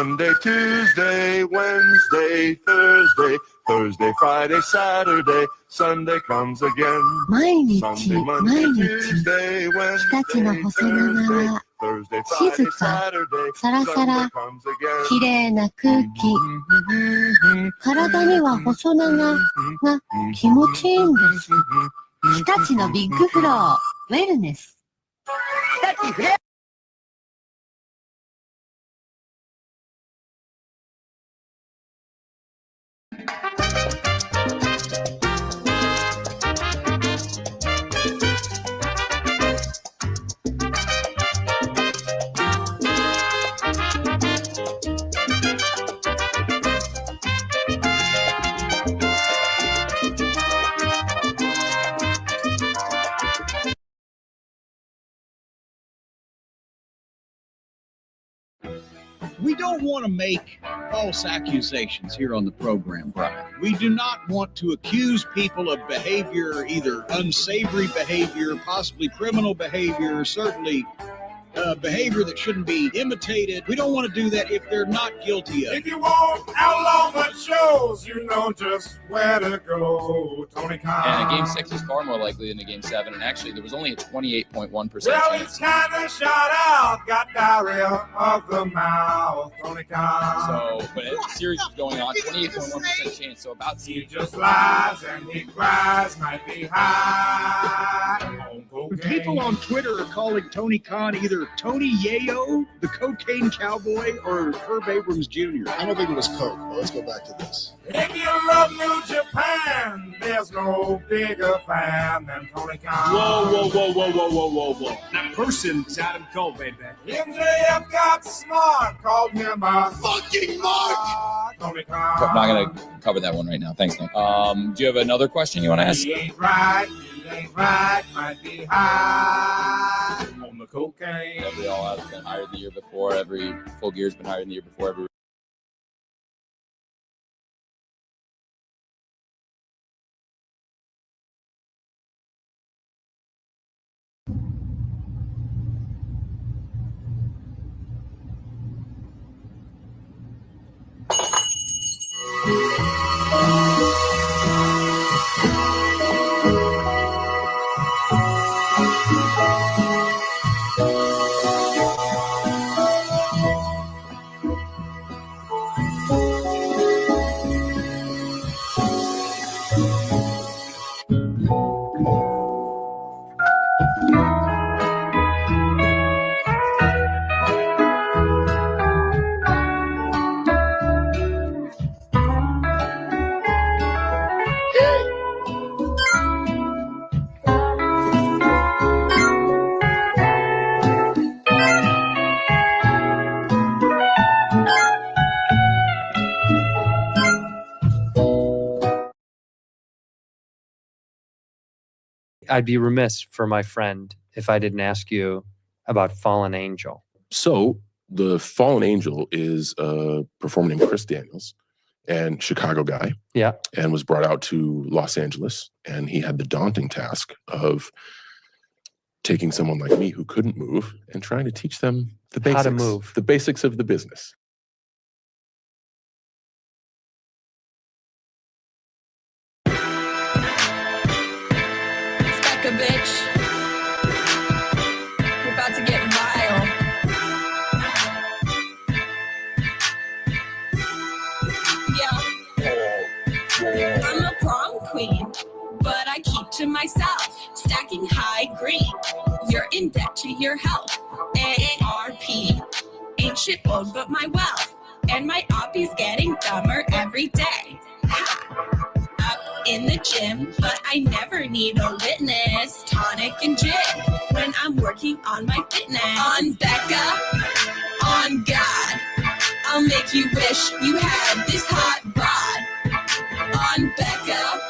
Monday, Tuesday, Wednesday, Thursday, Thursday, Friday, Saturday, Sunday comes again. 毎日 Sunday, 毎 Monday, 日 Tuesday, 日 Wednesday, 立の細長 Thursday, は Thursday, 静 Friday, か Saturday, サラサ Sunday ラ comes again. きれいな空気体には細長が気持ちいいんです日立のビッグフローウェルネス日立フレアWe don't want to make false accusations here on the program, Brian. We do not want to accuse people of behavior, either unsavory behavior, possibly criminal behavior, certainly behavior that shouldn't be imitated. We don't want to do that if they're not guilty of it. If you want outlaw but shows, you know just where to go, Tony Khan. And a game 6 is far more likely than a game 7. And actually, there was only a 28.1% Well, chance. he's kind of shot out, got diarrhea of the mouth, Tony Khan. So, but as the series was going on, 28.1% chance. So about He just lies and he cries, might be high on cocaine. People on Twitter are calling Tony Khan either Tony Yayo, the cocaine cowboy, or Herb Abrams Jr. I don't think it was Coke, but let's go back to this. If you love New Japan, there's no bigger fan than Tony Khan. Whoa. That person is Adam Cole, baby. MJF got smart, called him a Fucking Mark! Tony I'm Khan. not going to cover that one right now. Thanks, Nick. Do you have another question you want to ask? He ain't right, might be high on the cocaine. Every All Out has been higher the year before. Every Full Gear has been higher than the year before. Every I'd be remiss for my friend if I didn't ask you about Fallen Angel. So the Fallen Angel is a performer named Chris Daniels, and Chicago guy. Yeah. And was brought out to Los Angeles, and he had the daunting task of taking someone like me who couldn't move and trying to teach them the basics. How to move. The basics of the business. Stuck a bitch. You're about to get vile. Yeah. I'm a prom queen, but I keep to myself. Stacking high green. You're in debt to your health. AARP. Ain't shit old but my wealth. And my oppie's getting dumber every day. Up in the gym, but I never need a witness. Tonic and gin when I'm working on my fitness. On Becca, on God, I'll make you wish you had this hot bod. On Becca,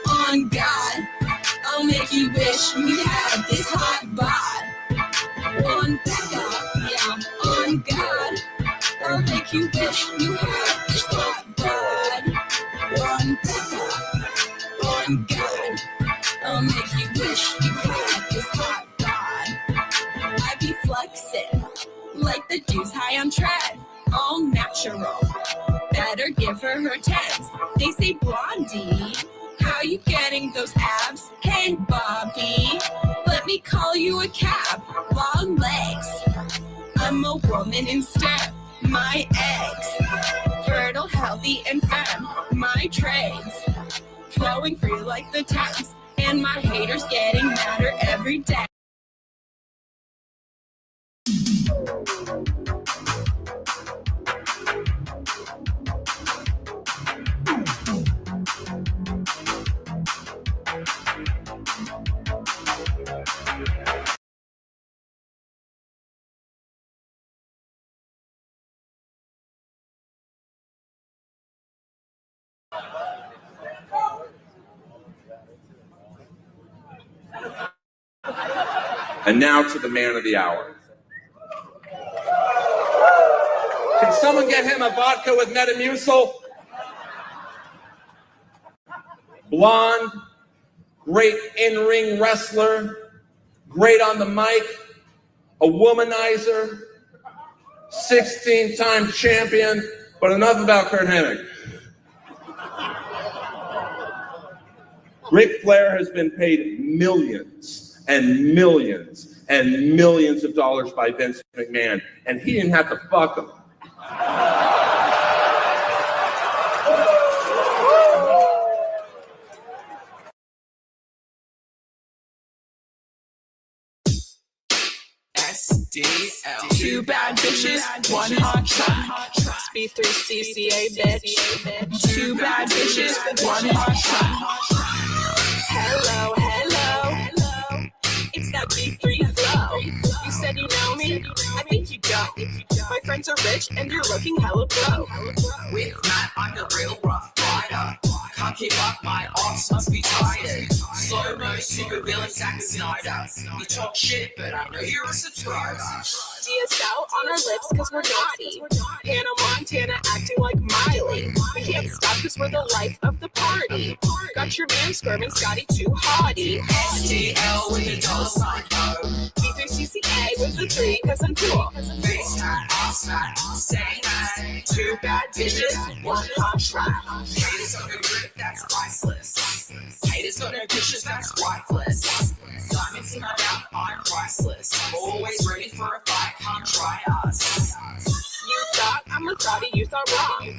on God, I'll make you wish you had this hot bod. On Becca, yeah, on God, I'll make you wish you had this hot bod. On Becca, on God, I'll make you wish you had this hot bod. I be flexing like the dudes high on tread. All natural. natural. Better give her 10s. They say blondie. How you getting those abs? Hey, Bobby. Let me call you a cab. Long legs. I'm a woman instead. My eggs. Fertile, healthy, and femme. My trades. Flowing free like the Thames. And my haters getting madder every day. And now to the man of the hour. Can someone get him a vodka with Metamucil? Blonde, great in-ring wrestler, great on the mic, a womanizer, 16-time champion, but enough about Kurt Hennig. Ric Flair has been paid millions and millions and millions of dollars by Vince McMahon, and he didn't have to fuck him. SDL. Two bad bitches, one hot track. B3 CCA, bitch. Two bad bitches, one hot track. Hello, hello. It's that B3 flow. You said you know me? I think you don't. My friends are rich and you're looking hella broke. With Matt, I'm the real rough rider. Can't keep up, my arms must be tired. Slow-mo, super villain, Zack Snyder. You talk shit, but I know you're a subscriber. DSL on our lips cause we're naughty. Hannah Montana acting like Miley. We can't stop cause we're the life of the party. Got your man squirming Scotty too haughty. STL with a dollar sign O. B3CCA with the 3 cause I'm cool. Face tat, ass tat, say that. Two bad bitches, one hot track. Haters on the grip, that's priceless. Haters on their dishes, that's wifeless. Diamonds in my mouth, I'm priceless. Always ready for a fight, come try us. You thought I'm a thotty, you thought wrong.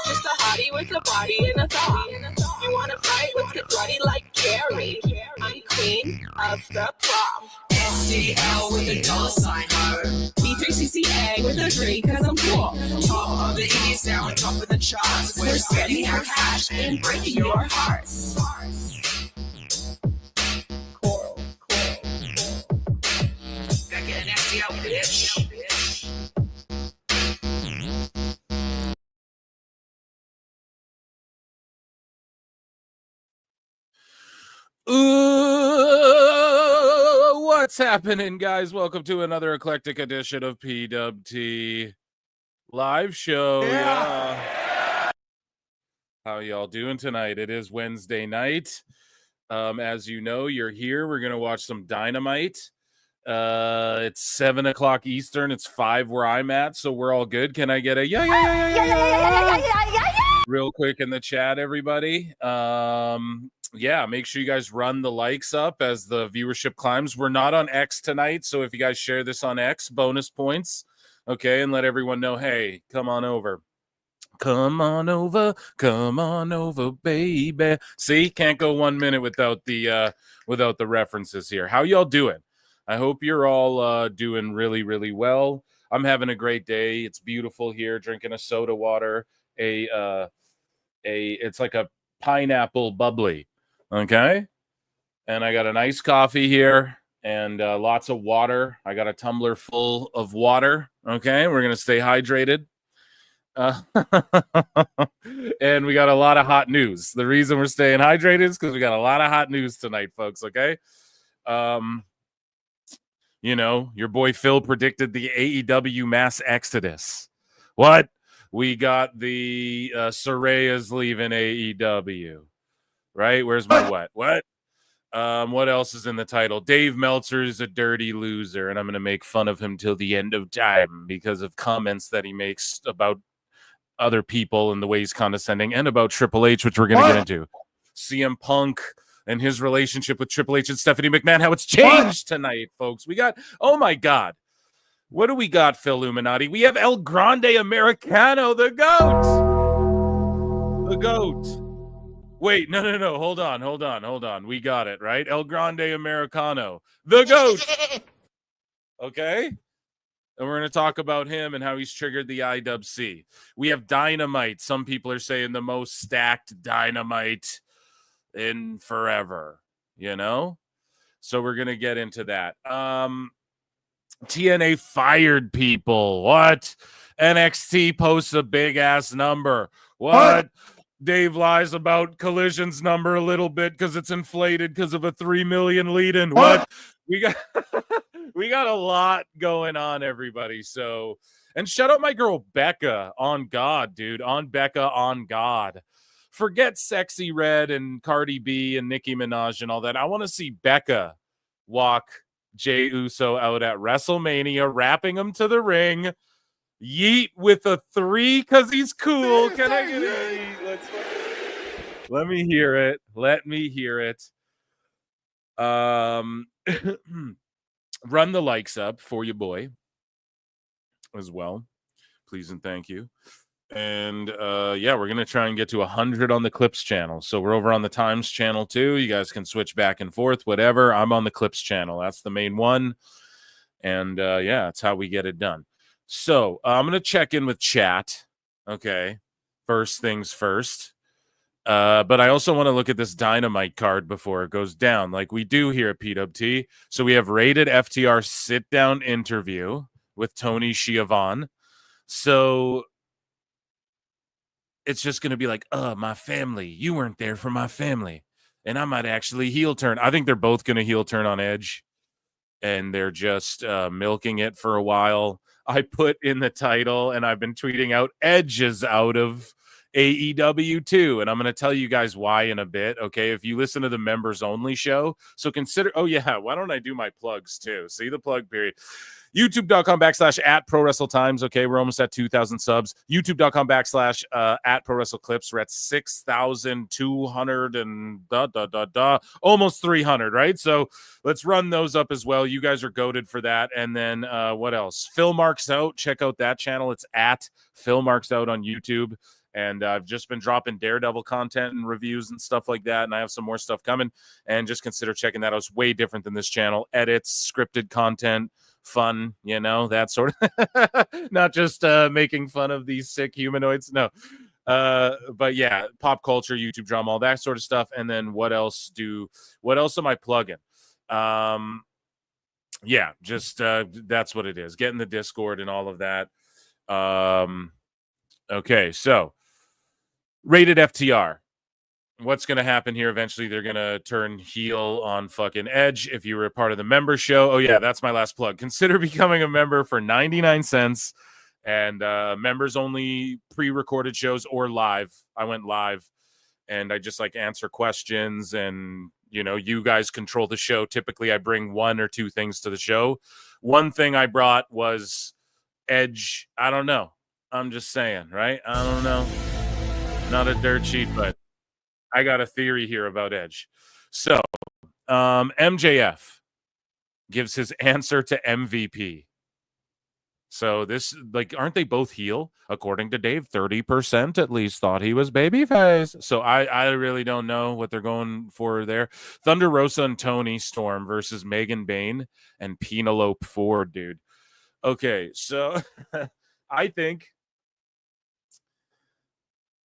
Just a hottie with a body and a thought. You wanna fight? Let's get bloody like Carrie. I'm queen of the prom. SDL with a dollar sign ho. B3CCA with a 3 cause I'm cool. Top of the East, now on top of the charts. We're spending our cash and breaking your hearts. Coral. Gotta get an SDL, bitch. What's happening, guys? Welcome to another eclectic edition of PWT Live Show. Yeah. How y'all doing tonight? It is Wednesday night. As you know, you're here. We're going to watch some Dynamite. It's 7 o'clock Eastern. It's 5 where I'm at, so we're all good. Can I get a yeah? Real quick in the chat, everybody. Yeah, make sure you guys run the likes up as the viewership climbs. We're not on X tonight, so if you guys share this on X, bonus points. Okay, and let everyone know, hey, come on over. Come on over, baby. See, can't go 1 minute without the references here. How y'all doing? I hope you're all doing really, really well. I'm having a great day. It's beautiful here, drinking a soda water. It's like a pineapple bubbly. Okay, and I got a nice coffee here and lots of water. I got a tumbler full of water. Okay, we're gonna stay hydrated. And we got a lot of hot news. The reason we're staying hydrated is because we got a lot of hot news tonight, folks. Okay, you know, your boy Phil predicted the AEW mass exodus. What? We got the Saraya's leaving AEW. Right? Where's my what? What? What else is in the title? Dave Meltzer is a dirty loser, and I'm going to make fun of him till the end of time because of comments that he makes about other people and the way he's condescending, and about Triple H, which we're going to get into. CM Punk and his relationship with Triple H and Stephanie McMahon, how it's changed tonight, folks. We got, oh my God. What do we got, Phil Illuminati? We have El Grande Americano, the GOAT. The GOAT. Wait, no. Hold on. We got it, right? El Grande Americano, the GOAT. Okay? And we're going to talk about him and how he's triggered the IWC. We have Dynamite. Some people are saying the most stacked Dynamite in forever, you know? So we're going to get into that. TNA fired people. What? NXT posts a big-ass number. What? Dave lies about Collision's number a little bit because it's inflated because of a 3 million lead-in. What? We got we got a lot going on, everybody. So, and shout out my girl Becca on God, dude. On Becca on God. Forget Sexy Red and Cardi B and Nicki Minaj and all that. I want to see Becca walk Jey Uso out at WrestleMania, wrapping him to the ring. Yeet with a 3 because he's cool. Can I get a yeet? Let me hear it. Let me hear it. Run the likes up for you, boy, as well. Please and thank you. And yeah, we're gonna try and get to 100 on the Clips channel. So we're over on the Times channel too. You guys can switch back and forth, whatever. I'm on the Clips channel. That's the main one. And yeah, that's how we get it done. So I'm gonna check in with chat. Okay, first things first. But I also want to look at this Dynamite card before it goes down, like we do here at PWT. So we have Rated FTR sit-down interview with Tony Schiavone. So it's just going to be like, my family. You weren't there for my family. And I might actually heel turn. I think they're both going to heel turn on Edge. And they're just milking it for a while. I put in the title, and I've been tweeting out, Edge is out of AEW too. And I'm going to tell you guys why in a bit. Okay. If you listen to the members only show. So consider, oh yeah. Why don't I do my plugs too? See the plug period. YouTube.com/@prowrestletimes. Okay. We're almost at 2,000 subs. YouTube.com/@prowrestleclips. We're at 6,200 and almost 300. Right. So let's run those up as well. You guys are goated for that. And then what else? Phil Marks Out. Check out that channel. It's at Phil Marks Out on YouTube. And I've just been dropping Daredevil content and reviews and stuff like that. And I have some more stuff coming. And just consider checking that out. It's way different than this channel. Edits, scripted content, fun, you know, that sort of not just making fun of these sick humanoids. No. But yeah, pop culture, YouTube drama, all that sort of stuff. And then what else am I plugging? Yeah, just that's what it is. Get in the Discord and all of that. Okay, so Rated FTR. What's going to happen here? Eventually, they're going to turn heel on fucking Edge. If you were a part of the member show, oh yeah, that's my last plug. Consider becoming a member for 99 cents. And members only pre-recorded shows or live. I went live, and I just like answer questions, and you know, you guys control the show. Typically, I bring 1 or 2 things to the show. One thing I brought was Edge. I don't know. I'm just saying, right? I don't know. Not a dirt sheet, but I got a theory here about Edge. So, MJF gives his answer to MVP. So this, like, aren't they both heel? According to Dave, 30% at least thought he was babyface. So I really don't know what they're going for there. Thunder Rosa and Tony Storm versus Megan Bayne and Penelope Ford, dude. Okay, so I think,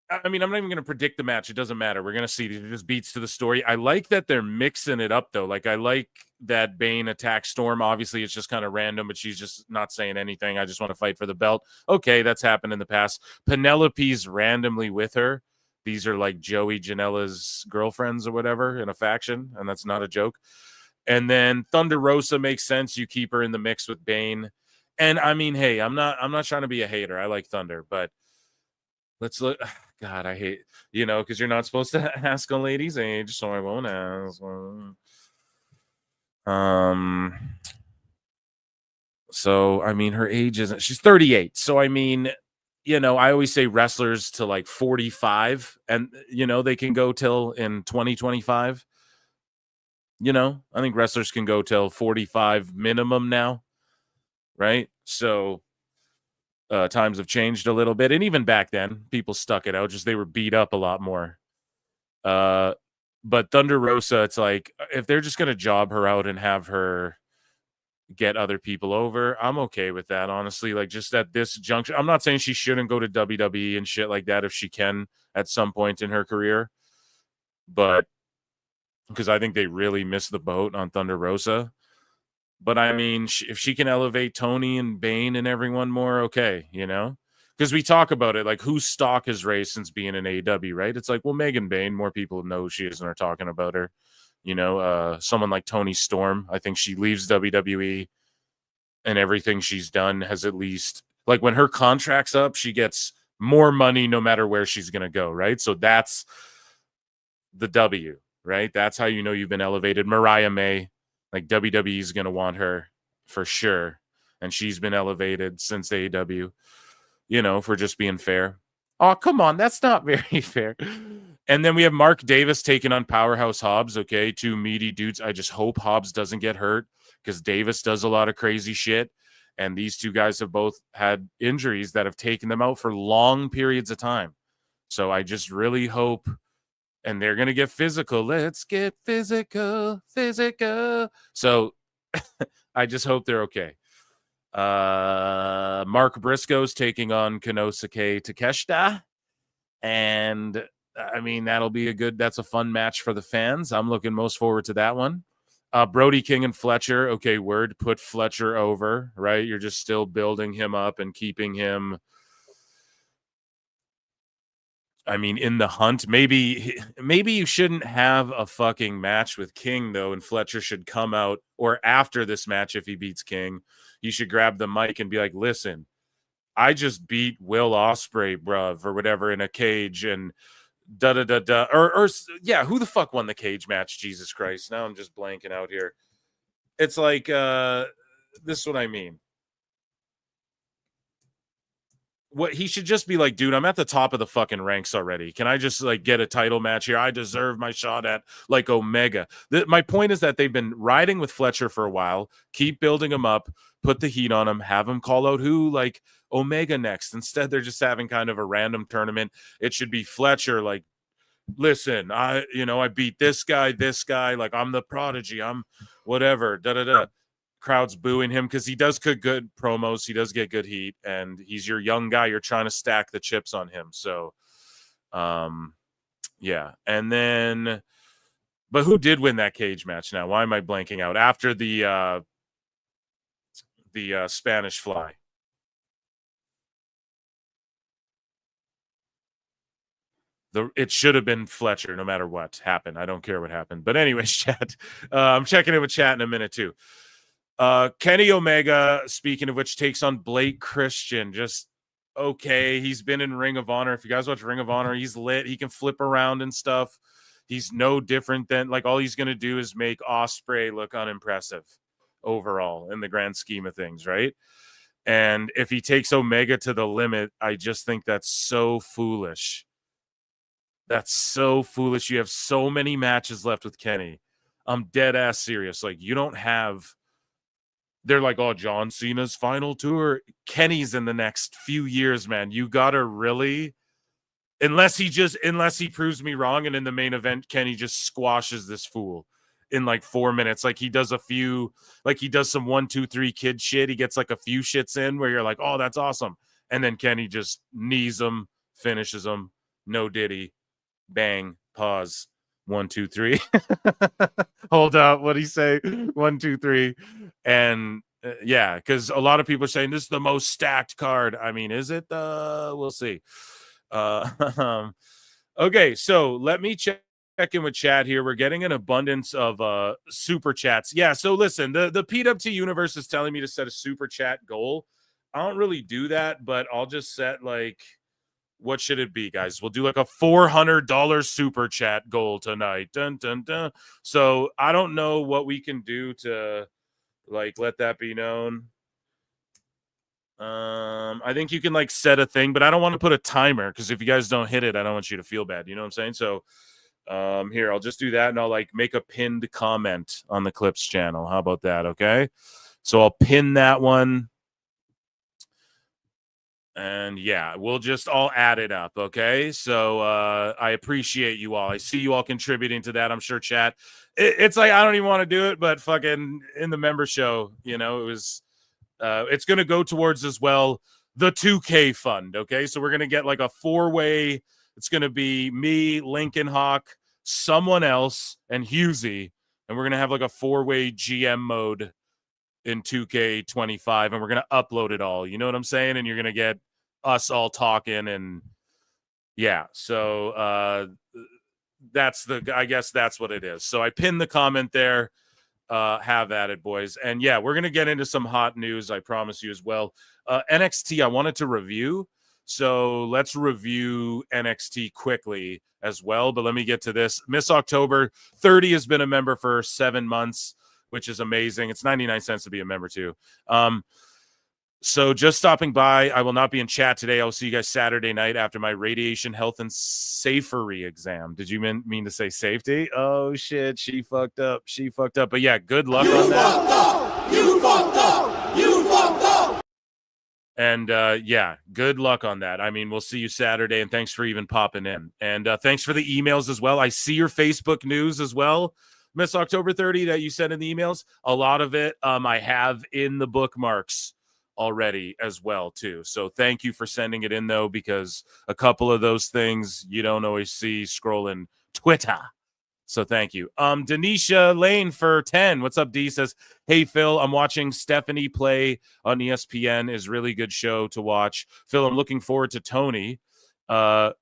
I mean, I'm not even going to predict the match. It doesn't matter. We're going to see. It just beats to the story. I like that they're mixing it up, though. Like, I like that Bane attacks Storm. Obviously, it's just kind of random, but she's just not saying anything. I just want to fight for the belt. Okay, that's happened in the past. Penelope's randomly with her. These are like Joey Janela's girlfriends or whatever in a faction, and that's not a joke. And then Thunder Rosa makes sense. You keep her in the mix with Bane. And, I mean, hey, I'm not trying to be a hater. I like Thunder, but let's look. God, I hate, you know, because you're not supposed to ask a lady's age, so I won't ask. So I mean, her age isn't. She's 38. So I mean, I always say wrestlers to like 45 and, they can go till in 2025. I think wrestlers can go till 45 minimum now, right? So times have changed a little bit. And even back then, people stuck it out, just they were beat up a lot more. But Thunder Rosa, it's like, if they're just going to job her out and have her get other people over, I'm okay with that, honestly. Like, just at this juncture, I'm not saying she shouldn't go to WWE and shit like that if she can at some point in her career, but because I think they really missed the boat on Thunder Rosa. But I mean, if she can elevate Tony and Bane and everyone more, okay, because we talk about it, like, whose stock has raised since being in AEW, right? It's like, well, Megan Bane, more people know who she is and are talking about her. Someone like Toni Storm, I think she leaves WWE and everything she's done has at least, like, when her contract's up, she gets more money no matter where she's going to go, right? So that's the W, right? That's how you've been elevated. Mariah May, like, WWE is going to want her for sure. And she's been elevated since AEW, for just being fair. Oh, come on. That's not very fair. And then we have Mark Davis taking on Powerhouse Hobbs. Okay, two meaty dudes. I just hope Hobbs doesn't get hurt because Davis does a lot of crazy shit. And these two guys have both had injuries that have taken them out for long periods of time. So I just really hope, and they're going to get physical. Let's get physical. So I just hope they're okay. Mark Briscoe's taking on Konosuke Takeshita. And I mean, that's a fun match for the fans. I'm looking most forward to that one. Brody King and Fletcher. Okay, word, put Fletcher over, right? You're just still building him up and keeping him, I mean, in the hunt. Maybe you shouldn't have a fucking match with King, though, and Fletcher should come out, or after this match, if he beats King, you should grab the mic and be like, listen, I just beat Will Ospreay, bruv, or whatever, in a cage, and da-da-da-da. Or yeah, who the fuck won the cage match? Jesus Christ. Now I'm just blanking out here. It's like, this is what I mean. What he should just be like, dude, I'm at the top of the fucking ranks already. Can I just like get a title match here? I deserve my shot at like Omega. My point is that they've been riding with Fletcher for a while. Keep building him up, put the heat on him, have him call out who, like Omega next. Instead, they're just having kind of a random tournament. It should be Fletcher, like, listen, I beat this guy, like, I'm the prodigy, I'm whatever, da-da-da. Crowd's booing him because he does good promos. He does get good heat, and he's your young guy. You're trying to stack the chips on him. So, yeah. And then, but who did win that cage match now? Why am I blanking out? After the Spanish Fly. It should have been Fletcher no matter what happened. I don't care what happened. But anyways, chat. I'm checking in with chat in a minute too. Kenny Omega, speaking of which, takes on Blake Christian. Just okay. He's been in Ring of Honor. If you guys watch Ring of Honor, he's lit. He can flip around and stuff. He's no different than, like, all he's going to do is make Ospreay look unimpressive overall in the grand scheme of things, right? And if he takes Omega to the limit, I just think that's so foolish. That's so foolish. You have so many matches left with Kenny. I'm dead ass serious. Like, you don't have... They're like, oh, John Cena's final tour. Kenny's in the next few years, man. You gotta really, unless he proves me wrong, and in the main event, Kenny just squashes this fool in like 4 minutes. Like, he does some 1, 2, 3 kid shit. He gets like a few shits in where you're like, oh, that's awesome. And then Kenny just knees him, finishes him. No Diddy. Bang. Pause. 1, 2, 3. Hold up. What'd he say? 1, 2, 3. And yeah, because a lot of people are saying this is the most stacked card. I mean, is it? We'll see. Okay, so let me check in with chat here. We're getting an abundance of super chats. Yeah, so listen, the PWT universe is telling me to set a super chat goal. I don't really do that, but I'll just set, like, what should it be, guys? We'll do like a $400 super chat goal tonight. Dun, dun, dun. So I don't know what we can do to, like, let that be known. I think you can like set a thing, but I don't want to put a timer because if you guys don't hit it, I don't want you to feel bad. You know what I'm saying? So here, I'll just do that and I'll like make a pinned comment on the Clips channel. How about that? Okay. So I'll pin that one. And yeah, we'll just all add it up. Okay. So I appreciate you all. I see you all contributing to that. I'm sure chat. It's like, I don't even want to do it, but fucking in the member show, you know, it was, it's going to go towards as well the 2K fund. Okay. So we're going to get like a 4-way. It's going to be me, Lincoln Hawk, someone else, and Husey. And we're going to have like a 4-way GM mode in 2K25. And we're going to upload it all. You know what I'm saying? And you're going to get us all talking. And yeah. So I guess that's what it is. So I pinned the comment there. Have at it, boys. And yeah, we're going to get into some hot news, I promise you as well. NXT, I wanted to review. So let's review NXT quickly as well. But let me get to this. Miss October 30 has been a member for 7 months, which is amazing. It's 99 cents to be a member too. So just stopping by. I will not be in chat today. I'll see you guys Saturday night after my radiation health and safety exam. Did you mean to say safety? Oh shit, she fucked up. But yeah, good luck on that. You fucked up. You fucked up. And yeah, good luck on that. I mean, we'll see you Saturday, and thanks for even popping in. And thanks for the emails as well. I see your Facebook news as well, Miss October 30, that you sent in the emails. A lot of it I have in the bookmarks already as well too. So thank you for sending it in though, because a couple of those things you don't always see scrolling Twitter. So thank you. Denisha Lane for 10. What's up, D? Says, hey Phil, I'm watching Stephanie play on ESPN. Is really good show to watch. Phil, I'm looking forward to Tony. To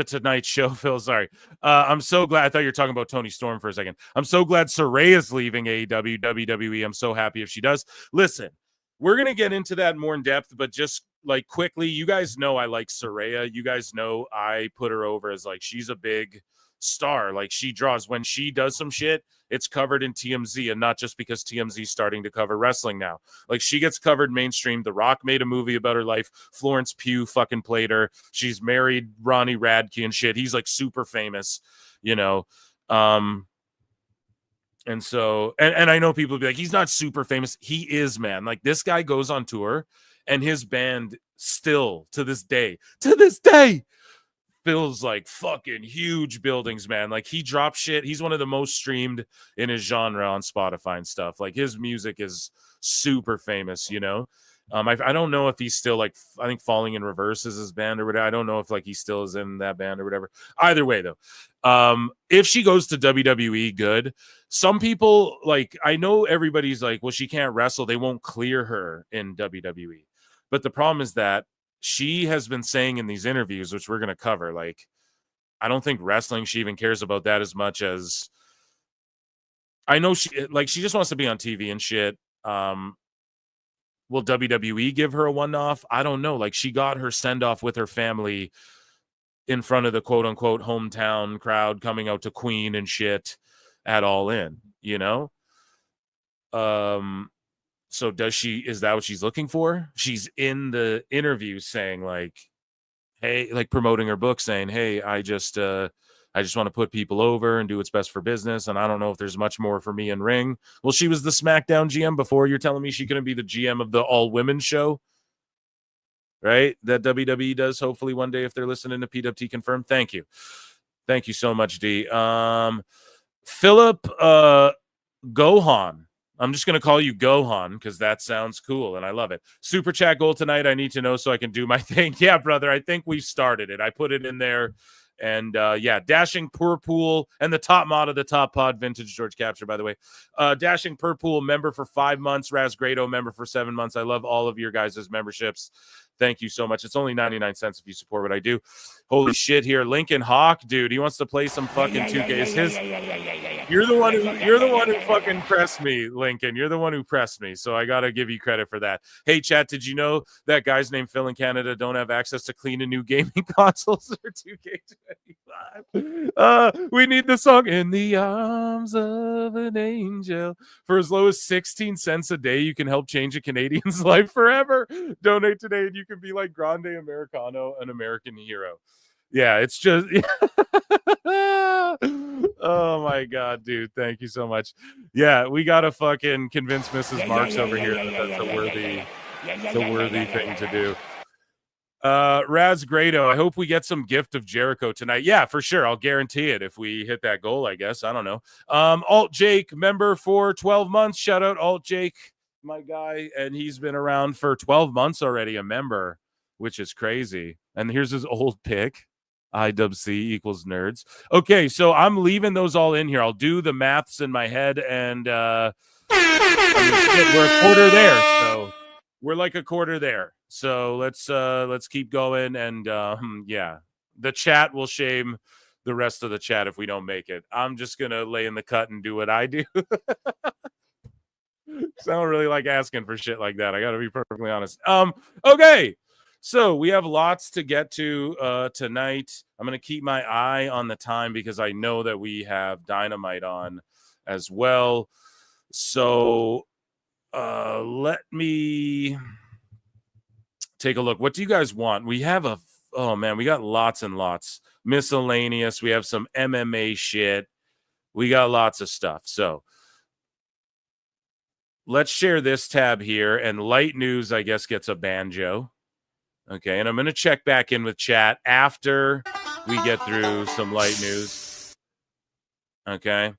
tonight's show, Phil. Sorry. I'm so glad. I thought you were talking about Tony Storm for a second. I'm so glad Saraya's leaving AEW, WWE. I'm so happy if she does. Listen, we're going to get into that more in depth, but just like quickly, you guys know I like Saraya. You guys know I put her over as like, she's a big star. Like she draws when she does some shit, it's covered in TMZ, and not just because TMZ's starting to cover wrestling now. Like she gets covered mainstream. The Rock made a movie about her life. Florence Pugh fucking played her. She's married Ronnie Radke and shit. He's like super famous, you know. And so, and I know people will be like, he's not super famous. He is, man. Like this guy goes on tour and his band still to this day fills like fucking huge buildings, man. Like he drops shit. He's one of the most streamed in his genre on Spotify and stuff. Like his music is super famous, you know? I don't know if he's still like, I think Falling in Reverse is his band or whatever. I don't know if like he still is in that band or whatever. Either way though, if she goes to WWE, good. Some people like, I know everybody's like, well, she can't wrestle. They won't clear her in WWE. But the problem is that she has been saying in these interviews, which we're going to cover, like, I don't think wrestling, she even cares about that as much as I know she just wants to be on TV and shit. Will WWE give her a one-off? I don't know. Like she got her send-off with her family in front of the quote-unquote hometown crowd coming out to Queen and shit at All In, you know? So is that what she's looking for? She's in the interview saying like, hey, like promoting her book saying, hey, I just want to put people over and do what's best for business. And I don't know if there's much more for me in ring. Well, she was the SmackDown GM before. You're telling me she couldn't be the GM of the all women show, right? That WWE does hopefully one day if they're listening to PWT Confirmed. Thank you. Thank you so much, D. Philip Gohan. I'm just going to call you Gohan because that sounds cool and I love it. Super chat goal tonight. I need to know so I can do my thing. Yeah, brother. I think we started it. I put it in there. And yeah, Dashing Purpool and the top mod of the top pod, vintage George Capture, by the way. Dashing Purpool member for 5 months. Raz Grado member for 7 months. I love all of your guys' memberships. Thank you so much. It's only 99 cents if you support what I do. Holy shit here. Lincoln Hawk, dude. He wants to play some fucking 2K. You're the one who fucking pressed me, Lincoln. You're the one who pressed me, so I gotta give you credit for that. Hey, chat, did you know that guys named Phil in Canada don't have access to clean and new gaming consoles or 2K25? We need the song "In the Arms of an Angel." For as low as 16 cents a day, you can help change a Canadian's life forever. Donate today, and you can be like Grande Americano, an American hero. Yeah, it's just. Oh my god, dude! Thank you so much. Yeah, we gotta fucking convince Mrs. Marks over here that that's a worthy thing to do. Raz Grado, I hope we get some gift of Jericho tonight. Yeah, for sure. I'll guarantee it if we hit that goal, I guess. I don't know. Alt Jake, member for 12 months. Shout out Alt Jake, my guy. And he's been around for 12 months already, a member, which is crazy. And here's his old pick. IWC equals nerds. Okay, so I'm leaving those all in here. I'll do the maths in my head, and we're a quarter there. So we're like a quarter there. So let's keep going, and yeah, the chat will shame the rest of the chat if we don't make it. I'm just gonna lay in the cut and do what I do. So I don't really like asking for shit like that. I gotta be perfectly honest. Okay. So we have lots to get to tonight. I'm going to keep my eye on the time because I know that we have Dynamite on as well. So let me take a look. What do you guys want? We have we got lots and lots. Miscellaneous. We have some MMA shit. We got lots of stuff. So let's share this tab here. And light news, I guess, gets a banjo. Okay, and I'm going to check back in with chat after we get through some light news. Okay.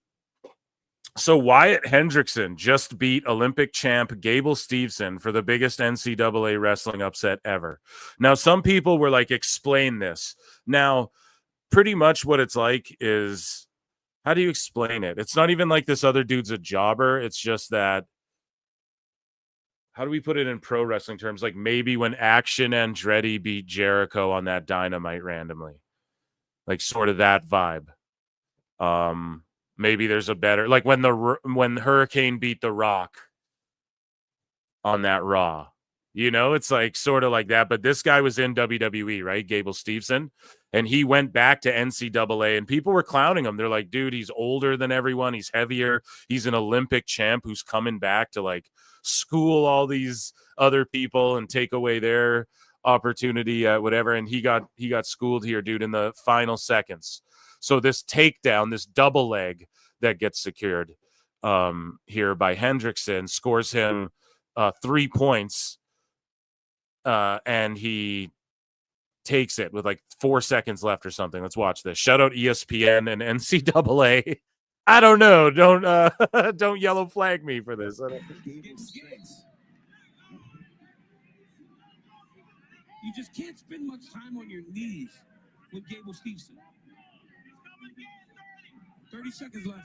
So Wyatt Hendrickson just beat Olympic champ Gable Steveson for the biggest NCAA wrestling upset ever. Now, some people were like, explain this. Now, pretty much what it's like is, how do you explain it? It's not even like this other dude's a jobber. It's just that, how do we put it in pro wrestling terms? Like maybe when Action Andretti beat Jericho on that Dynamite randomly, like sort of that vibe. Maybe there's a better, like when Hurricane beat The Rock on that Raw, it's like sort of like that. But this guy was in WWE, right? Gable Steveson, and he went back to NCAA, and people were clowning him. They're like, dude, he's older than everyone. He's heavier. He's an Olympic champ who's coming back to like school all these other people and take away their opportunity at whatever. And he got schooled here, dude, in the final seconds. So this takedown, this double leg that gets secured here by Hendrickson scores him 3 points, and he takes it with like 4 seconds left or something. Let's watch this. Shout out ESPN and NCAA. I don't know. Don't yellow flag me for this. You just can't spend much time on your knees with Gable Steveson. 30 seconds left.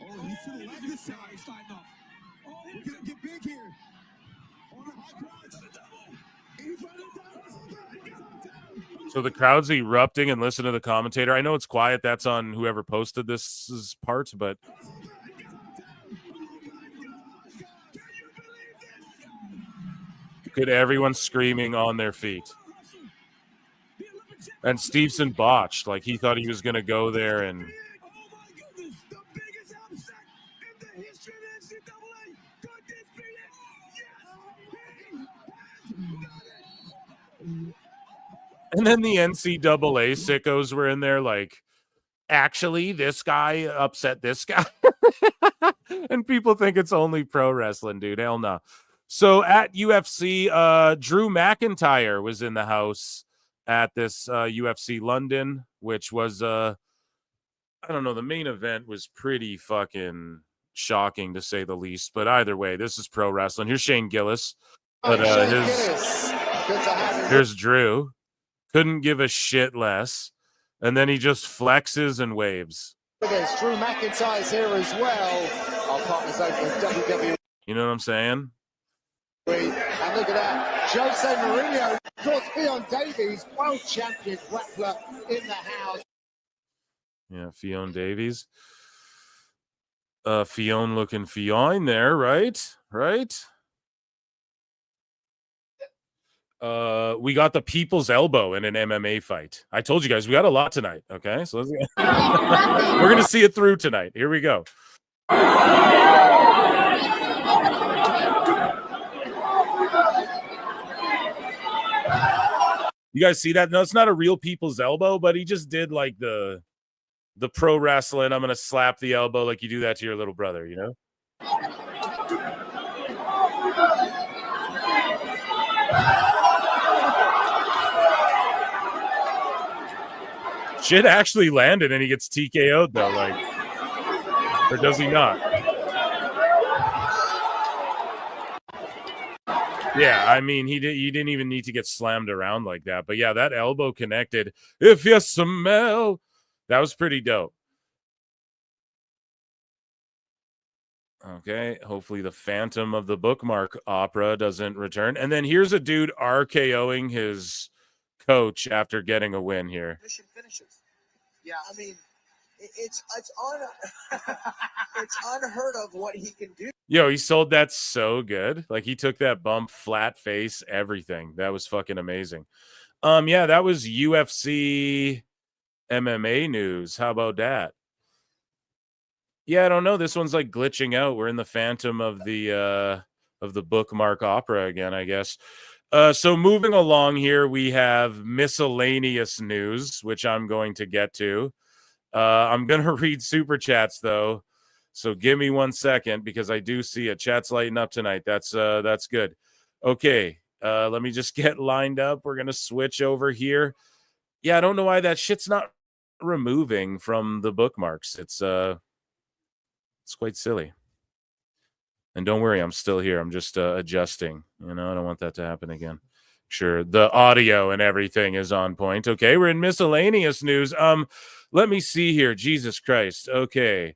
Oh, he's to the left this side. Sliding off. Oh, we're gonna get big here. On the high cross. He's running down. So the crowd's erupting, and listen to the commentator. I know it's quiet. That's on whoever posted this part, but could everyone screaming on their feet. And Steveson botched. Like, he thought he was going to go there and... And then the NCAA sickos were in there like, actually, this guy upset this guy. And people think it's only pro wrestling, dude. Hell no. So at UFC, Drew McIntyre was in the house at this UFC London, which was, I don't know, the main event was pretty fucking shocking to say the least. But either way, this is pro wrestling. Here's Shane Gillis. But here's Drew. Couldn't give a shit less. And then he just flexes and waves. There's Drew McIntyre's here as well. Our partners over in WWE. You know what I'm saying? And look at that. Jose Mourinho, of course, Fionn Davies, world champion grappler in the house. Yeah, Fionn Davies. Fionn looking fine there, right? Right. We got the people's elbow in an MMA fight. I told you guys we got a lot tonight. Okay, so we're gonna see it through tonight. Here we go. You guys see that? No, it's not a real people's elbow, but he just did like the pro wrestling. I'm gonna slap the elbow like you do that to your little brother, you know? Shit actually landed and he gets TKO'd though, like, or does he not? Yeah, I mean, you didn't even need to get slammed around like that. But yeah, that elbow connected. If you smell, that was pretty dope. Okay, hopefully the Phantom of the Bookmark Opera doesn't return. And then here's a dude RKOing his coach after getting a win here. Mission finishes. Yeah, I mean, it's unheard of what he can do. Yo, he sold that so good. Like he took that bump, flat face, everything. That was fucking amazing. Yeah, that was UFC MMA news. How about that? Yeah, I don't know. This one's like glitching out. We're in the Phantom of the Bookmark Opera again, I guess. So moving along here, we have miscellaneous news, which I'm going to get to. I'm going to read super chats though. So give me 1 second because I do see it. Chat's lighting up tonight. That's good. Okay. Let me just get lined up. We're going to switch over here. Yeah, I don't know why that shit's not removing from the bookmarks. It's quite silly. And don't worry, I'm still here. I'm just adjusting. You know, I don't want that to happen again. Sure, the audio and everything is on point. Okay, we're in miscellaneous news. Let me see here. Jesus Christ. Okay.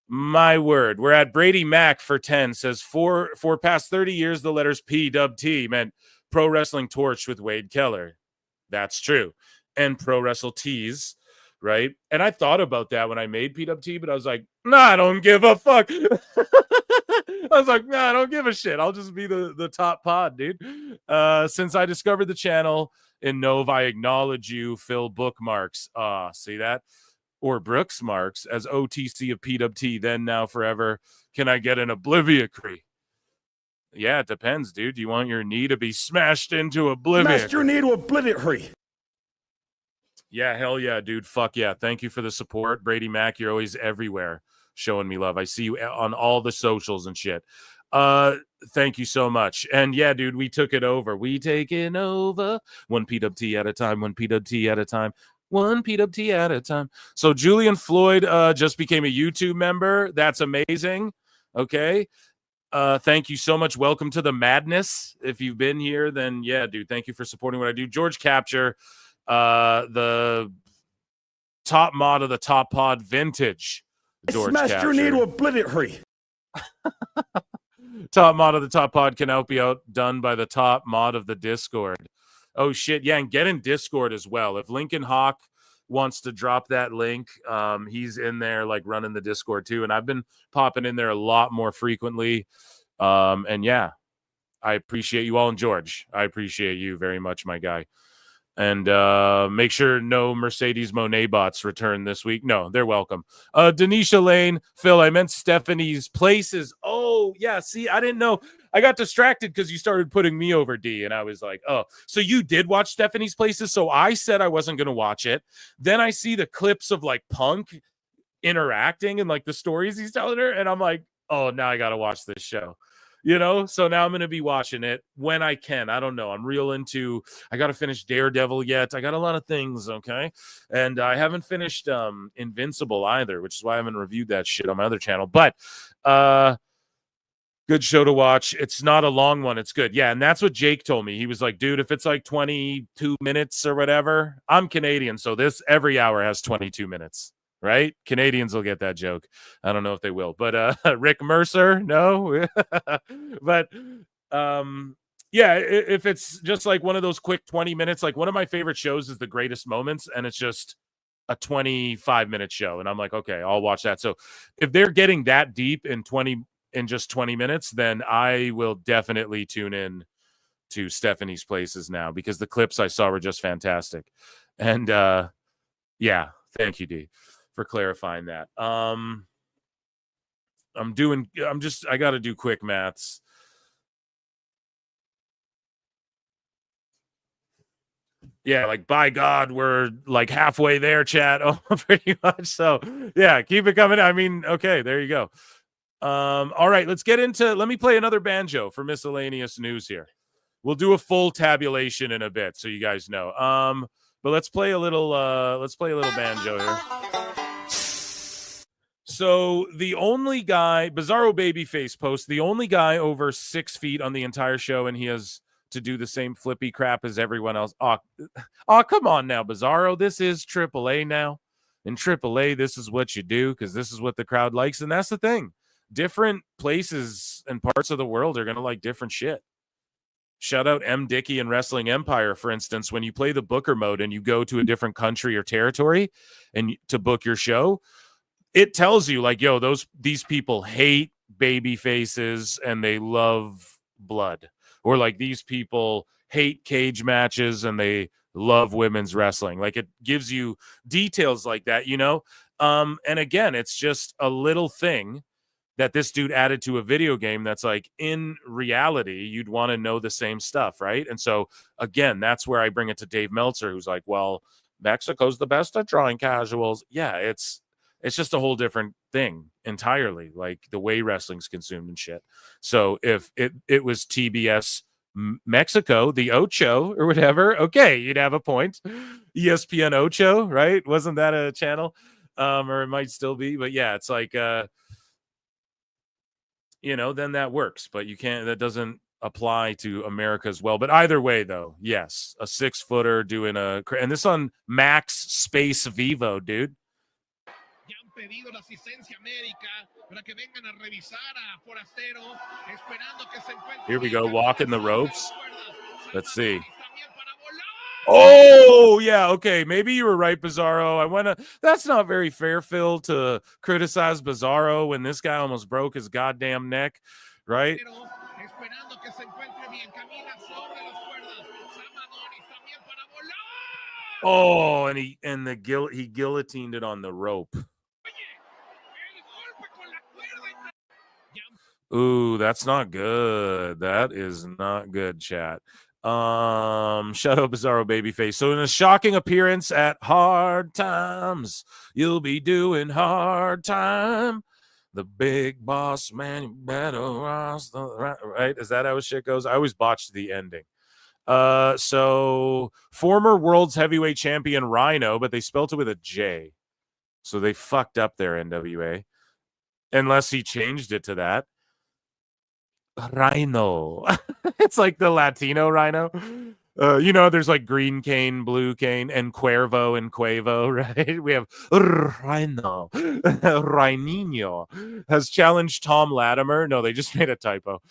My word. We're at Brady Mac for 10 says for past 30 years, the letters PWT meant Pro Wrestling Torch with Wade Keller. That's true. And Pro Wrestle Tees, right? And I thought about that when I made PWT, but I was like, nah, I don't give a fuck. I was like, nah, I don't give a shit. I'll just be the top pod, dude. Since I discovered the channel in Nove, I acknowledge you, Phil Bookmarks. See that? Or Brooks Marks as OTC of PWT, then, now, forever. Can I get an obliviacry? Yeah, it depends, dude. You want your knee to be smashed into oblivion? Smashed your knee to obliviacry. Yeah, hell yeah, dude. Fuck yeah. Thank you for the support. Brady Mac, you're always everywhere showing me love. I see you on all the socials and shit. Thank you so much. And yeah, dude, we took it over. We taking over. One PWT at a time, one PWT at a time. One PWT at a time. So Julian Floyd just became a YouTube member. That's amazing. Okay. Thank you so much. Welcome to the madness. If you've been here, then yeah, dude, thank you for supporting what I do. George Capture, the top mod of the Top Pod Vintage. George Smashed Capture. your knee to obliviacry. Top mod of the Top Pod can now be outdone by the top mod of the Discord. Oh shit, yeah, and get in Discord as well. If Lincoln Hawk wants to drop that link, he's in there like running the Discord too, and I've been popping in there a lot more frequently. And yeah, I appreciate you all, and George, I appreciate you very much, my guy. And make sure no Mercedes Monet bots return this week. No, they're welcome. Denisha Lane, Phil, I meant Stephanie's Places. Oh, yeah, see, I didn't know. I got distracted because you started putting me over D, and I was like, oh, so you did watch Stephanie's Places? So I said I wasn't going to watch it. Then I see the clips of, like, Punk interacting and, like, the stories he's telling her, and I'm like, oh, now I got to watch this show. You know, so now I'm going to be watching it when I can. I don't know. I'm real into, I got to finish Daredevil yet. I got a lot of things, okay? And I haven't finished Invincible either, which is why I haven't reviewed that shit on my other channel. But good show to watch. It's not a long one. It's good. Yeah, and that's what Jake told me. He was like, dude, if it's like 22 minutes or whatever, I'm Canadian, so this every hour has 22 minutes. Right? Canadians will get that joke. I don't know if they will, but Rick Mercer, no. But yeah, if it's just like one of those quick 20 minutes, like one of my favorite shows is The Greatest Moments, and it's just a 25-minute show, and I'm like, okay, I'll watch that. So if they're getting that deep in just 20 minutes, then I will definitely tune in to Stephanie's Places now, because the clips I saw were just fantastic. And yeah, thank you, D, for clarifying that. I got to do quick maths. Yeah, like, by God, we're like halfway there, chat. Oh, pretty much. So yeah, keep it coming. I mean, okay, there you go. All right, let me play another banjo for miscellaneous news here. We'll do a full tabulation in a bit, so you guys know. But let's play a little banjo here. So the only guy, Bizarro Babyface post, the only guy over 6 feet on the entire show, and he has to do the same flippy crap as everyone else. Oh, come on now, Bizarro. This is AAA now. In AAA, this is what you do, because this is what the crowd likes, and that's the thing. Different places and parts of the world are going to like different shit. Shout out M. Dickey and Wrestling Empire, for instance. When you play the booker mode and you go to a different country or territory and to book your show, it tells you, like, yo, these people hate baby faces and they love blood. Or like, these people hate cage matches and they love women's wrestling. Like, it gives you details like that, you know? And again, it's just a little thing that this dude added to a video game that's like, in reality, you'd want to know the same stuff, right? And so, again, that's where I bring it to Dave Meltzer, who's like, well, Mexico's the best at drawing casuals. Yeah, it's just a whole different thing entirely, like the way wrestling's consumed and shit. So if it was TBS Mexico, the Ocho or whatever, okay, you'd have a point. ESPN Ocho, right? Wasn't that a channel? Or it might still be, but yeah, it's like, you know, then that works, but that doesn't apply to America as well. But either way, though, yes, a 6-footer doing and this on Max Space Vivo, dude. Here we go, walking the ropes. Let's see. Oh, yeah, okay. Maybe you were right, Bizarro. That's not very fair, Phil, to criticize Bizarro when this guy almost broke his goddamn neck, right? Oh, and he guillotined it on the rope. Ooh, that's not good. That is not good, chat. Shout out Bizarro Babyface. So in a shocking appearance at Hard Times, you'll be doing hard time. The big boss man, you better right? Is that how shit goes? I always botched the ending. So former world's heavyweight champion Rhino, but they spelt it with a J. So they fucked up their NWA. Unless he changed it to that. Rhino. It's like the Latino Rhino. You know, there's like green cane, blue cane, and Cuervo and Quavo, right? We have Rhino. Rhinino has challenged Tom Latimer. No, they just made a typo.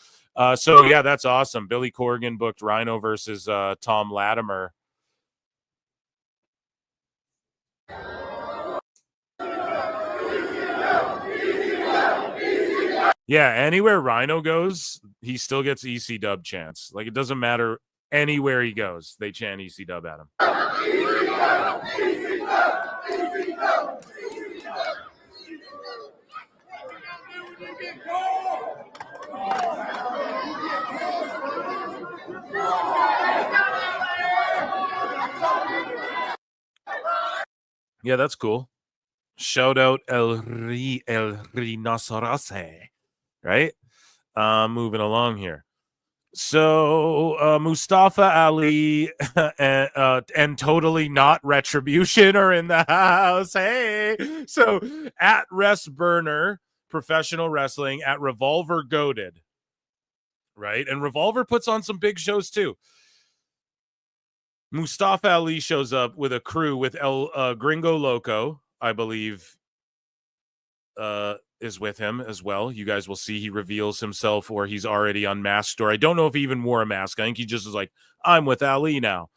So yeah, that's awesome. Billy Corgan booked Rhino versus Tom Latimer. Yeah, anywhere Rhino goes, he still gets EC Dub chants. Like, it doesn't matter anywhere he goes, they chant EC Dub at him. Yeah, that's cool. Shout out El Rinoceronte. Right? Moving along here. So Mustafa Ali and Totally Not Retribution are in the house. Hey, so at Rest Burner Professional Wrestling, at Revolver Goated, right? And Revolver puts on some big shows too. Mustafa Ali shows up with a crew with El Gringo Loco, I believe, is with him as well. You guys will see he reveals himself, or he's already unmasked, or I don't know if he even wore a mask. I think he just was like, I'm with Ali now.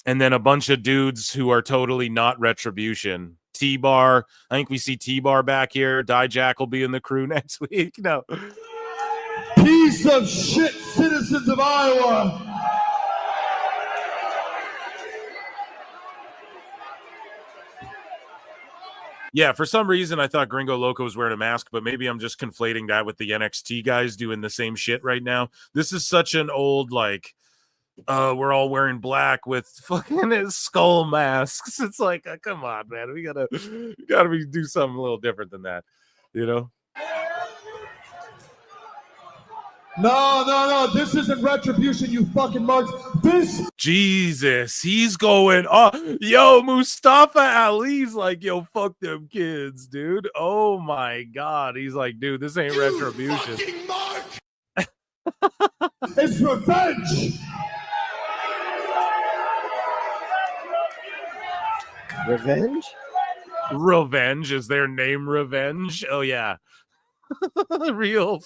and then a bunch of dudes who are totally not Retribution. T-Bar, I think we see T-Bar back here. Dijak will be in the crew next week. No. Piece of shit citizens of Iowa. Yeah, for some reason I thought Gringo Loco was wearing a mask, but maybe I'm just conflating that with the NXT guys doing the same shit right now. This is such an old, like, we're all wearing black with fucking skull masks. It's like, come on, man. We gotta do something a little different than that, you know? No. This isn't Retribution, you fucking mugs. This. Jesus, he's going. Oh, yo, Mustafa Ali's like, yo, fuck them kids, dude. Oh my god, he's like, dude, this ain't Retribution. It's revenge. Revenge is their name. Revenge. Oh yeah, real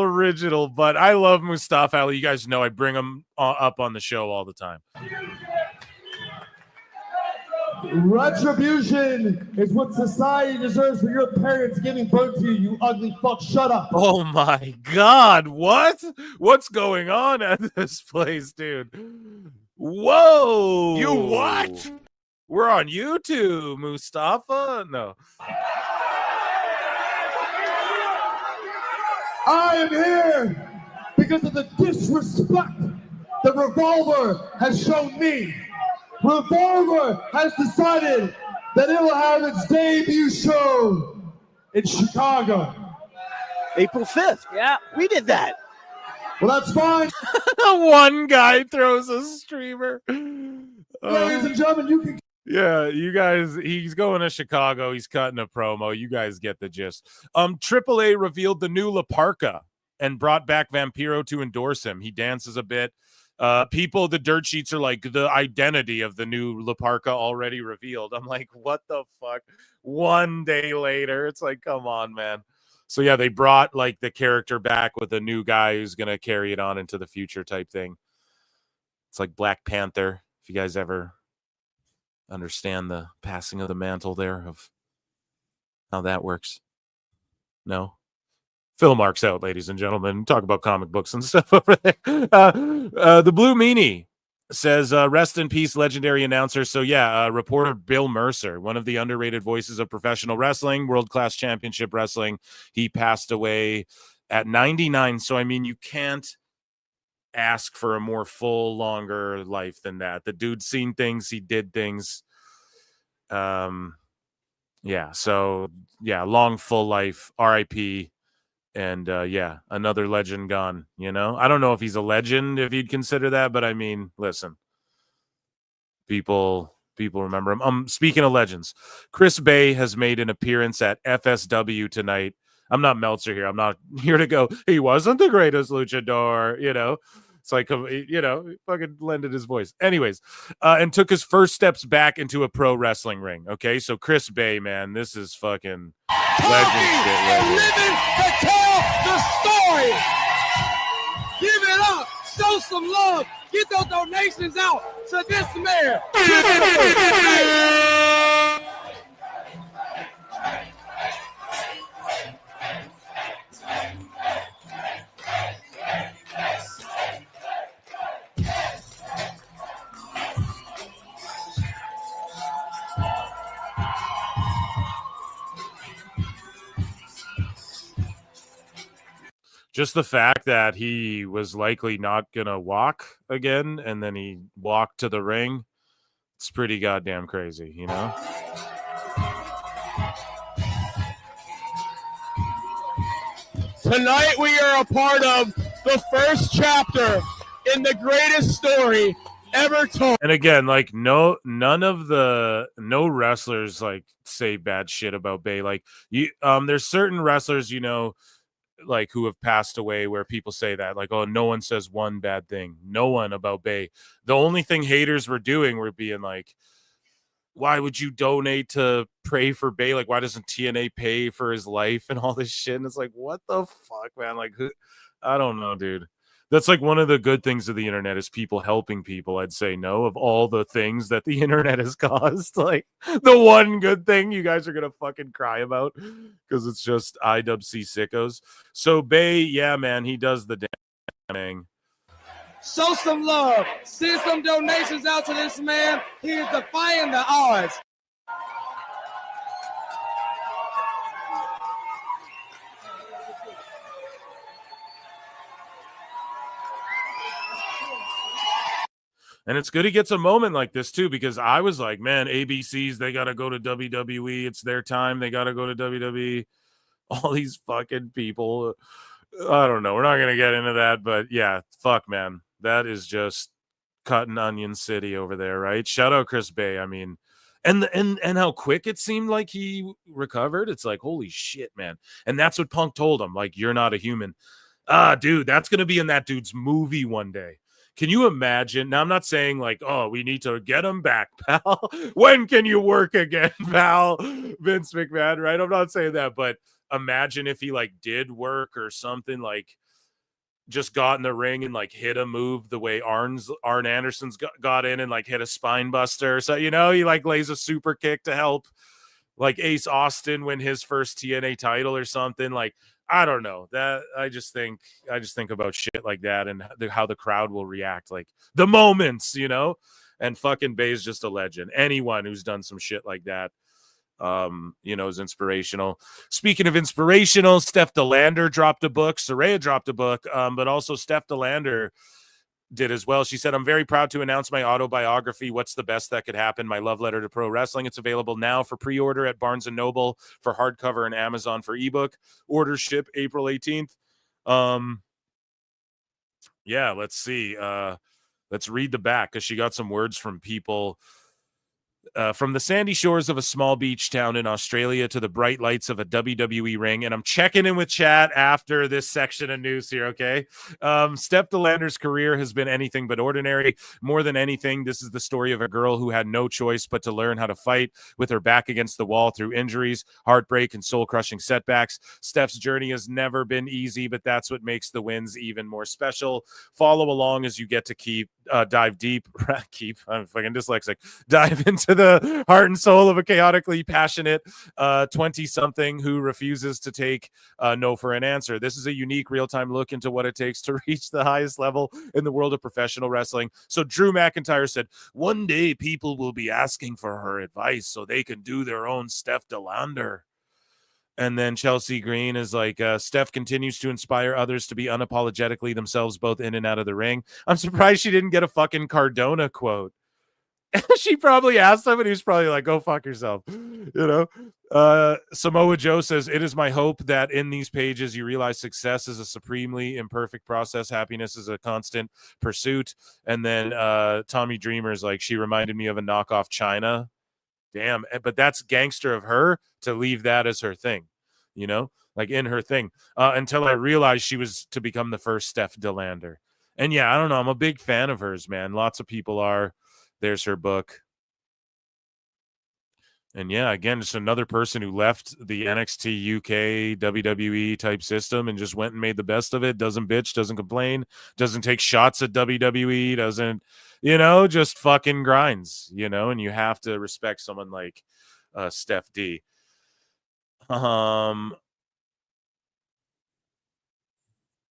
original. But I love Mustafa Ali. You guys know I bring him up on the show all the time. Retribution is what society deserves for your parents giving birth to you, you ugly fuck. Shut up. Oh my god, what's going on at this place, dude? Whoa, You what? We're on YouTube, Mustafa. No, I am here because of the disrespect that Revolver has shown me. Revolver has decided that it will have its debut show in Chicago. April 5th. Yeah, we did that. Well, that's fine. One guy throws a streamer. Ladies and gentlemen, you can. Yeah, you guys, he's going to Chicago. He's cutting a promo. You guys get the gist. AAA revealed the new La Parka and brought back Vampiro to endorse him. He dances a bit. People, the dirt sheets are like, the identity of the new La Parka already revealed. I'm like, what the fuck? One day later, it's like, come on, man. So yeah, they brought like the character back with a new guy who's going to carry it on into the future type thing. It's like Black Panther. If you guys ever understand the passing of the mantle there of how that works. No? Phil marks out, ladies and gentlemen. Talk about comic books and stuff over there. The Blue Meanie says, rest in peace, legendary announcer. So yeah, reporter Bill Mercer, one of the underrated voices of professional wrestling, world-class championship wrestling. He passed away at 99. So, I mean, you can't ask for a more full, longer life than that. The dude's seen things. He did things. Yeah. So yeah, long, full life, RIP. And yeah, another legend gone, you know? I don't know if he's a legend, if you'd consider that, but I mean, listen, people remember him. Speaking of legends, Chris Bay has made an appearance at FSW tonight. I'm not Meltzer here. I'm not here to go, he wasn't the greatest luchador, you know? It's like, you know, he fucking lended his voice. Anyways, and took his first steps back into a pro wrestling ring. Okay, so Chris Bay, man, this is fucking legend shit right here. Living to tell the story. Give it up. Show some love. Get those donations out to this man. Just the fact that he was likely not going to walk again, and then he walked to the ring, it's pretty goddamn crazy, you know? Tonight we are a part of the first chapter in the greatest story ever told. And again, like no wrestlers like say bad shit about Bay. Like you, there's certain wrestlers, you know, like who have passed away where people say that, like, oh, no one says one bad thing, no one about Bay. The only thing haters were doing were being like, why would you donate to pray for Bay? Like, why doesn't TNA pay for his life and all this shit? And it's like, what the fuck, man? Like, I don't know, dude. That's like one of the good things of the internet is people helping people. I'd say no of all the things that the internet has caused. Like the one good thing you guys are gonna fucking cry about because it's just IWC sickos. So Bay, yeah, man, he does the damn thing. Show some love. Send some donations out to this man. He is defying the odds. And it's good he gets a moment like this, too, because I was like, man, ABCs, they got to go to WWE. It's their time. They got to go to WWE. All these fucking people. I don't know. We're not going to get into that. But, yeah, fuck, man. That is just cutting onion city over there, right? Shout out Chris Bay. I mean, and how quick it seemed like he recovered. It's like, holy shit, man. And that's what Punk told him. Like, you're not a human. Dude, that's going to be in that dude's movie one day. Can you imagine? Now, I'm not saying like, oh, we need to get him back, pal. When can you work again, pal? Vince McMahon, right? I'm not saying that, but imagine if he like did work or something, like just got in the ring and like hit a move the way Arn Anderson's got in and like hit a spine buster. So, you know, he like lays a super kick to help like Ace Austin win his first TNA title or something. Like, I don't know. That I just think about shit like that and how the crowd will react, like the moments, you know. And fucking Bay's just a legend. Anyone who's done some shit like that, you know, is inspirational. Speaking of inspirational, Steph DeLander dropped a book. Saraya dropped a book, but also Steph DeLander did as well. She said, I'm very proud to announce my autobiography, What's the Best That Could Happen? My Love Letter to Pro Wrestling. It's available now for pre-order at Barnes & Noble for hardcover and Amazon for ebook. Orders ship April 18th. Yeah, let's see. Let's read the back because she got some words from people. From the sandy shores of a small beach town in Australia to the bright lights of a WWE ring. And I'm checking in with chat after this section of news here, okay? Steph DeLander's career has been anything but ordinary. More than anything, this is the story of a girl who had no choice but to learn how to fight with her back against the wall through injuries, heartbreak, and soul-crushing setbacks. Steph's journey has never been easy, but that's what makes the wins even more special. Follow along as you get to dive deep. I'm fucking dyslexic. Dive into the heart and soul of a chaotically passionate 20-something who refuses to take no for an answer. This is a unique real-time look into what it takes to reach the highest level in the world of professional wrestling. So Drew McIntyre said, one day people will be asking for her advice so they can do their own Steph DeLander. And then Chelsea Green is like, Steph continues to inspire others to be unapologetically themselves both in and out of the ring. I'm surprised she didn't get a fucking Cardona quote. She probably asked him and he was probably like, go fuck yourself. You know? Samoa Joe says, it is my hope that in these pages you realize success is a supremely imperfect process. Happiness is a constant pursuit. And then Tommy Dreamer's like, she reminded me of a knockoff China. Damn, but that's gangster of her to leave that as her thing, you know, like in her thing, until I realized she was to become the first Steph DeLander. And yeah, I don't know. I'm a big fan of hers, man. Lots of people are. There's her book. And yeah, again, just another person who left the NXT UK WWE type system and just went and made the best of it. Doesn't bitch, doesn't complain, doesn't take shots at WWE, doesn't, you know, just fucking grinds, you know, and you have to respect someone like Steph D.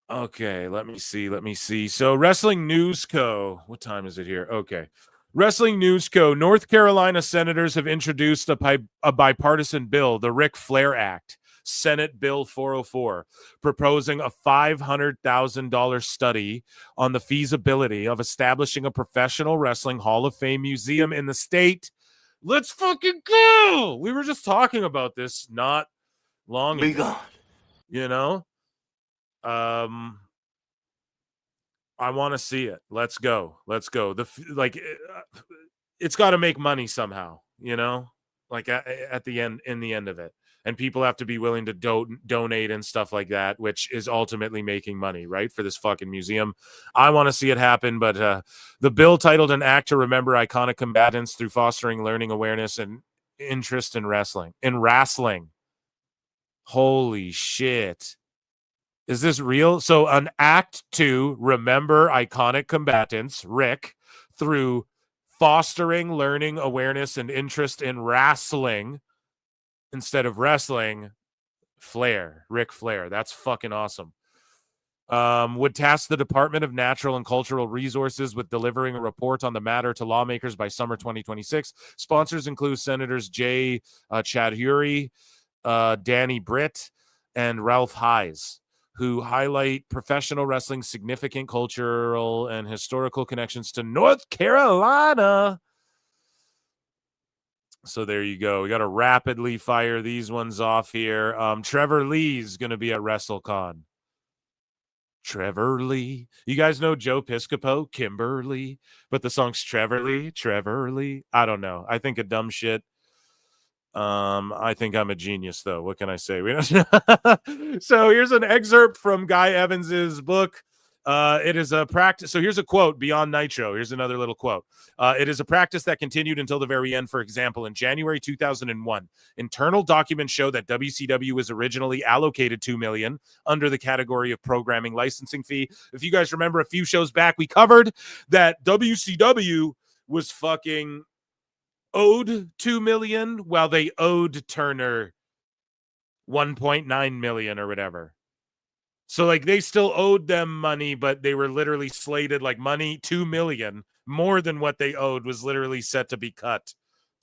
Okay, let me see. So Wrestling News Co. What time is it here? Okay. Wrestling News Co. North Carolina senators have introduced a bipartisan bill, the Ric Flair Act, Senate Bill 404, proposing a $500,000 study on the feasibility of establishing a professional wrestling Hall of Fame museum in the state. Let's fucking go! We were just talking about this not long ago. Be gone. You know? I want to see it. Let's go. It's got to make money somehow, you know, like at the end, in the end of it. And people have to be willing to donate and stuff like that, which is ultimately making money, right, for this fucking museum. I want to see it happen, but the bill titled an act to remember iconic combatants through fostering learning, awareness, and interest in wrestling. Holy shit. Is this real? So on Act 2, remember iconic combatants, Rick, through fostering learning, awareness, and interest in wrestling instead of wrestling, Flair, Ric Flair. That's fucking awesome. Would task the Department of Natural and Cultural Resources with delivering a report on the matter to lawmakers by summer 2026. Sponsors include Senators Jay Chadhuri, Danny Britt, and Ralph Hayes, who highlight professional wrestling's significant cultural and historical connections to North Carolina. So there you go. We got to rapidly fire these ones off here. Trevor Lee's going to be at WrestleCon. Trevor Lee. You guys know Joe Piscopo, Kimberly, but the song's Trevor Lee. I don't know. I think a dumb shit. I think I'm a genius, though. What can I say? So here's an excerpt from Guy Evans's book. It is a practice. So here's a quote beyond Nitro. Here's another little quote. It is a practice that continued until the very end. For example, in January 2001, internal documents show that WCW was originally allocated $2 million under the category of programming licensing fee. If you guys remember a few shows back, we covered that WCW was fucking owed $2 million while they owed Turner $1.9 million or whatever. So like they still owed them money, but they were literally slated like money, $2 million more than what they owed was literally set to be cut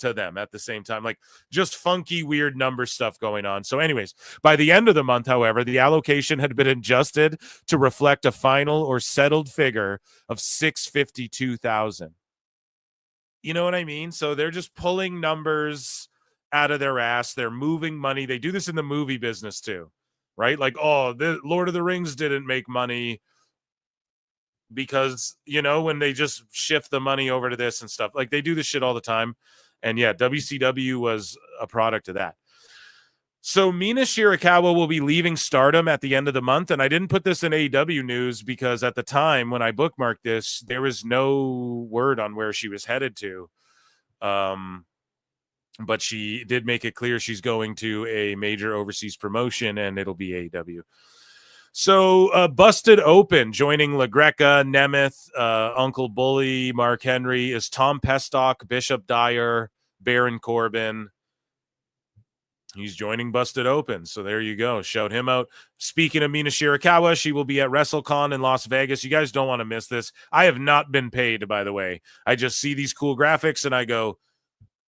to them at the same time. Like just funky, weird number stuff going on. So anyways, by the end of the month, however, the allocation had been adjusted to reflect a final or settled figure of $652,000. You know what I mean? So they're just pulling numbers out of their ass. They're moving money. They do this in the movie business too, right? Like, oh, the Lord of the Rings didn't make money because, you know, when they just shift the money over to this and stuff, like they do this shit all the time. And yeah, WCW was a product of that. So Mina Shirakawa will be leaving Stardom at the end of the month. And I didn't put this in AEW news because at the time when I bookmarked this, there was no word on where she was headed to. But she did make it clear she's going to a major overseas promotion and it'll be AEW. So Busted Open, joining LaGreca, Nemeth, Uncle Bully, Mark Henry, is Tom Pestock, Bishop Dyer, Baron Corbin. He's joining Busted Open. So there you go. Shout him out. Speaking of Mina Shirakawa, she will be at WrestleCon in Las Vegas. You guys don't want to miss this. I have not been paid, by the way. I just see these cool graphics and I go,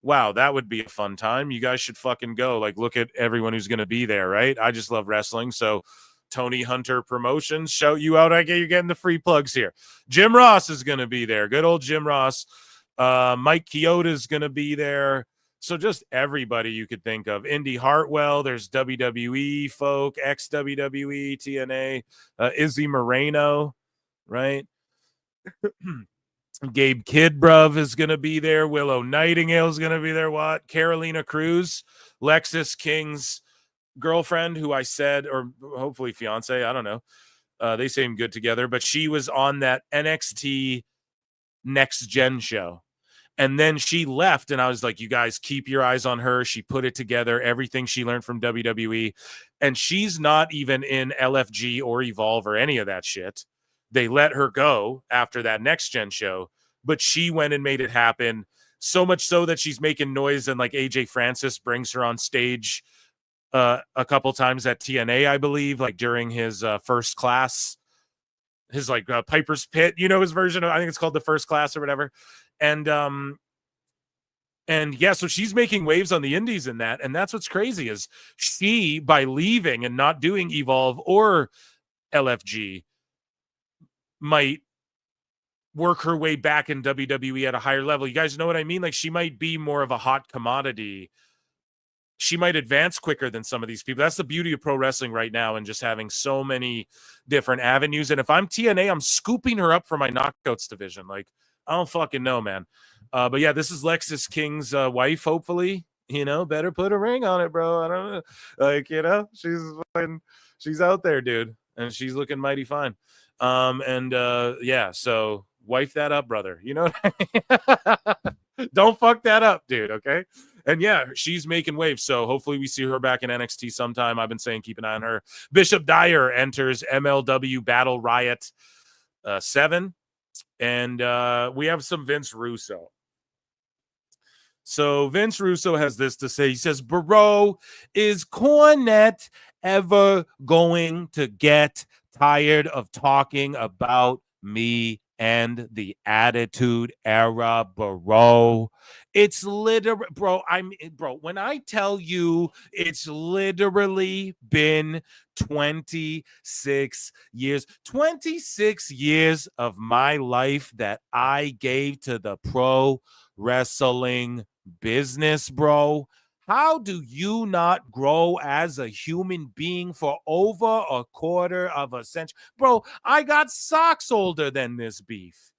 wow, that would be a fun time. You guys should fucking go. Like, look at everyone who's going to be there, right? I just love wrestling. So Tony Hunter Promotions, shout you out. You're getting the free plugs here. Jim Ross is going to be there. Good old Jim Ross. Mike Chioda is going to be there. So just everybody you could think of. Indy Hartwell, there's WWE folk, ex-WWE, TNA, Izzy Moreno, right? Gabe Kidbruv is going to be there. Willow Nightingale is going to be there. What? Carolina Cruz, Lexis King's girlfriend, who I said, or hopefully fiance, I don't know. They seem good together, but she was on that NXT Next Gen show. And then she left, and I was like, you guys keep your eyes on her. She put it together, everything she learned from WWE. And she's not even in LFG or Evolve or any of that shit. They let her go after that Next Gen show, but she went and made it happen. So much so that she's making noise, and like AJ Francis brings her on stage a couple times at TNA, I believe, like during his First Class, his like Piper's Pit, you know, his version of, I think it's called the First Class or whatever. And yeah, so she's making waves on the indies in that. And that's what's crazy is she, by leaving and not doing Evolve or LFG, might work her way back in WWE at a higher level. You guys know what I mean? Like she might be more of a hot commodity. She might advance quicker than some of these people. That's the beauty of pro wrestling right now and just having so many different avenues. And if I'm TNA, I'm scooping her up for my knockouts division. Like, I don't fucking know, man. But yeah, this is Lexis King's wife, hopefully. You know, better put a ring on it, bro. I don't know. Like, you know, she's out there, dude. And she's looking mighty fine. Yeah, so wife that up, brother. You know what I mean? Don't fuck that up, dude. Okay. And yeah, she's making waves. So hopefully we see her back in NXT sometime. I've been saying keep an eye on her. Bishop Dyer enters MLW Battle Riot 7. And we have some Vince Russo. So Vince Russo has this to say. He says, bro, is Cornette ever going to get tired of talking about me and the Attitude Era, bro? It's literally, bro, when I tell you it's literally been 26 years of my life that I gave to the pro wrestling business, bro. How do you not grow as a human being for over a quarter of a century? Bro, I got socks older than this beef.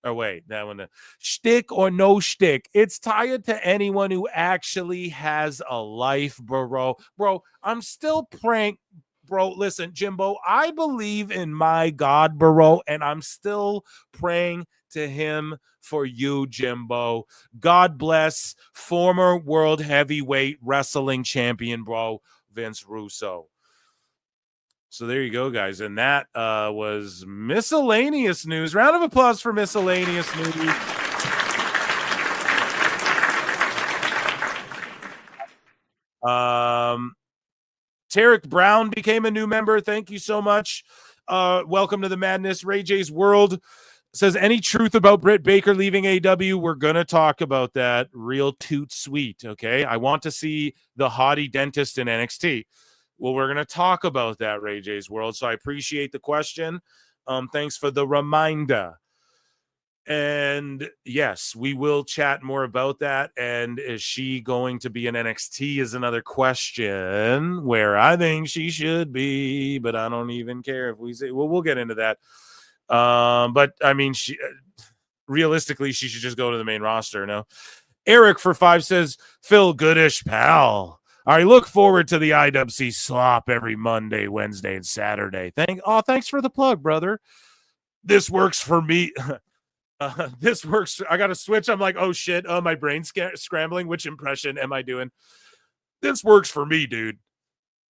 Oh, wait, that one. Shtick or no shtick. It's tired to anyone who actually has a life, bro. Bro, I'm still praying. Bro, listen, Jimbo, I believe in my God, bro, and I'm still praying to him for you, Jimbo. God bless former world heavyweight wrestling champion, bro, Vince Russo. So there you go, guys. And that was miscellaneous news. Round of applause for miscellaneous news. Tarek Brown became a new member. Thank you so much. Welcome to the madness. Ray J's World says, any truth about Britt Baker leaving AEW? We're going to talk about that real toot sweet, okay? I want to see the haughty dentist in NXT. Well, we're going to talk about that, Ray J's World, so I appreciate the question. Thanks for the reminder. And yes, we will chat more about that. And is she going to be in NXT is another question, where I think she should be, but I don't even care if we say, well, we'll get into that. But I mean, she realistically, she should just go to the main roster. No, Eric for 5 says, Phil Goodish, pal. I look forward to the IWC slop every Monday, Wednesday, and Saturday. Thanks for the plug, brother. This works for me. This works. I got to switch. I'm like, oh shit. Oh, my brain's scrambling. Which impression am I doing? This works for me, dude.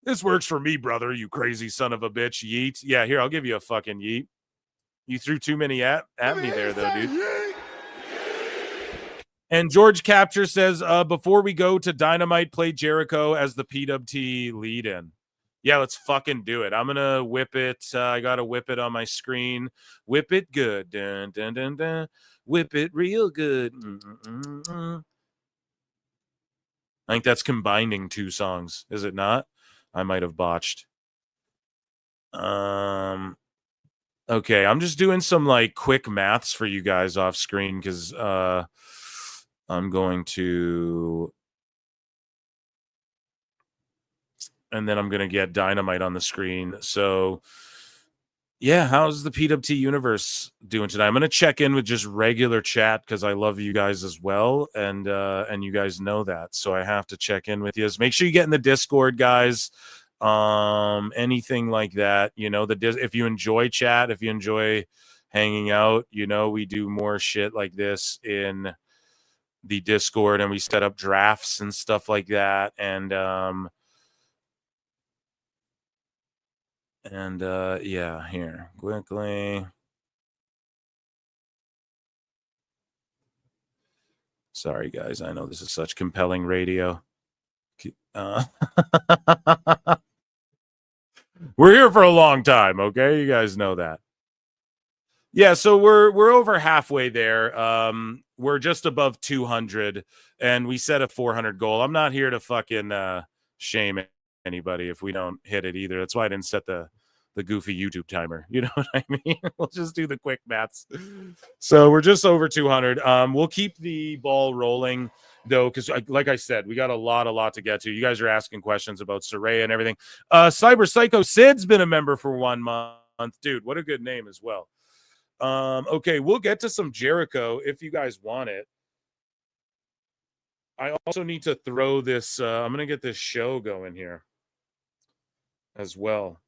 This works for me, brother. You crazy son of a bitch. Yeet. Yeah, here, I'll give you a fucking yeet. You threw too many at me there, though, dude. And George Capture says, before we go to Dynamite, play Jericho as the PWT lead-in. Yeah, let's fucking do it. I'm going to whip it. I got to whip it on my screen. Whip it good. Dun, dun, dun, dun. Whip it real good. I think that's combining 2 songs. Is it not? I might have botched. Okay, I'm just doing some like quick maths for you guys off screen because I'm going to, and then I'm going to get Dynamite on the screen. So yeah, how's the PWT universe doing today? I'm going to check in with just regular chat because I love you guys as well, and you guys know that. So I have to check in with you. Make sure you get in the Discord, guys. Anything like that, you know, if you enjoy chat, if you enjoy hanging out, you know, we do more shit like this in the Discord, and we set up drafts and stuff like that. And yeah, here quickly. Sorry guys, I know this is such compelling radio. We're here for a long time, okay? You guys know that. Yeah, so we're over halfway there. We're just above 200, and we set a 400 goal. I'm not here to fucking shame anybody if we don't hit it either. That's why I didn't set the goofy YouTube timer. You know what I mean? We'll just do the quick maths. So we're just over 200. We'll keep the ball rolling though, because like I said, we got a lot to get to. You guys are asking questions about Saraya and everything. Cyber Psycho Sid's been a member for 1 month. Dude, what a good name as well. Okay, we'll get to some Jericho if you guys want it. I also need to throw this. I'm going to get this show going here as well.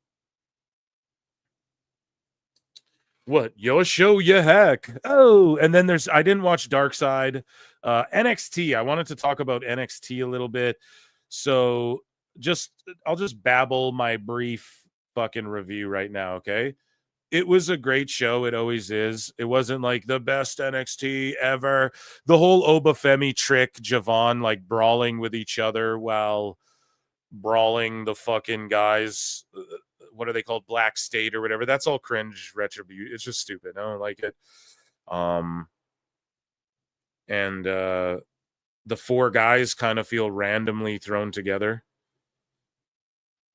What? Yo, show you heck. Oh, and then I didn't watch Dark Side. NXT. I wanted to talk about NXT a little bit. So I'll just babble my brief fucking review right now, okay? It was a great show. It always is. It wasn't like the best NXT ever. The whole Obafemi trick, Javon like brawling with each other while brawling the fucking guys. What are they called? Black State or whatever. That's all cringe retribution. It's just stupid. I don't like it. And the four guys kind of feel randomly thrown together.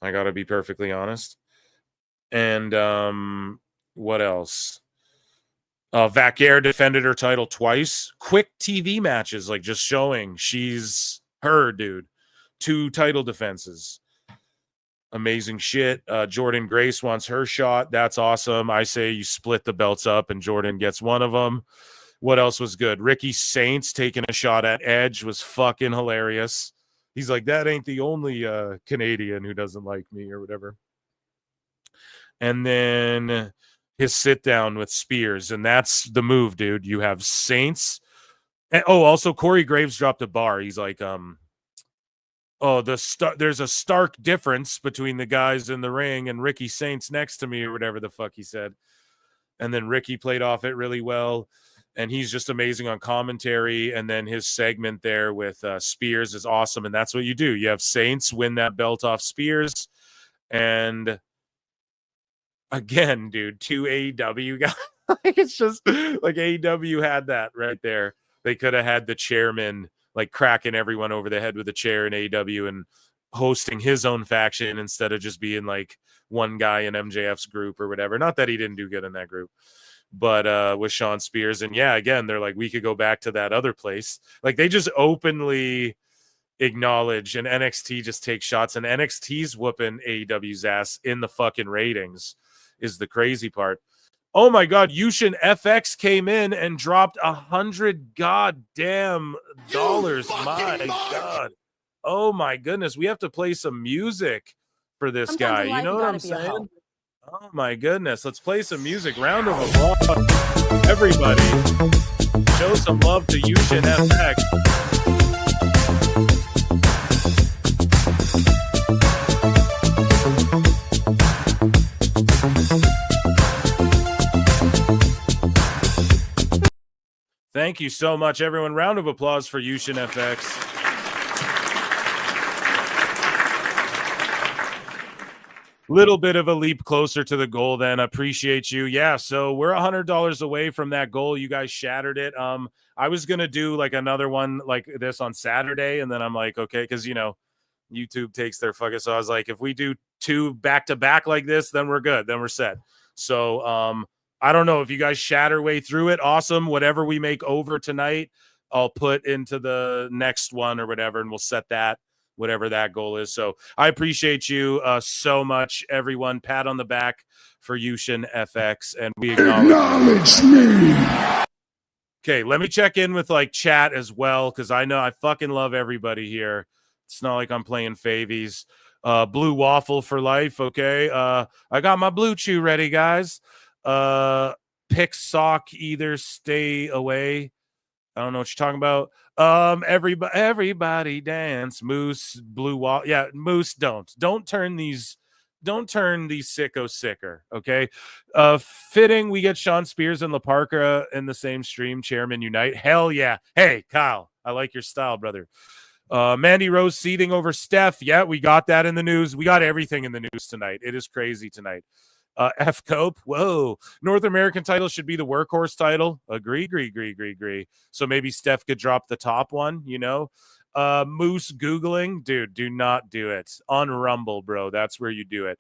I got to be perfectly honest. And what else? Vaquer defended her title twice. Quick TV matches, like just showing she's her, dude. 2 title defenses. Amazing shit. Jordan Grace wants her shot. That's awesome. I say you split the belts up and Jordan gets one of them. What else was good? Ricky Saints taking a shot at Edge was fucking hilarious. He's like, that ain't the only Canadian who doesn't like me or whatever. And then his sit down with Spears, and that's the move, dude. You have Saints. And, also Corey Graves dropped a bar. He's like, there's a stark difference between the guys in the ring and Ricky Saints next to me or whatever the fuck he said. And then Ricky played off it really well. And he's just amazing on commentary. And then his segment there with Spears is awesome. And that's what you do. You have Saints win that belt off Spears. And again, dude, 2 AEW guys. Like, it's just like AEW had that right there. They could have had the chairman like cracking everyone over the head with a chair in AEW and hosting his own faction instead of just being like one guy in MJF's group or whatever. Not that he didn't do good in that group, but with Sean Spears. And yeah, again, they're like, we could go back to that other place. Like they just openly acknowledge, and NXT just takes shots, and NXT's whooping AEW's ass in the fucking ratings is the crazy part. Oh my God, Yushin FX came in and dropped $100 goddamn dollars. My God. Oh my goodness. We have to play some music for this guy. You know what I'm saying? Oh my goodness. Let's play some music. Round of applause. Everybody. Show some love to Yushin FX. Thank you so much, everyone. Round of applause for Yushin FX. Little bit of a leap closer to the goal then. Appreciate you. Yeah, so we're $100 away from that goal. You guys shattered it. I was going to do like another one like this on Saturday, and then I'm like, okay, because, you know, YouTube takes their fucking. So I was like, if we do 2 back-to-back like this, then we're good. Then we're set. So, I don't know if you guys shatter way through it. Awesome. Whatever we make over tonight, I'll put into the next one or whatever, and we'll set that, whatever that goal is. So I appreciate you so much, everyone. Pat on the back for Yushin FX, and we acknowledge me. Okay, let me check in with like chat as well, because I know I fucking love everybody here. It's not like I'm playing favies. Blue waffle for life. Okay. I got my blue chew ready, guys. Pick sock either, stay away. I don't know what you're talking about. Everybody dance. Moose, blue wall. Yeah, Moose, don't turn these sickos sicker. Okay. Fitting we get Sean Spears and La Parka in the same stream. Chairman unite. Hell yeah. Hey, Kyle, I like your style, brother. Mandy Rose seating over Steph. Yeah, we got that in the news. We got everything in the news tonight. It is crazy tonight. F Cope. Whoa. North American title should be the workhorse title. Agree. So maybe Steph could drop the top one, you know? Moose Googling. Dude, do not do it. On Rumble, bro. That's where you do it.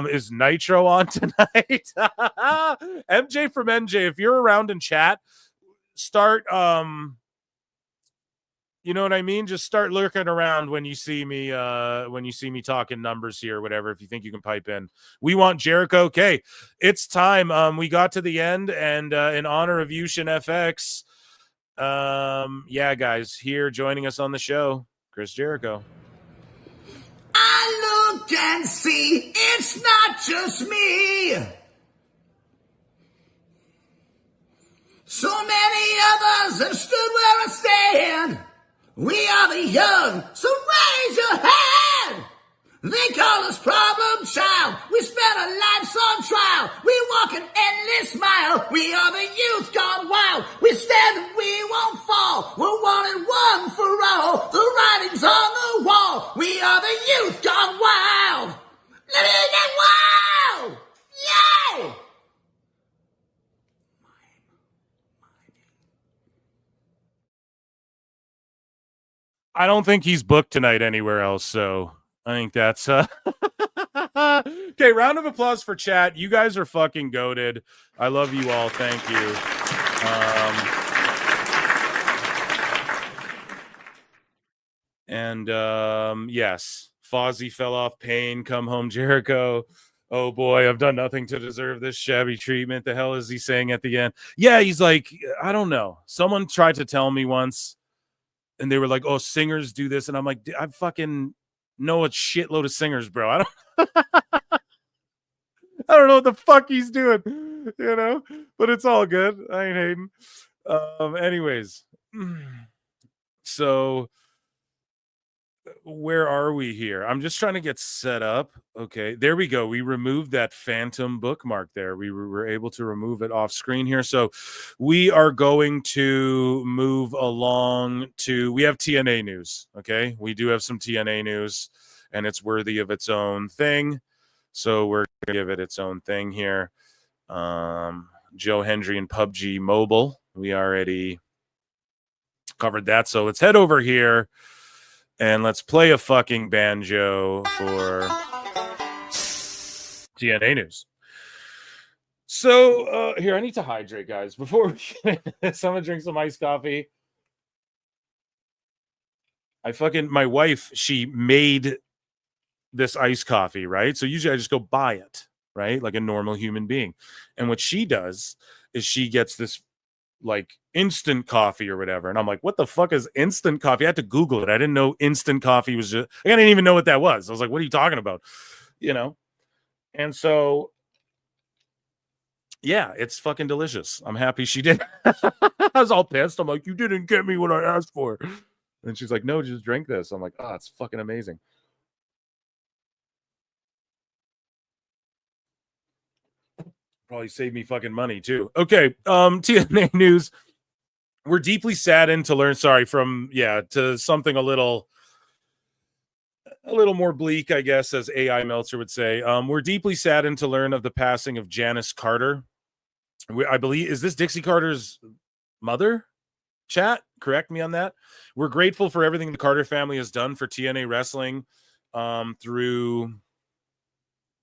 Is Nitro on tonight? MJ from NJ, if you're around in chat, start you know what I mean? Just start lurking around when you see me talking numbers here or whatever, if you think you can pipe in. We want Jericho. Okay, it's time. We got to the end, and in honor of Yushin FX, yeah, guys, here joining us on the show, Chris Jericho. I look and see it's not just me. So many others have stood where I stand. We are the young, so raise your hand. They call us problem child. We spent our lives on trial. We walk an endless mile. We are the youth gone wild. We stand and we won't fall. We're one and one for all. The writing's on the wall. We are the youth gone wild. Let it get wild! Yay! I don't think he's booked tonight anywhere else, so I think that's okay. Round of applause for chat. You guys are fucking goated. I love you all. Thank you. Yes, Fozzy fell off pain. Come home, Jericho. Oh boy, I've done nothing to deserve this shabby treatment. The hell is he saying at the end? Yeah, he's like, I don't know. Someone tried to tell me once. And they were like, "Oh, singers do this," and I'm like, "I fucking know a shitload of singers, bro. I don't know what the fuck he's doing, you know." But it's all good. I ain't hating. Anyways, so where are we here? I'm just trying to get set up. Okay, there we go. We removed that phantom bookmark there. We were able to remove it off screen here. So we are going to move along to, we have TNA news. Okay, we do have some TNA news, and it's worthy of its own thing. So we're going to give it its own thing here. Joe Hendry and PUBG Mobile. We already covered that. So let's head over here. And let's play a fucking banjo for TNA news. So, here, I need to hydrate, guys. Before we someone drink some iced coffee. My wife, she made this iced coffee, right? So usually I just go buy it, right? Like a normal human being. And what she does is she gets this like instant coffee or whatever. And I'm like, what the fuck is instant coffee? I had to Google it. I didn't know instant coffee was just, I didn't even know what that was. I was like, what are you talking about? You know? And so, yeah, it's fucking delicious. I'm happy she did. I was all pissed. I'm like, you didn't get me what I asked for. And she's like, no, just drink this. I'm like, oh, it's fucking amazing. Probably saved me fucking money too. Okay, TNA news. We're deeply saddened to learn, to something a little more bleak, I guess, as AI Meltzer would say. We're deeply saddened to learn of the passing of Janice Carter. I believe, is this Dixie Carter's mother? Chat, correct me on that. We're grateful for everything the Carter family has done for TNA Wrestling through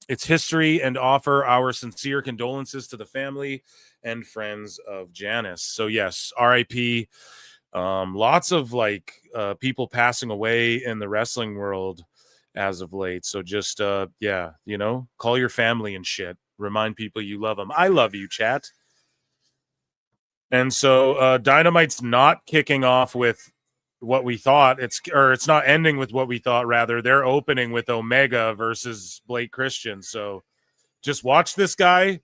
its history, and offer our sincere condolences to the family and friends of Janice. So yes, RIP. Lots of people passing away in the wrestling world as of late. So just call your family and shit. Remind people you love them. I love you, chat. And so Dynamite's not kicking off with what we thought. It's not ending with what we thought. Rather, they're opening with Omega versus Blake Christian. So just watch this guy.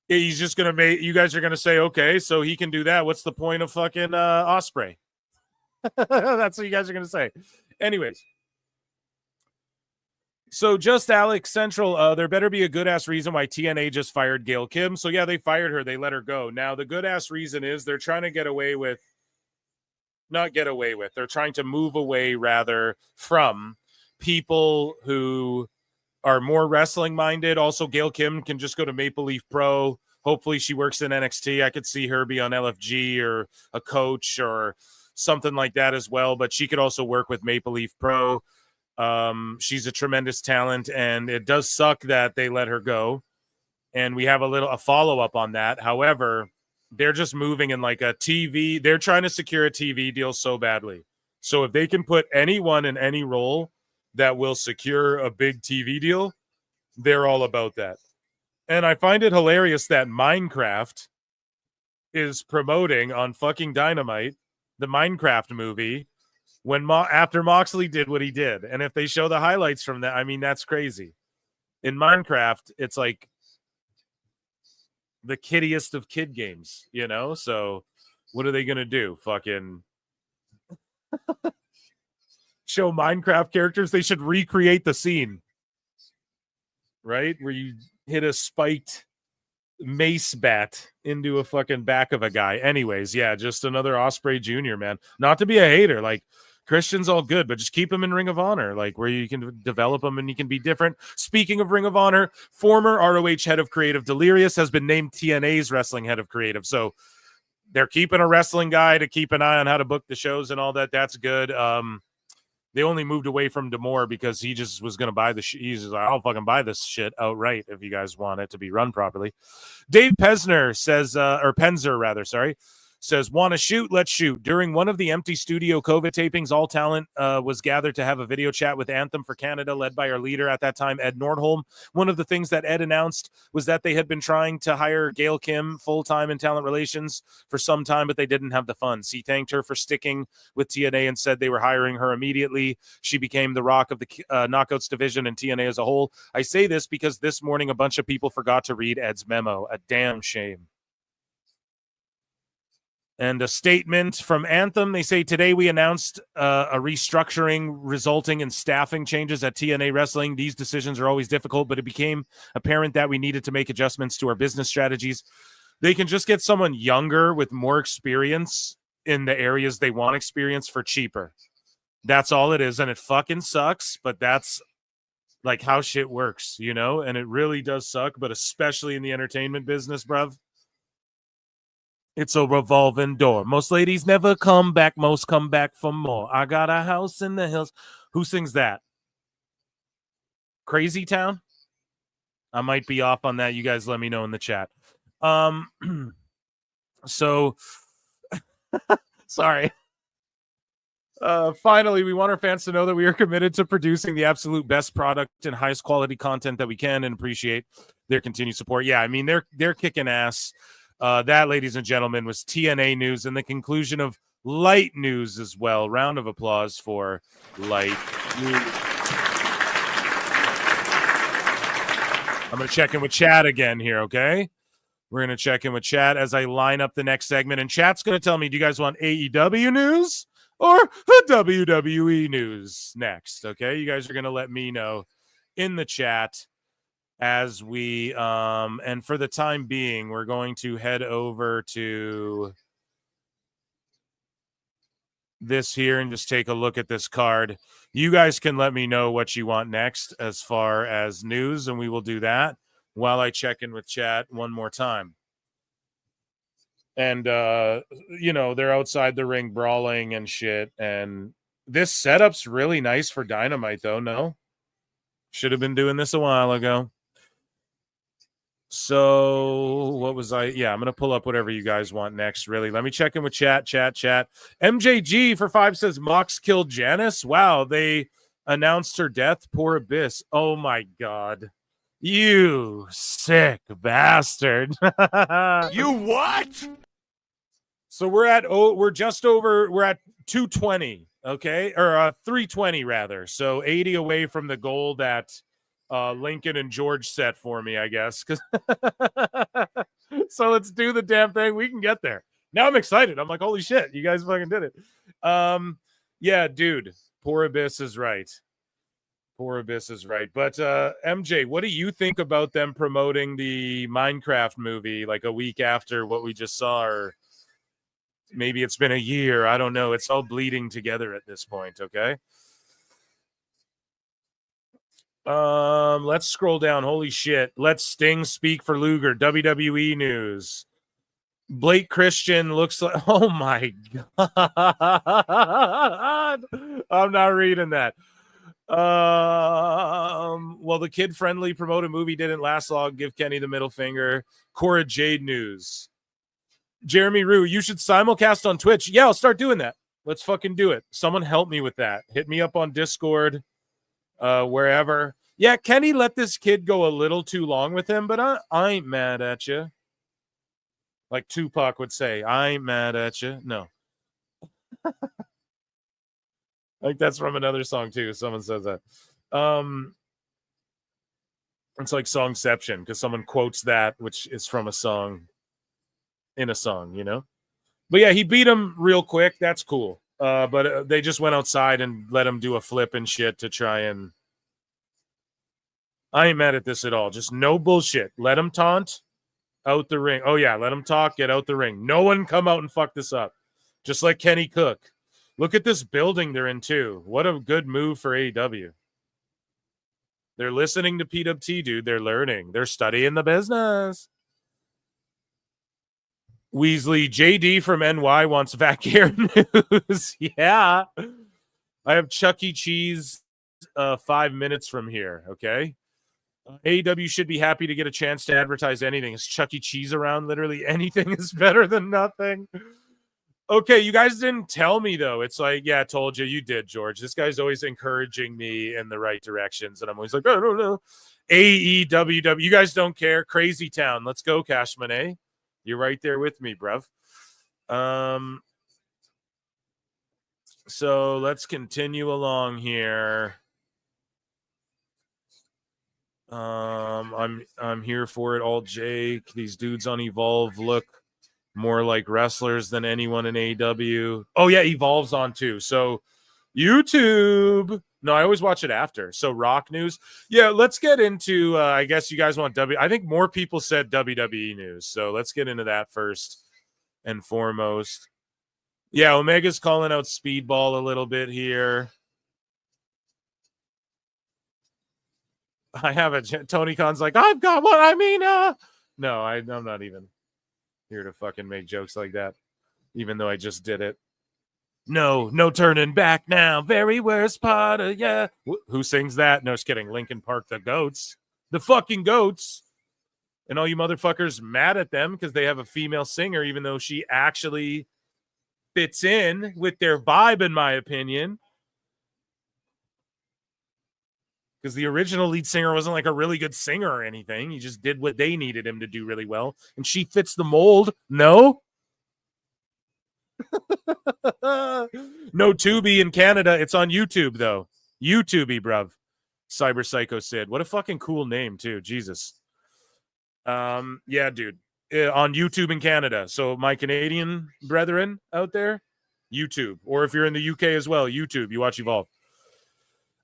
He's just gonna make you guys are gonna say, okay, so he can do that. What's the point of fucking Ospreay? That's what you guys are gonna say. Anyways. So just Alex Central, there better be a good-ass reason why TNA just fired Gail Kim. So yeah, they fired her. They let her go. Now, the good-ass reason is they're trying to they're trying to move away, rather, from people who are more wrestling-minded. Also, Gail Kim can just go to Maple Leaf Pro. Hopefully she works in NXT. I could see her be on LFG or a coach or something like that as well. But she could also work with Maple Leaf Pro. She's a tremendous talent, and it does suck that they let her go. And we have a follow-up on that. However, they're just moving in like a TV. They're trying to secure a TV deal so badly. So if they can put anyone in any role that will secure a big TV deal, they're all about that. And I find it hilarious that Minecraft is promoting on fucking Dynamite the Minecraft movie after Moxley did what he did. And if they show the highlights from that, I mean, that's crazy. In Minecraft, it's like the kiddiest of kid games, you know? So what are they going to do? Fucking show Minecraft characters? They should recreate the scene, right? Where you hit a spiked mace bat into a fucking back of a guy. Anyways, yeah, just another Osprey Jr., man. Not to be a hater, like Christian's all good, but just keep him in Ring of Honor, like where you can develop him and he can be different. Speaking of Ring of Honor, former ROH head of creative Delirious has been named TNA's wrestling head of creative. So they're keeping a wrestling guy to keep an eye on how to book the shows and all that. That's good. They only moved away from D'Amore because he just was going to buy the he's like, I'll fucking buy this shit outright if you guys want it to be run properly. Dave Pesner says, or Penzer rather, sorry, says, want to shoot? Let's shoot. During one of the empty studio COVID tapings, all talent was gathered to have a video chat with Anthem for Canada, led by our leader at that time, Ed Nordholm. One of the things that Ed announced was that they had been trying to hire Gail Kim full-time in talent relations for some time, but they didn't have the funds. He thanked her for sticking with TNA and said they were hiring her immediately. She became the rock of the Knockouts division and TNA as a whole. I say this because this morning a bunch of people forgot to read Ed's memo. A damn shame. And a statement from Anthem. They say, today we announced a restructuring resulting in staffing changes at TNA Wrestling. These decisions are always difficult, but it became apparent that we needed to make adjustments to our business strategies. They can just get someone younger with more experience in the areas they want experience for cheaper. That's all it is. And it fucking sucks, but that's like how shit works, you know? And it really does suck, but especially in the entertainment business, bruv. It's a revolving door. Most ladies never come back. Most come back for more. I got a house in the hills. Who sings that? Crazy Town? I might be off on that. You guys let me know in the chat. So, sorry. Finally, we want our fans to know that we are committed to producing the absolute best product and highest quality content that we can and appreciate their continued support. Yeah, I mean, they're kicking ass. That, ladies and gentlemen, was TNA news and the conclusion of Light news as well. Round of applause for Light news. I'm going to check in with chat again here, okay? We're going to check in with chat as I line up the next segment. And chat's going to tell me, do you guys want AEW news or WWE news next? Okay, you guys are going to let me know in the chat. As we, and for the time being, we're going to head over to this here and just take a look at this card. You guys can let me know what you want next as far as news, and we will do that while I check in with chat one more time. And, you know, they're outside the ring brawling and shit. And this setup's really nice for Dynamite, though, no? Should have been doing this a while ago. So what was I? Yeah, I'm going to pull up whatever you guys want next, really. Let me check in with chat. MJG for 5 says Mox killed Janice. Wow, they announced her death. Poor Abyss. Oh, my God. You sick bastard. You what? So we're at 220, okay? Or 320, rather. So 80 away from the goal that Lincoln and George set for me, I guess. So let's do the damn thing. We can get there. Now I'm excited. I'm like, holy shit, you guys fucking did it. Yeah, dude, poor Abyss is right. Poor Abyss is right. But MJ, what do you think about them promoting the Minecraft movie like a week after what we just saw? Or maybe it's been a year. I don't know. It's all bleeding together at this point, okay? Let's scroll down. Holy shit. Let Sting speak for Luger. WWE news. Blake Christian looks like, oh my God. I'm not reading that. Well, the kid-friendly promoted movie didn't last long. Give Kenny the middle finger. Cora Jade news. Jeremy Rue, you should simulcast on Twitch. Yeah, I'll start doing that. Let's fucking do it. Someone help me with that. Hit me up on Discord, wherever. Yeah, Kenny let this kid go a little too long with him, but I ain't mad at you. Like Tupac would say, I ain't mad at you. No. Like that's from another song too. Someone says that. It's like Songception because someone quotes that, which is from a song in a song, you know? But yeah, he beat him real quick. That's cool. But they just went outside and let him do a flip and shit to try and... I ain't mad at this at all. Just no bullshit. Let him taunt out the ring. Oh, yeah, let him talk, get out the ring. No one come out and fuck this up. Just like Kenny Cook. Look at this building they're in, too. What a good move for AEW. They're listening to PWT, dude. They're learning. They're studying the business. Weasley, JD from NY wants Vac Air news. Yeah. I have Chuck E. Cheese 5 minutes from here, okay? AEW should be happy to get a chance to advertise anything. Is Chuck E. Cheese around? Literally anything is better than nothing. Okay, you guys didn't tell me, though. It's like, yeah, I told you. You did, George. This guy's always encouraging me in the right directions, and I'm always like, I don't know. AEW. You guys don't care. Crazy Town. Let's go, Cashman, eh? You're right there with me, bruv. So let's continue along here. I'm here for it all, Jake. These dudes on Evolve look more like wrestlers than anyone in AEW. Oh yeah, Evolve's on too. So YouTube. No, I always watch it after. So Rock news. Yeah, let's get into I guess you guys want I think more people said WWE news. So let's get into that first and foremost. Yeah, Omega's calling out Speedball a little bit here. I have a Tony Khan's like, I've got what I mean. No, I'm not even here to fucking make jokes like that, even though I just did it. No turning back now. Very worst part of yeah. Who sings that? No, just kidding. Linkin Park, the Goats, the fucking Goats, and all you motherfuckers mad at them because they have a female singer, even though she actually fits in with their vibe, in my opinion. Because the original lead singer wasn't like a really good singer or anything. He just did what they needed him to do really well. And she fits the mold. No? No Tubi in Canada. It's on YouTube, though. YouTubey, bruv. Cyber Psycho Sid. What a fucking cool name, too. Jesus. Yeah, dude. On YouTube in Canada. So my Canadian brethren out there, YouTube. Or if you're in the UK as well, YouTube. You watch Evolve.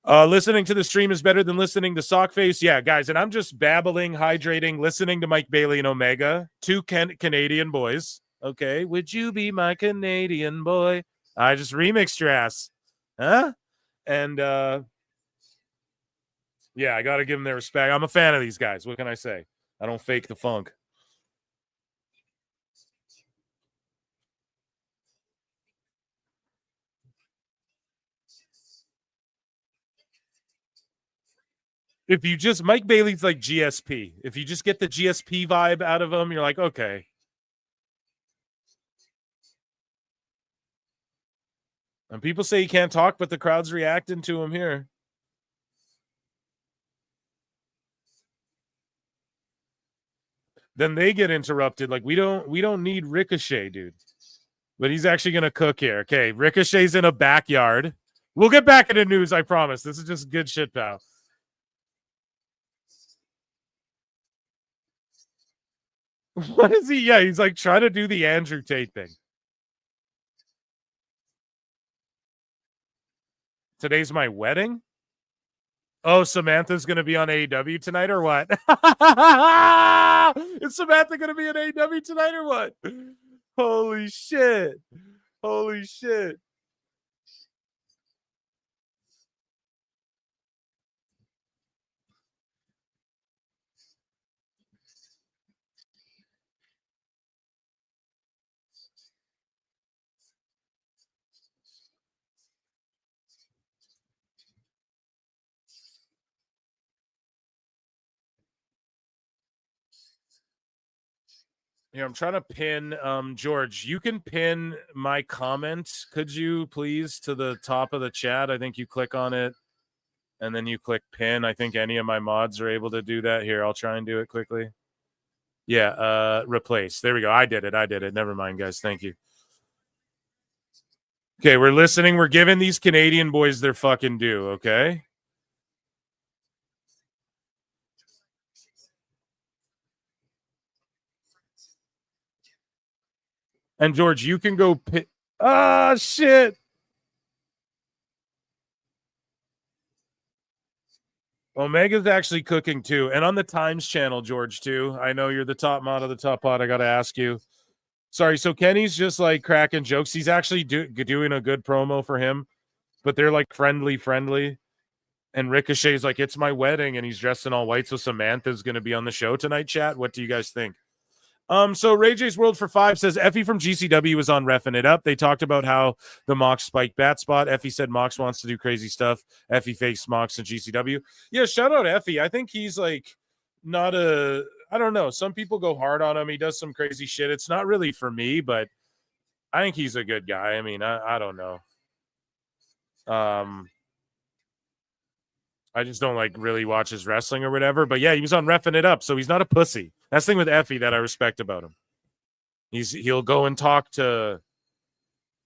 Listening to the stream is better than listening to Sockface. Yeah, guys, and I'm just babbling, hydrating, listening to Mike Bailey and Omega, two Canadian boys. Okay, would you be my Canadian boy? I just remixed your ass. Huh? And, yeah, I got to give them their respect. I'm a fan of these guys. What can I say? I don't fake the funk. If you just, Mike Bailey's like GSP. If you just get the GSP vibe out of him, you're like, okay. And people say he can't talk, but the crowd's reacting to him here. Then they get interrupted. Like, we don't need Ricochet, dude. But he's actually gonna cook here. Okay, Ricochet's in a backyard. We'll get back into news, I promise. This is just good shit, pal. What is he? Yeah, he's like trying to do the Andrew Tate thing. Today's my wedding? Oh, Samantha's going to be on AEW tonight or what? Is Samantha going to be on AEW tonight or what? Holy shit. Holy shit. Yeah, I'm trying to pin George. You can pin my comment, could you please, to the top of the chat? I think you click on it and then you click pin. I think any of my mods are able to do that. Here, I'll try and do it quickly. Yeah, replace. There we go. I did it. Never mind, guys. Thank you. Okay, we're listening. We're giving these Canadian boys their fucking due, okay? And George, you can go pick. Ah, shit. Omega's actually cooking too. And on the Times channel, George, too. I know you're the top mod of the top pod. I got to ask you. Sorry. So Kenny's just like cracking jokes. He's actually doing a good promo for him, but they're like friendly. And Ricochet's like, it's my wedding. And he's dressed in all white. So Samantha's going to be on the show tonight, chat. What do you guys think? So Ray J's World for 5 says Effie from GCW was on Reffing It Up. They talked about how the Mox spiked bat spot. Effie said Mox wants to do crazy stuff. Effie faced Mox in GCW. Yeah, shout out Effie. I think he's like not I don't know. Some people go hard on him. He does some crazy shit. It's not really for me, but I think he's a good guy. I mean, I don't know. I just don't like really watch his wrestling or whatever. But yeah, he was on Reffing It Up, so he's not a pussy. That's the thing with Effie that I respect about him. He'll go and talk to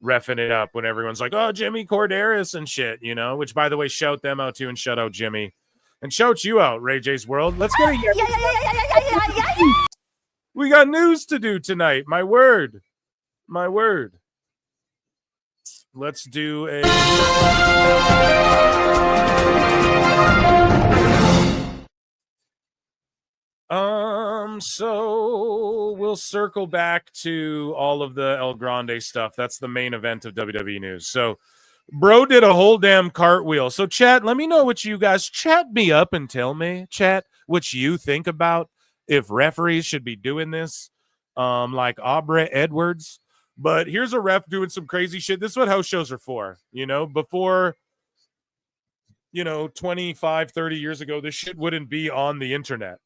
Reffing It Up when everyone's like, oh, Jimmy Corderas and shit, you know, which by the way, shout them out too and shout out Jimmy. And shout you out, Ray J's World. Let's go to We got news to do tonight. My word. Let's do a so we'll circle back to all of the El Grande stuff. That's the main event of WWE news. So bro did a whole damn cartwheel. So chat, let me know what you guys chat me up and tell me, chat, what you think about if referees should be doing this. Like Aubrey Edwards. But here's a ref doing some crazy shit. This is what house shows are for, you know, before, 25, 30 years ago, this shit wouldn't be on the internet.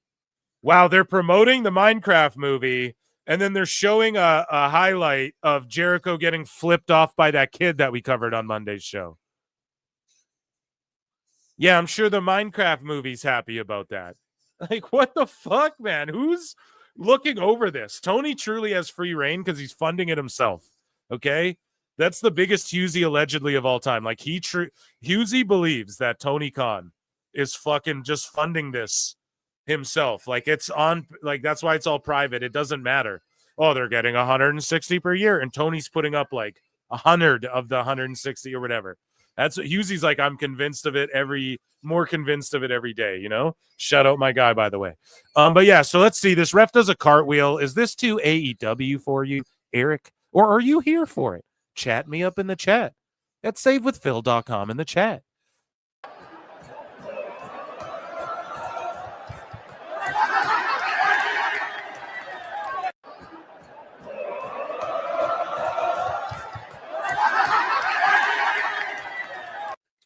Wow, they're promoting the Minecraft movie, and then they're showing a highlight of Jericho getting flipped off by that kid that we covered on Monday's show. Yeah, I'm sure the Minecraft movie's happy about that. Like, what the fuck, man? Who's looking over this? Tony truly has free reign because he's funding it himself, okay? That's the biggest Husey allegedly of all time. Like, Husey believes that Tony Khan is fucking just funding this himself. Like, it's on, like, that's why it's all private. It doesn't matter. Oh, they're getting 160 per year, and Tony's putting up like 100 of the 160 or whatever. That's what Husey's like. I'm convinced of it more convinced of it every day, you know? Shout out my guy, by the way. But yeah, so let's see. This ref does a cartwheel. Is this too AEW for you, Eric? Or are you here for it? Chat me up in the chat at savewithphil.com in the chat.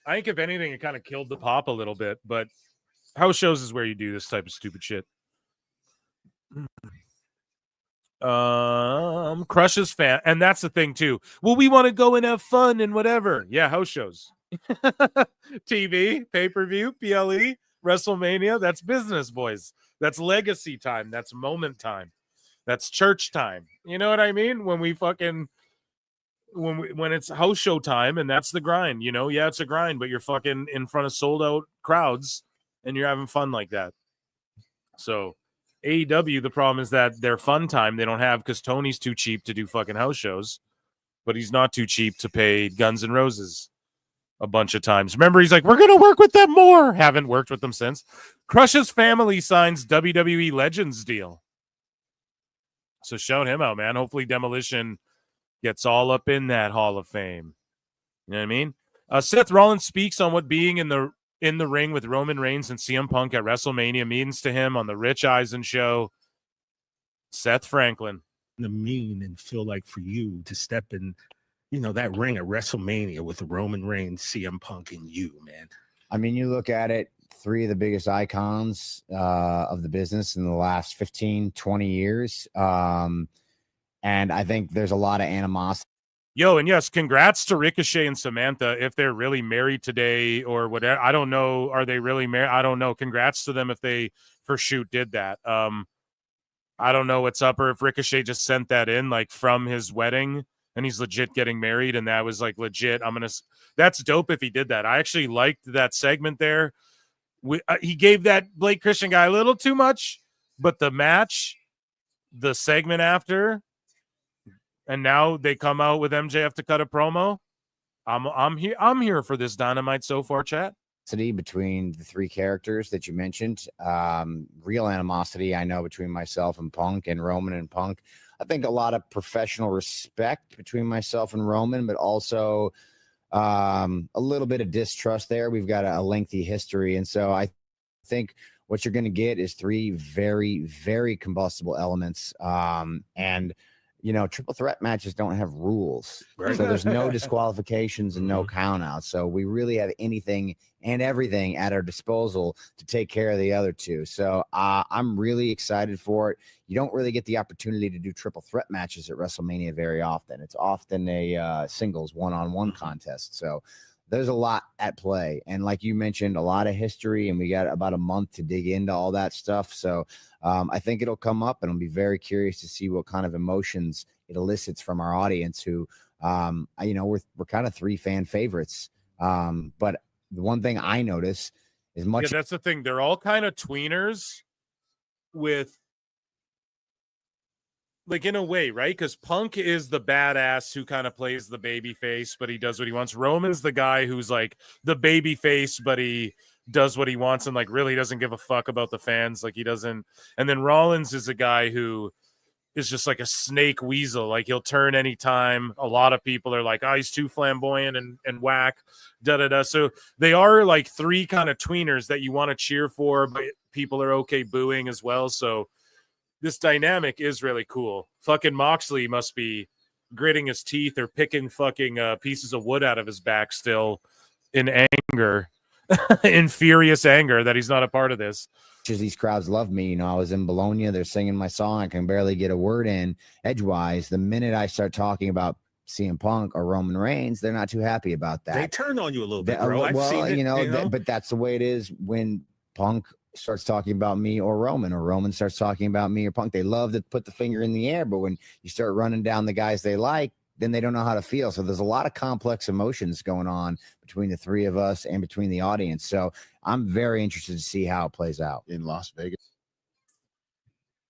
I think if anything, it kind of killed the pop a little bit, but house shows is where you do this type of stupid shit. Crushes fan, and that's the thing too. Well, we want to go and have fun and whatever. Yeah, house shows. TV, pay-per-view, PLE, WrestleMania, that's business, boys. That's legacy time. That's moment time. That's church time. You know what I mean? When we fucking when it's house show time, and that's the grind, you know? Yeah, it's a grind, but you're fucking in front of sold out crowds and you're having fun like that. So AEW, the problem is that their fun time they don't have because Tony's too cheap to do fucking house shows, but he's not too cheap to pay Guns N' Roses a bunch of times. Remember, he's like, we're going to work with them more. Haven't worked with them since. Crush's family signs WWE Legends deal. So shout him out, man. Hopefully Demolition gets all up in that Hall of Fame. You know what I mean? Seth Rollins speaks on what being in the ring with Roman Reigns and CM Punk at WrestleMania means to him on the Rich Eisen show. Seth Franklin. To mean and feel like for you to step in, that ring at WrestleMania with Roman Reigns, CM Punk, and you, man. I mean, you look at it, three of the biggest icons of the business in the last 15, 20 years. And I think there's a lot of animosity. Yo, and yes, congrats to Ricochet and Samantha if they're really married today or whatever. I don't know. Are they really married? I don't know. Congrats to them if they for shoot did that. I don't know what's up or if Ricochet just sent that in like from his wedding and he's legit getting married and that was like legit. That's dope if he did that. I actually liked that segment there. He gave that Blake Christian guy a little too much, but the match, the segment after, and now they come out with MJF to cut a promo. I'm here for this Dynamite so far, chat. Between the three characters that you mentioned, real animosity, I know, between myself and Punk and Roman and Punk. I think a lot of professional respect between myself and Roman, but also a little bit of distrust there. We've got a lengthy history. And so I think what you're going to get is three very, very combustible elements. And triple threat matches don't have rules. Right. So there's no disqualifications and no countouts. So we really have anything and everything at our disposal to take care of the other two. So I'm really excited for it. You don't really get the opportunity to do triple threat matches at WrestleMania very often. It's often a singles one-on-one contest. So there's a lot at play. And like you mentioned, a lot of history, and we got about a month to dig into all that stuff. So I think it'll come up, and I'll be very curious to see what kind of emotions it elicits from our audience who, we're kind of three fan favorites. But the one thing I notice is much. Yeah, that's the thing. They're all kind of tweeners with, like, in a way, right? Because Punk is the badass who kind of plays the baby face, but he does what he wants. Roman's the guy who's like the baby face, but he does what he wants and like really doesn't give a fuck about the fans. Like he doesn't. And then Rollins is a guy who is just like a snake weasel. Like he'll turn anytime. A lot of people are like, oh, he's too flamboyant and whack, da-da-da. So they are like three kind of tweeners that you want to cheer for, but people are okay booing as well. So this dynamic is really cool. Fucking Moxley must be gritting his teeth or picking fucking pieces of wood out of his back still in anger, in furious anger that he's not a part of this. These crowds love me. I was in Bologna. They're singing my song. I can barely get a word in edgewise. The minute I start talking about CM Punk or Roman Reigns, they're not too happy about that. They turned on you a little bit, bro. I've well, seen it, but that's the way it is when Punk starts talking about me or Roman starts talking about me or Punk. They love to put the finger in the air, but when you start running down the guys they like, then they don't know how to feel. So there's a lot of complex emotions going on between the three of us and between the audience. So I'm very interested to see how it plays out in Las Vegas.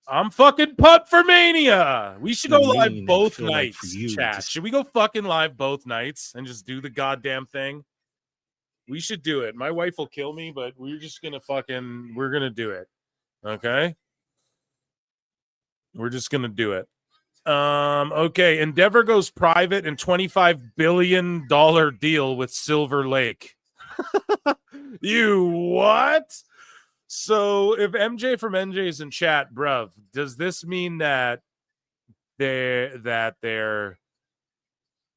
I'm fucking pumped for Mania. We should go live both nights, chat. Should we go fucking live both nights and just do the goddamn thing? We should do it. My wife will kill me, but we're just going to we're going to do it. Okay? We're just going to do it. Okay. Endeavor goes private in $25 billion deal with Silver Lake. You what? So if MJ from NJ is in chat, bruv, does this mean that they're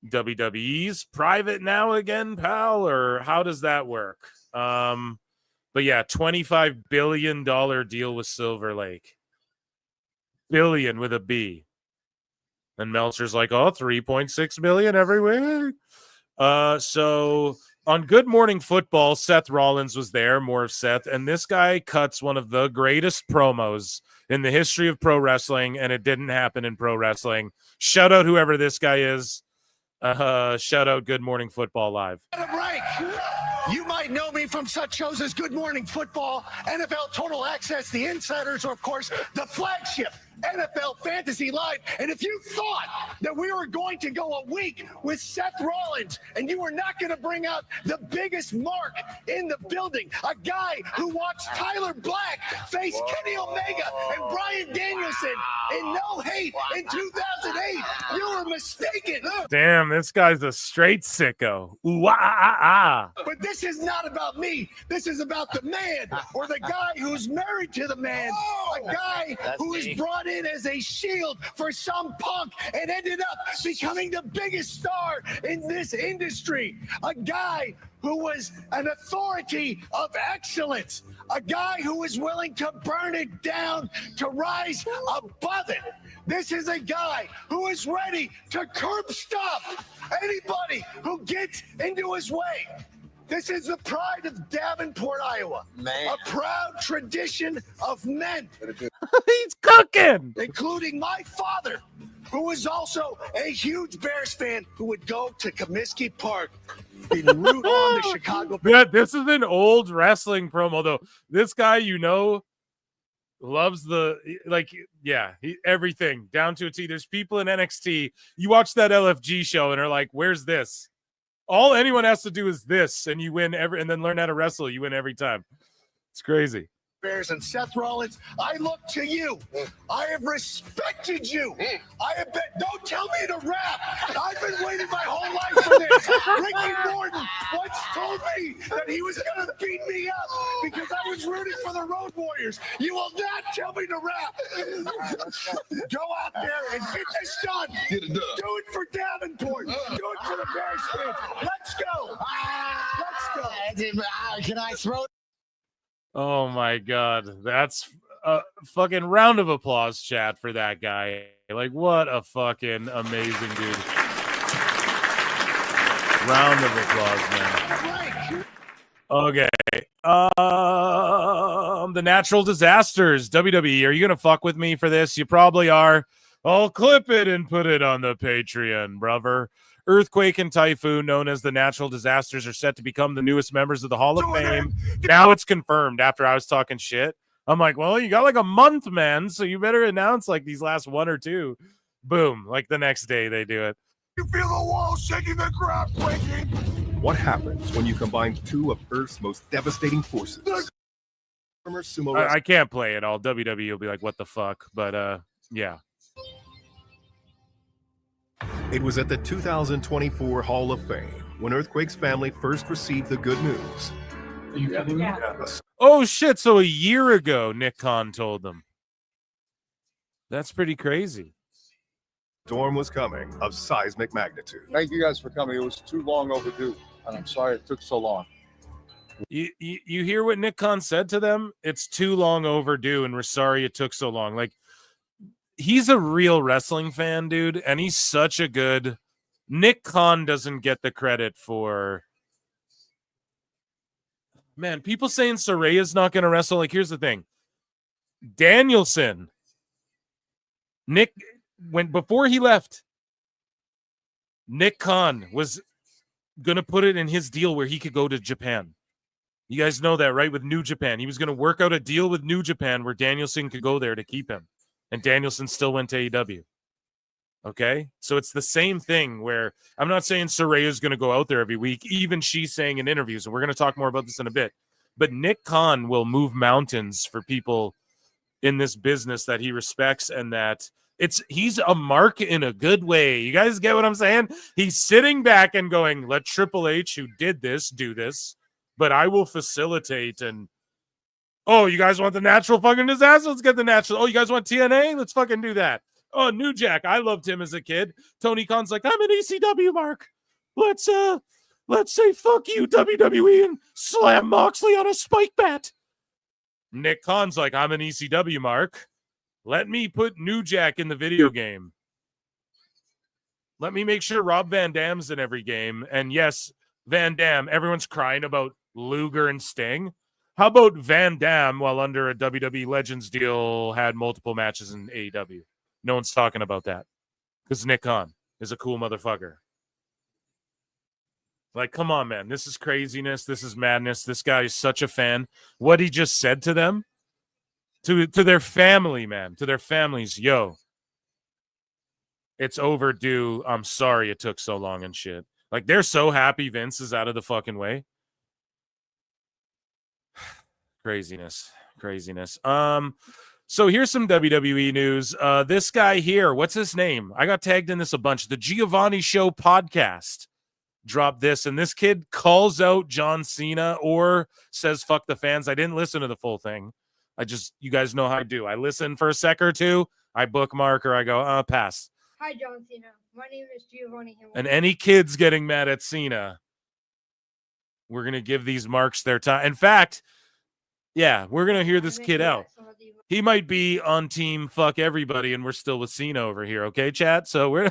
WWE's private now again, pal, or how does that work? But yeah, $25 billion deal with Silver Lake. Billion with a B. And Meltzer's like, oh, 3.6 million everywhere. So on Good Morning Football, Seth Rollins was there, more of Seth, and this guy cuts one of the greatest promos in the history of pro wrestling, and it didn't happen in pro wrestling. Shout out whoever this guy is. Shout out Good Morning Football Live. You might know me from such shows as Good Morning Football, NFL Total Access, The Insiders, or of course, the flagship NFL Fantasy Live. And if you thought that we were going to go a week with Seth Rollins and you were not going to bring out the biggest mark in the building, a guy who watched Tyler Black face Kenny Omega and Bryan Danielson in No Hate in 2008, you were mistaken. Damn, this guy's a straight sicko. Ooh, ah, ah, ah. But this is not about me. This is about the man or the guy who's married to the man. A guy who is brought in as a shield for some punk and ended up becoming the biggest star in this industry. A guy who was an authority of excellence. A guy who was willing to burn it down to rise above it. This is a guy who is ready to curb stomp anybody who gets into his way. This is the pride of Davenport, Iowa. Man. A proud tradition of men. He's cooking. Including my father, who was also a huge Bears fan who would go to Comiskey Park and root on the Chicago Bears. Yeah, this is an old wrestling promo, though. This guy, Loves the everything down to a T. There's people in NXT. You watch that LFG show and are like, "Where's this?" All anyone has to do is this, and you win and then learn how to wrestle. You win every time. It's crazy. Bears and Seth Rollins, I look to you. I have respected you. I have been, don't tell me to rap. I've been waiting my whole life for this. Ricky Morton once told me that he was going to beat me up because I was rooting for the Road Warriors. You will not tell me to rap. Go out there and get this done. Do it for Davenport. Do it for the Bears fans. Let's go. Let's go. Can I throw? Oh my God. That's a fucking round of applause, chat, for that guy. Like, what a fucking amazing dude. Round of applause, man. Okay. The natural disasters. WWE, are you gonna fuck with me for this? You probably are. I'll clip it and put it on the Patreon, brother. Earthquake and typhoon, known as the natural disasters, are set to become the newest members of the Hall of Fame. Now it's confirmed after I was talking shit. I'm like, well, you got like a month, man, so you better announce like these last one or two. Boom, like the next day they do it. You feel the wall shaking, the ground breaking. What happens when you combine two of Earth's most devastating forces? I can't play it all. WWE will be like, what the fuck? But yeah. It was at the 2024 Hall of Fame when Earthquake's family first received the good news. Oh shit, so a year ago Nick Khan told them. That's pretty crazy. Storm was coming of seismic magnitude. Thank you guys for coming. It was too long overdue, and I'm sorry it took so long. You hear what Nick Khan said to them? It's too long overdue, and we're sorry it took so long. Like, he's a real wrestling fan, dude, and he's such a good... Nick Khan doesn't get the credit for... Man, people saying Saraya's not going to wrestle. Like, here's the thing. Danielson, Nick, before he left, Nick Khan was going to put it in his deal where he could go to Japan. You guys know that, right? With New Japan. He was going to work out a deal with New Japan where Danielson could go there to keep him. And Danielson still went to AEW. Okay? So it's the same thing where I'm not saying Saraya's going to go out there every week. Even she's saying in interviews, and we're going to talk more about this in a bit. But Nick Khan will move mountains for people in this business that he respects, and that he's a mark in a good way. You guys get what I'm saying? He's sitting back and going, let Triple H, who did this, do this, but I will facilitate. And oh, you guys want the natural fucking disaster? Let's get the natural. Oh, you guys want TNA? Let's fucking do that. Oh, New Jack, I loved him as a kid. Tony Khan's like, I'm an ECW mark. Let's say fuck you, WWE, and slam Moxley on a spike bat. Nick Khan's like, I'm an ECW mark. Let me put New Jack in the video game. Let me make sure Rob Van Dam's in every game. And yes, Van Dam, everyone's crying about Luger and Sting. How about Van Dam, while under a WWE Legends deal, had multiple matches in AEW? No one's talking about that because Nick Khan is a cool motherfucker. Like, come on, man. This is craziness. This is madness. This guy is such a fan. What he just said to them, to their family, man, to their families, yo, it's overdue. I'm sorry it took so long and shit. Like, they're so happy Vince is out of the fucking way. Craziness. So here's some WWE news. This guy here, what's his name? I got tagged in this a bunch. The Giovanni Show podcast dropped this, and this kid calls out John Cena or says fuck the fans. I didn't listen to the full thing. You guys know how I do. I listen for a sec or two, I bookmark, or I go, pass. Hi, John Cena. My name is Giovanni. And any kids getting mad at Cena, we're going to give these marks their time. In fact, yeah, we're going to hear this kid out. He might be on team fuck everybody, and we're still with Cena over here, okay, chat? So we're...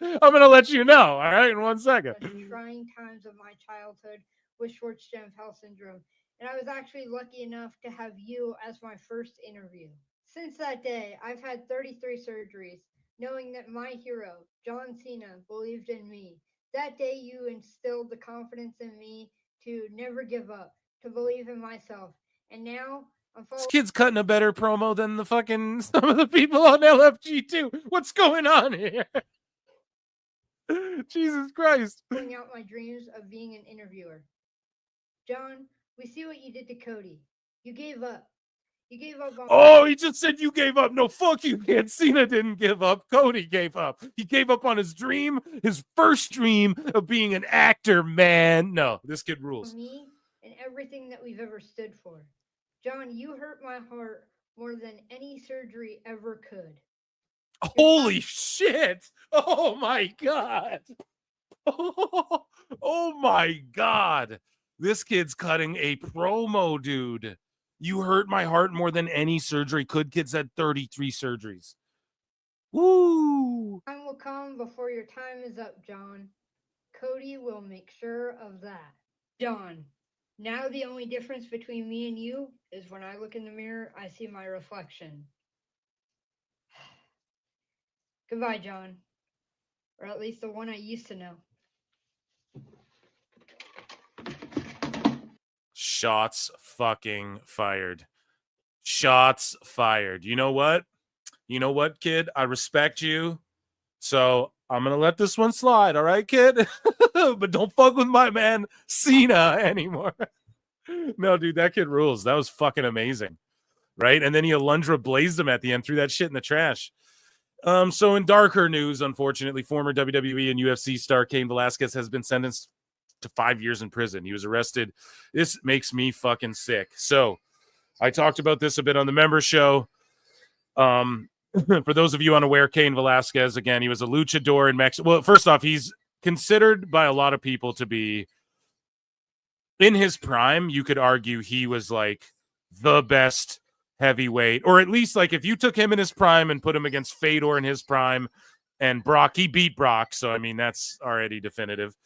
I'm going to let you know, all right, in 1 second. The trying times of my childhood with Schwartz-Jampel syndrome, and I was actually lucky enough to have you as my first interview. Since that day, I've had 33 surgeries, knowing that my hero, John Cena, believed in me. That day, you instilled the confidence in me to never give up, to believe in myself. And now, This kid's cutting a better promo than the fucking some of the people on LFG too. What's going on here? Jesus Christ. Pulling out my dreams of being an interviewer. John, we see what you did to Cody. You gave up. You gave up on. Oh, he just said you gave up. No, fuck you, kid. Cena didn't give up. Cody gave up. He gave up on his dream, his first dream of being an actor, man. No, this kid rules. Me and everything that we've ever stood for. John, you hurt my heart more than any surgery ever could. Holy shit. Oh, my God. Oh, my God. This kid's cutting a promo, dude. You hurt my heart more than any surgery could. Kids had 33 surgeries. Woo! Time will come before your time is up, John. Cody will make sure of that. John, now the only difference between me and you is when I look in the mirror, I see my reflection. Goodbye, John. Or at least the one I used to know. Shots fucking fired. Shots fired. You know what? You know what, kid? I respect you. So I'm going to let this one slide. All right, kid? But don't fuck with my man Cena anymore. No, dude, that kid rules. That was fucking amazing. Right? And then he Alundra blazed him at the end, threw that shit in the trash. So in darker news, unfortunately, former WWE and UFC star Cain Velasquez has been sentenced to 5 years in prison. He was arrested. This makes me fucking sick. So I talked about this a bit on the member show. For those of you unaware, Cain Velasquez, again, he was a luchador in Mexico. Well, first off, he's considered by a lot of people to be in his prime. You could argue he was like the best heavyweight, or at least like if you took him in his prime and put him against Fedor in his prime and Brock, he beat Brock. So, I mean, that's already definitive.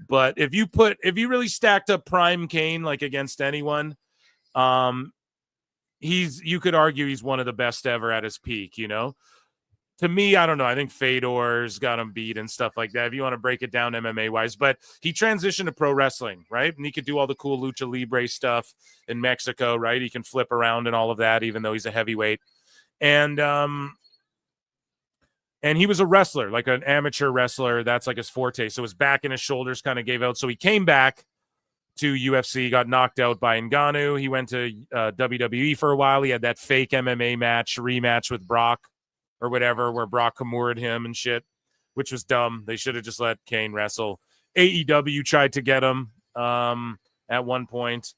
But if you really stacked up prime Cain, like against anyone, you could argue he's one of the best ever at his peak, you know? To me, I don't know. I think Fedor's got him beat and stuff like that, if you want to break it down MMA-wise. But he transitioned to pro wrestling, right? And he could do all the cool lucha libre stuff in Mexico, right? He can flip around and all of that, even though he's a heavyweight. And he was a wrestler, like an amateur wrestler. That's like his forte. So his back and his shoulders kind of gave out. So he came back to UFC, got knocked out by Ngannou. He went to WWE for a while. He had that fake MMA rematch with Brock or whatever, where Brock Kimura'd him and shit, which was dumb. They should have just let Cain wrestle. AEW tried to get him at one point.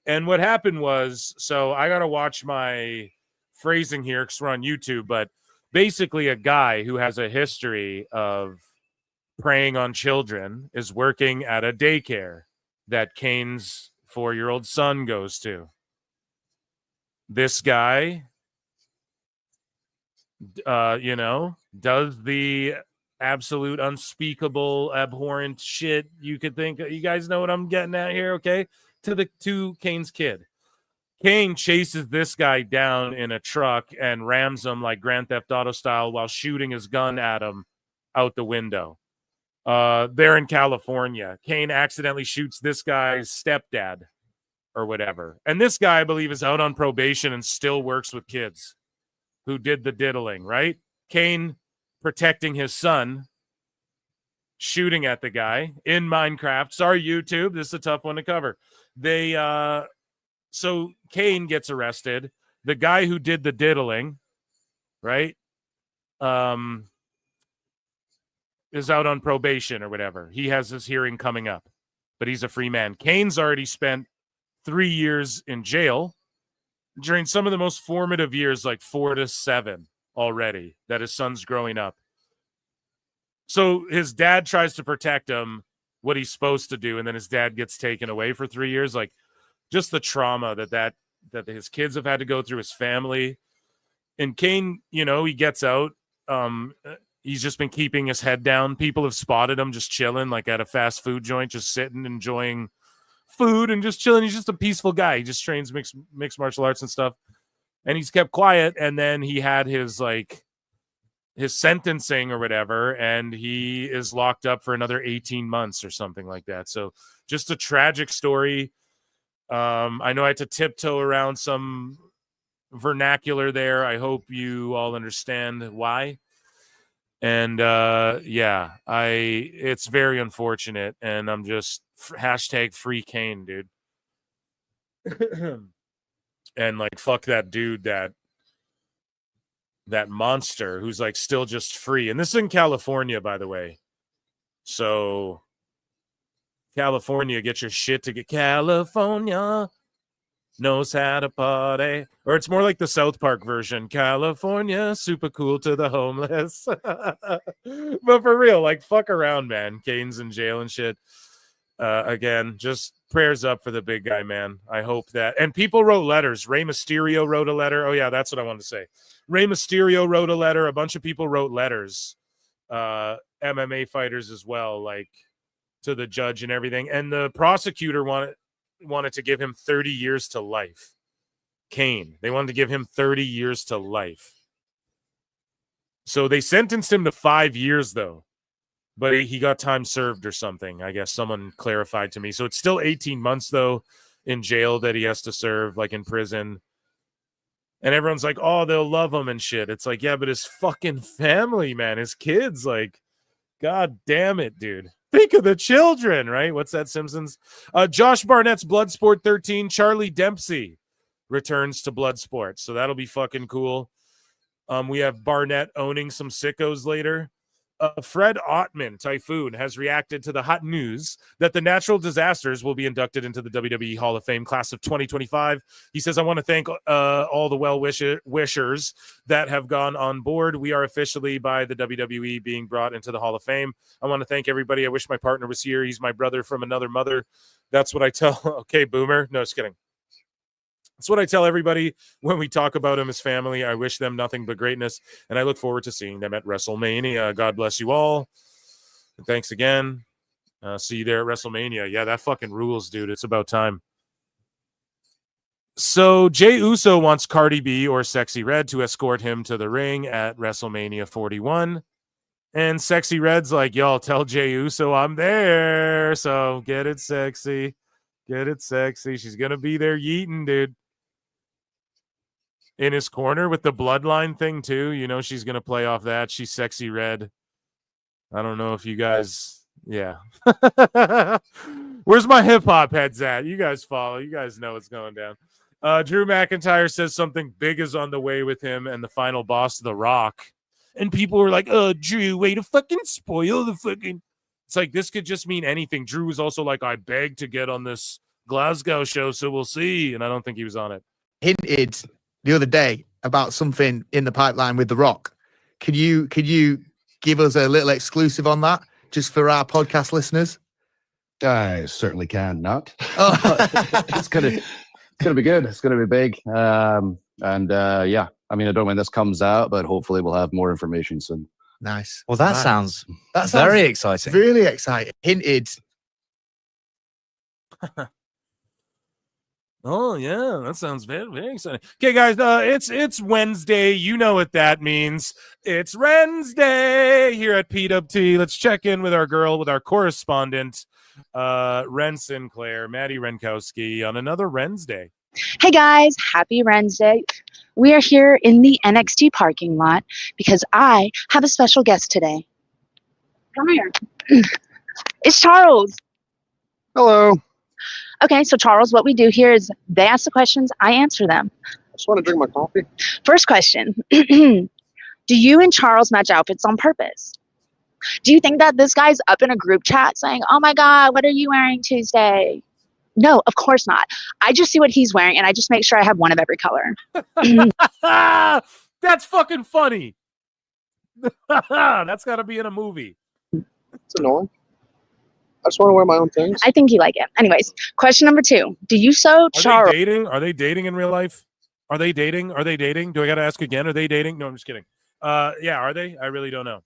And what happened was, so I got to watch my phrasing here because we're on YouTube, but basically a guy who has a history of preying on children is working at a daycare that Cain's 4-year-old son goes to. This guy, does the absolute unspeakable, abhorrent shit you could think. You guys know what I'm getting at here, okay? To Cain's kid. Cain chases this guy down in a truck and rams him like Grand Theft Auto style while shooting his gun at him out the window. They're in California. Cain accidentally shoots this guy's stepdad or whatever. And this guy, I believe, is out on probation and still works with kids who did the diddling, right? Cain protecting his son, shooting at the guy in Minecraft. Sorry, YouTube. This is a tough one to cover. So Cain gets arrested. The guy who did the diddling, right, is out on probation or whatever. He has his hearing coming up, but he's a free man. Cain's already spent 3 years in jail during some of the most formative years, like 4 to 7 already, that his son's growing up. So his dad tries to protect him, what he's supposed to do, and then his dad gets taken away for 3 years. Like, just the trauma that his kids have had to go through, his family. And Cain, he gets out. He's just been keeping his head down. People have spotted him just chilling, like at a fast food joint, just sitting, enjoying food and just chilling. He's just a peaceful guy. He just trains mixed martial arts and stuff. And he's kept quiet. And then he had his sentencing or whatever, and he is locked up for another 18 months or something like that. So just a tragic story. I know I had to tiptoe around some vernacular there. I hope you all understand why. And yeah, it's very unfortunate, and I'm just hashtag free Kane, dude. And like fuck that dude, that monster who's like still just free. And this is in California, by the way. So California, get your shit to get California knows how to party. Or it's more like the South Park version. California, super cool to the homeless. But for real, like fuck around, man. Kane's in jail and shit. Again, just prayers up for the big guy, man. I hope that. And people wrote letters. Rey Mysterio wrote a letter. Oh yeah, that's what I wanted to say. Rey Mysterio wrote a letter. A bunch of people wrote letters. MMA fighters as well, like to the judge and everything. And the prosecutor wanted to give him 30 years to life. Kane. They wanted to give him 30 years to life. So they sentenced him to 5 years, though. But he got time served or something. I guess someone clarified to me. So it's still 18 months, though, in jail that he has to serve, like in prison. And everyone's like, oh, they'll love him and shit. It's like, yeah, but his fucking family, man, his kids, like, God damn it, dude. Think of the children, right? What's that, Simpsons? Josh Barnett's Bloodsport 13. Charlie Dempsey returns to Bloodsport. So that'll be fucking cool. We have Barnett owning some sickos later. Fred Ottman, Typhoon, has reacted to the hot news that the Natural Disasters will be inducted into the WWE Hall of Fame class of 2025. He says, I want to thank all the well-wishers that have gone on board. We are officially, by the WWE, being brought into the Hall of Fame. I want to thank everybody. I wish my partner was here. He's my brother from another mother. That's what I tell. Okay, Boomer. No, just kidding. That's what I tell everybody when we talk about him as family. I wish them nothing but greatness, and I look forward to seeing them at WrestleMania. God bless you all. And thanks again. See you there at WrestleMania. Yeah, that fucking rules, dude. It's about time. So Jey Uso wants Cardi B or Sexy Red to escort him to the ring at WrestleMania 41. And Sexy Red's like, y'all tell Jey Uso I'm there. So get it sexy. Get it sexy. She's going to be there yeeting, dude. In his corner with the bloodline thing too. You know, she's going to play off that. She's Sexy Red. I don't know if you guys, yeah. Where's my hip hop heads at? You guys follow. You guys know what's going down. Drew McIntyre says something big is on the way with him and the final boss, The Rock. And people were like, oh, Drew, way to fucking spoil the fucking. It's like, this could just mean anything. Drew was also like, I begged to get on this Glasgow show, so we'll see. And I don't think he was on it. Hinted the other day about something in the pipeline with The Rock. Could you give us a little exclusive on that, just for our podcast listeners? I certainly can not. Oh. It's gonna be good. It's gonna be big. Yeah, I mean, I don't know when this comes out, but hopefully we'll have more information soon. Nice. Well, that sounds very exciting. Really exciting. Hinted. Oh yeah, that sounds very, very exciting. Okay, guys, it's Wednesday. You know what that means. It's Wednesday here at PWT. Let's check in with our correspondent, Ren Sinclair, Maddie Renkowski, on another Wednesday. Hey guys, happy Wednesday. We are here in the NXT parking lot because I have a special guest today. Come here. It's Charles. Hello. Okay, so Charles, what we do here is they ask the questions, I answer them. I just want to drink my coffee. First question. Do you and Charles match outfits on purpose? Do you think that this guy's up in a group chat saying, oh my God, what are you wearing Tuesday? No, of course not. I just see what he's wearing and I just make sure I have one of every color. That's fucking funny. That's got to be in a movie. It's annoying. I just want to wear my own things. I think you like it. Anyways, question number 2. Do you sew Charles? Are they dating? Are they dating in real life? Are they dating? Are they dating? Do I got to ask again? Are they dating? No, I'm just kidding. Yeah, are they? I really don't know.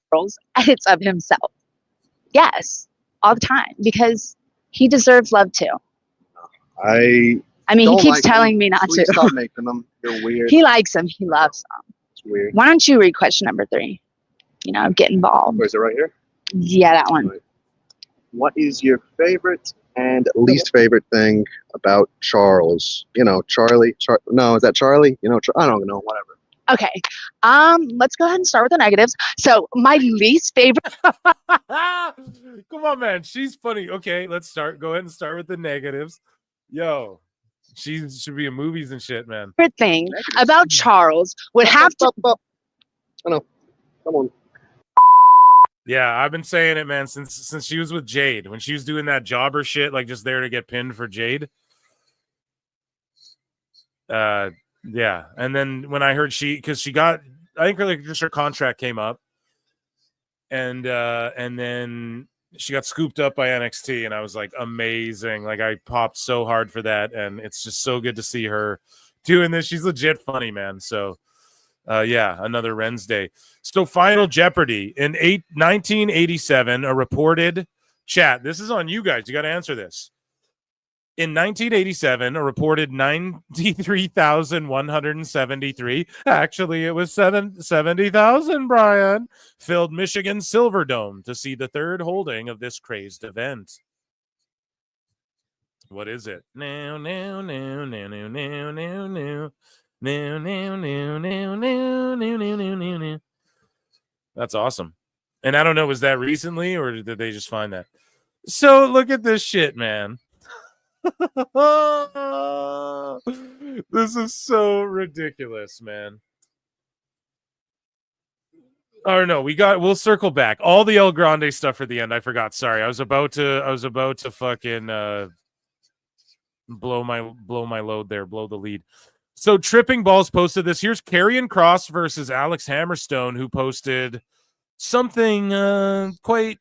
Edits of himself. Yes, all the time because he deserves love too. I mean, he keeps telling me not Please to. Stop making them. They're weird. He likes them. He loves them. It's weird. Why don't you read question number 3? You know, get involved. Where is it right here? Yeah, that one. Right. What is your favorite And least favorite thing about Charles, Charlie. No, is that Charlie? I don't know. Whatever. Okay. Let's go ahead and start with the negatives. So my least favorite. Come on, man. She's funny. Okay, let's start. Go ahead and start with the negatives. Yo, she should be in movies and shit, man. Thing about Charles would have to. I know. Come on. Yeah, I've been saying it, man, since she was with Jade. When she was doing that jobber shit, like just there to get pinned for Jade. Yeah, and then when I heard because she got, I think her contract came up, and then she got scooped up by NXT, and I was like, amazing. Like I popped so hard for that, and it's just so good to see her doing this. She's legit funny, man. So, yeah, another Wednesday. So Final Jeopardy in 1987, a reported chat. This is on you guys. You got to answer this. In 1987, a reported 93,173, actually it was 70,000, Brian, filled Michigan's Silverdome to see the third holding of this crazed event. What is it? No. That's awesome. And I don't know, was that recently or did they just find that? So look at this shit, man. This is so ridiculous, man. Or no, we'll circle back. All the El Grande stuff for the end. I forgot. Sorry. I was about to fucking blow my load there, blow the lead. So Tripping Balls posted this. Here's Karrion Kross versus Alex Hammerstone, who posted something quite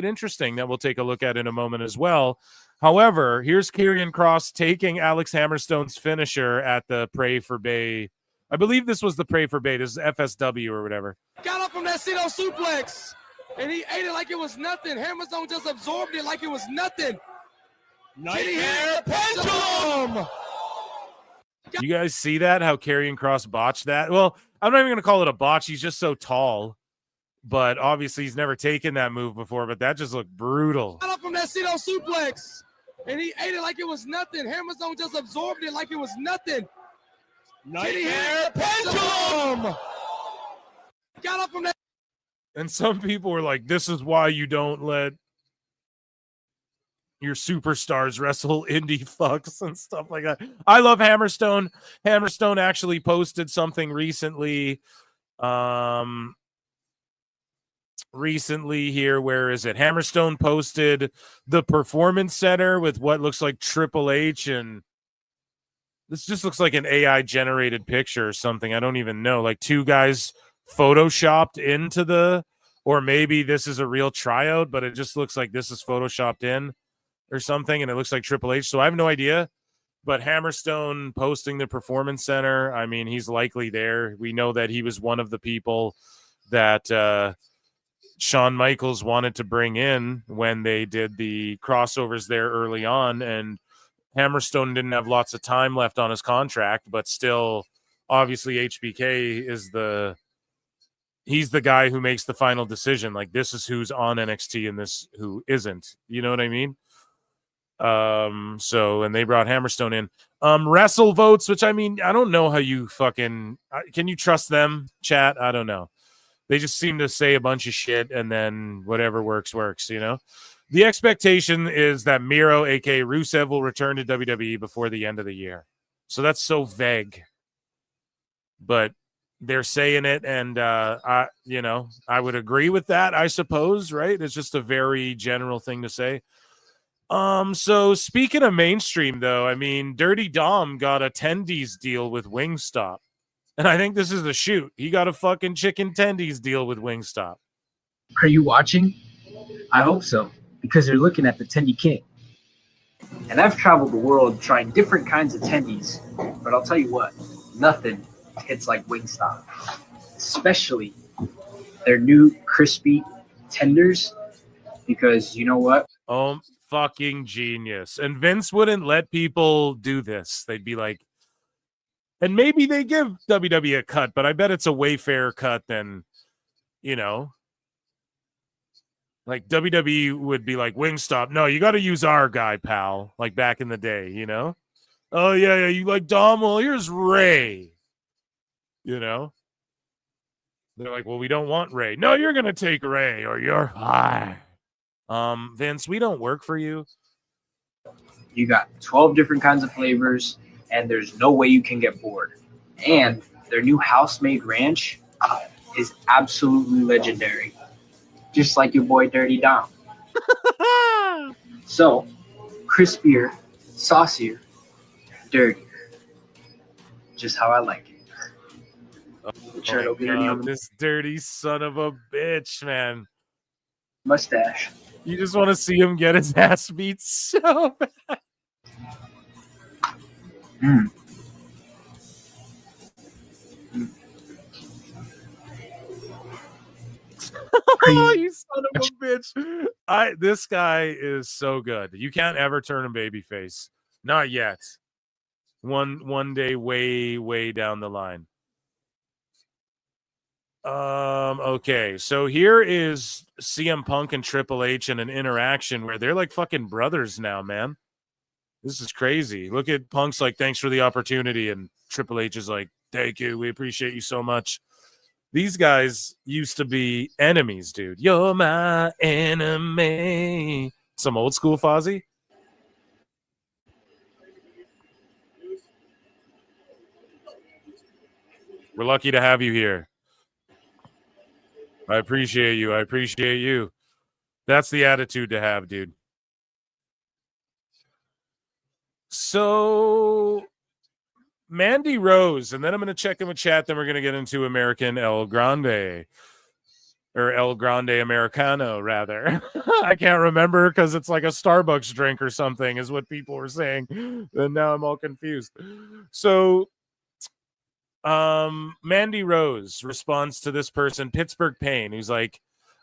interesting that we'll take a look at in a moment as well. However, here's Karrion Kross taking Alex Hammerstone's finisher at the Pray for Bay. I believe this was the Pray for Bay. This is FSW or whatever. Got up from that Cena suplex, and he ate it like it was nothing. Hammerstone just absorbed it like it was nothing. Nightmare pendulum. You guys see that? How Karrion Kross botched that? Well, I'm not even going to call it a botch. He's just so tall. But obviously he's never taken that move before, but that just looked brutal. Got up from that Cena suplex, and he ate it like it was nothing. Hammerstone just absorbed it like it was nothing. Nightmare pendulum. Got up from that. And some people were like, this is why you don't let your superstars wrestle indie fucks and stuff like that. I love Hammerstone. Hammerstone actually posted something recently. Recently here, where is it? Hammerstone posted the Performance Center with what looks like Triple H, and this just looks like an AI generated picture or something. I don't even know. Like two guys photoshopped into the, or maybe this is a real tryout, but it just looks like this is photoshopped in or something, and it looks like Triple H. So I have no idea. But Hammerstone posting the Performance Center, I mean, he's likely there. We know that he was one of the people that Shawn Michaels wanted to bring in when they did the crossovers there early on, and Hammerstone didn't have lots of time left on his contract, but still, obviously HBK is he's the guy who makes the final decision. Like, this is who's on NXT and this who isn't. You know what I mean? So, and they brought Hammerstone in. Wrestle votes, which, I mean, I don't know how you fucking can you trust them, chat? I don't know. They just seem to say a bunch of shit and then whatever works, you know? The expectation is that Miro, aka Rusev, will return to WWE before the end of the year. So that's so vague. But they're saying it, and I would agree with that, I suppose, right? It's just a very general thing to say. So speaking of mainstream, though, I mean, Dirty Dom got a tendies deal with Wingstop. And I think this is a shoot. He got a fucking chicken tendies deal with Wingstop. Are you watching? I hope so, because you're looking at the Tendy King. And I've traveled the world trying different kinds of tendies, but I'll tell you what, nothing hits like Wingstop. Especially their new crispy tenders, because you know what? Oh, fucking genius. And Vince wouldn't let people do this. They'd be like, and maybe they give WWE a cut, but I bet it's a way fairer cut than, Like WWE would be like, Wingstop, no, you got to use our guy, pal. Like back in the day, you know? Oh, yeah, you like Dom? Well, here's Ray. You know? They're like, well, we don't want Ray. No, you're going to take Ray or you're high. Vince, we don't work for you. You got 12 different kinds of flavors, and there's no way you can get bored. And their new house-made ranch is absolutely legendary. Just like your boy Dirty Dom. So, crispier, saucier, dirtier. Just how I like it. Oh my God, this dirty son of a bitch, man. Mustache. You just want to see him get his ass beat so bad. Oh, you son of a bitch. This guy is so good. You can't ever turn him babyface. Not yet. One day way down the line. Okay, so here is CM Punk and Triple H in an interaction where they're like fucking brothers now, man. This is crazy. Look at Punk's like, thanks for the opportunity, and Triple H is like, thank you, we appreciate you so much. These guys used to be enemies, dude. You're my enemy. Some old school Fozzy. We're lucky to have you here. I appreciate you. I appreciate you. That's the attitude to have, dude. So, Mandy Rose, and then I'm going to check in with chat, then we're going to get into American El Grande. Or El Grande Americano, rather. I can't remember because it's like a Starbucks drink or something is what people were saying. And now I'm all confused. So, Mandy Rose responds to this person, Pittsburgh Payne, who's like,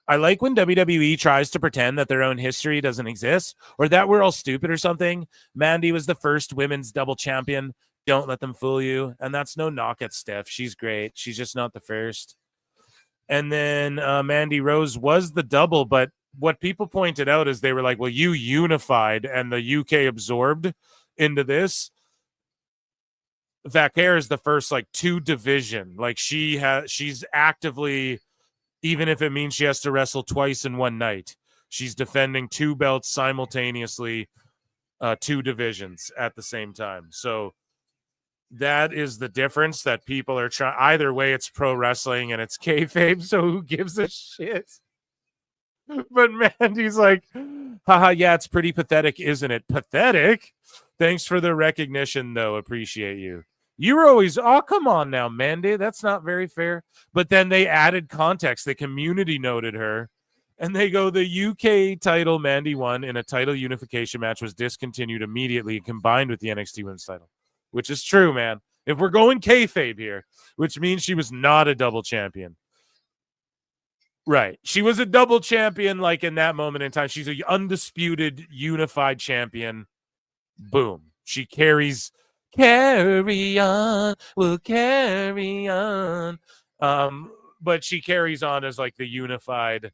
I like when WWE tries to pretend that their own history doesn't exist or that we're all stupid or something. Mandy was the first women's double champion. Don't let them fool you. And that's no knock at Steph. She's great. She's just not the first. And then Mandy Rose was the double, but what people pointed out is they were like, well, you unified and the UK absorbed into this. Vaquer is the first like two division. Like she's actively, even if it means she has to wrestle twice in one night, she's defending two belts simultaneously, two divisions at the same time. So that is the difference that people are trying. Either way, it's pro wrestling and it's kayfabe, so who gives a shit? But Mandy's like, haha, yeah, it's pretty pathetic, isn't it? Pathetic? Thanks for the recognition, though. Appreciate you. You were always, oh, come on now, Mandy. That's not very fair. But then they added context. The community noted her. And they go, the UK title Mandy won in a title unification match was discontinued immediately and combined with the NXT Women's title. Which is true, man. If we're going kayfabe here, which means she was not a double champion. Right. She was a double champion, like in that moment in time. She's an undisputed, unified champion. Boom. She carries, carry on, we'll carry on. But she carries on as like the unified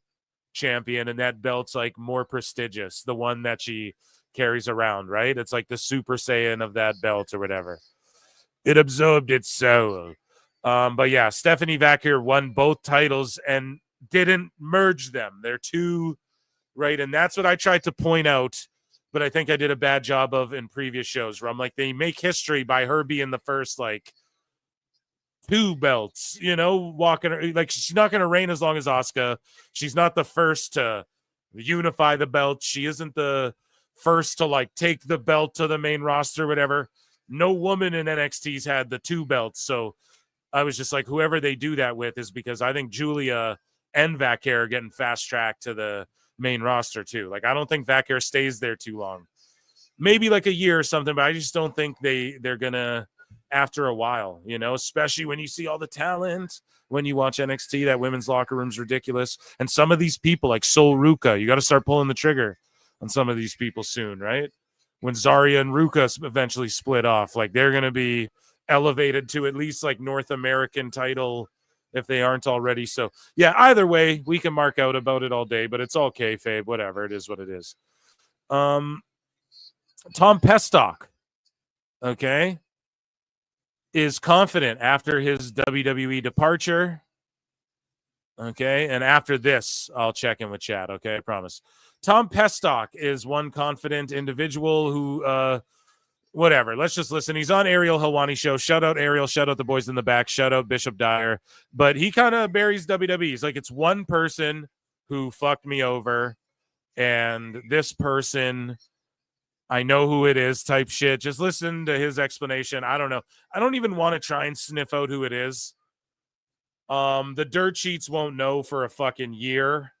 champion, and that belt's like more prestigious, the one that she carries around, right? It's like the Super Saiyan of that belt or whatever. It absorbed its soul. But yeah, Stephanie Vaquer won both titles and didn't merge them. They're two, right? And that's what I tried to point out, but I think I did a bad job of in previous shows where I'm like, they make history by her being the first, like, two belts, you know, walking, like, she's not going to reign as long as Asuka. She's not the first to unify the belt. She isn't the first to, like, take the belt to the main roster, whatever. No woman in NXT's had the two belts. So I was just like, whoever they do that with is because I think Julia and Vaquer are getting fast tracked to the main roster too. Like, I don't think Vaquer stays there too long. Maybe like a year or something, but I just don't think they're gonna after a while, you know, especially when you see all the talent. When you watch NXT, that women's locker room's ridiculous. And some of these people, like Sol Ruka, you got to start pulling the trigger on some of these people soon, right? When Zarya and Ruka eventually split off, like they're going to be elevated to at least like North American title if they aren't already. So, yeah, either way, we can mark out about it all day, but it's all kayfabe, whatever. It is what it is. Tom Pestock, okay, is confident after his WWE departure. Okay, and after this, I'll check in with Chad. Okay, I promise. Tom Pestock is one confident individual who, whatever. Let's just listen. He's on Ariel Helwani show. Shout out Ariel. Shout out the boys in the back. Shout out Bishop Dyer. But he kind of buries WWE. He's like, it's one person who fucked me over, and this person, I know who it is type shit. Just listen to his explanation. I don't know. I don't even want to try and sniff out who it is. The dirt sheets won't know for a fucking year.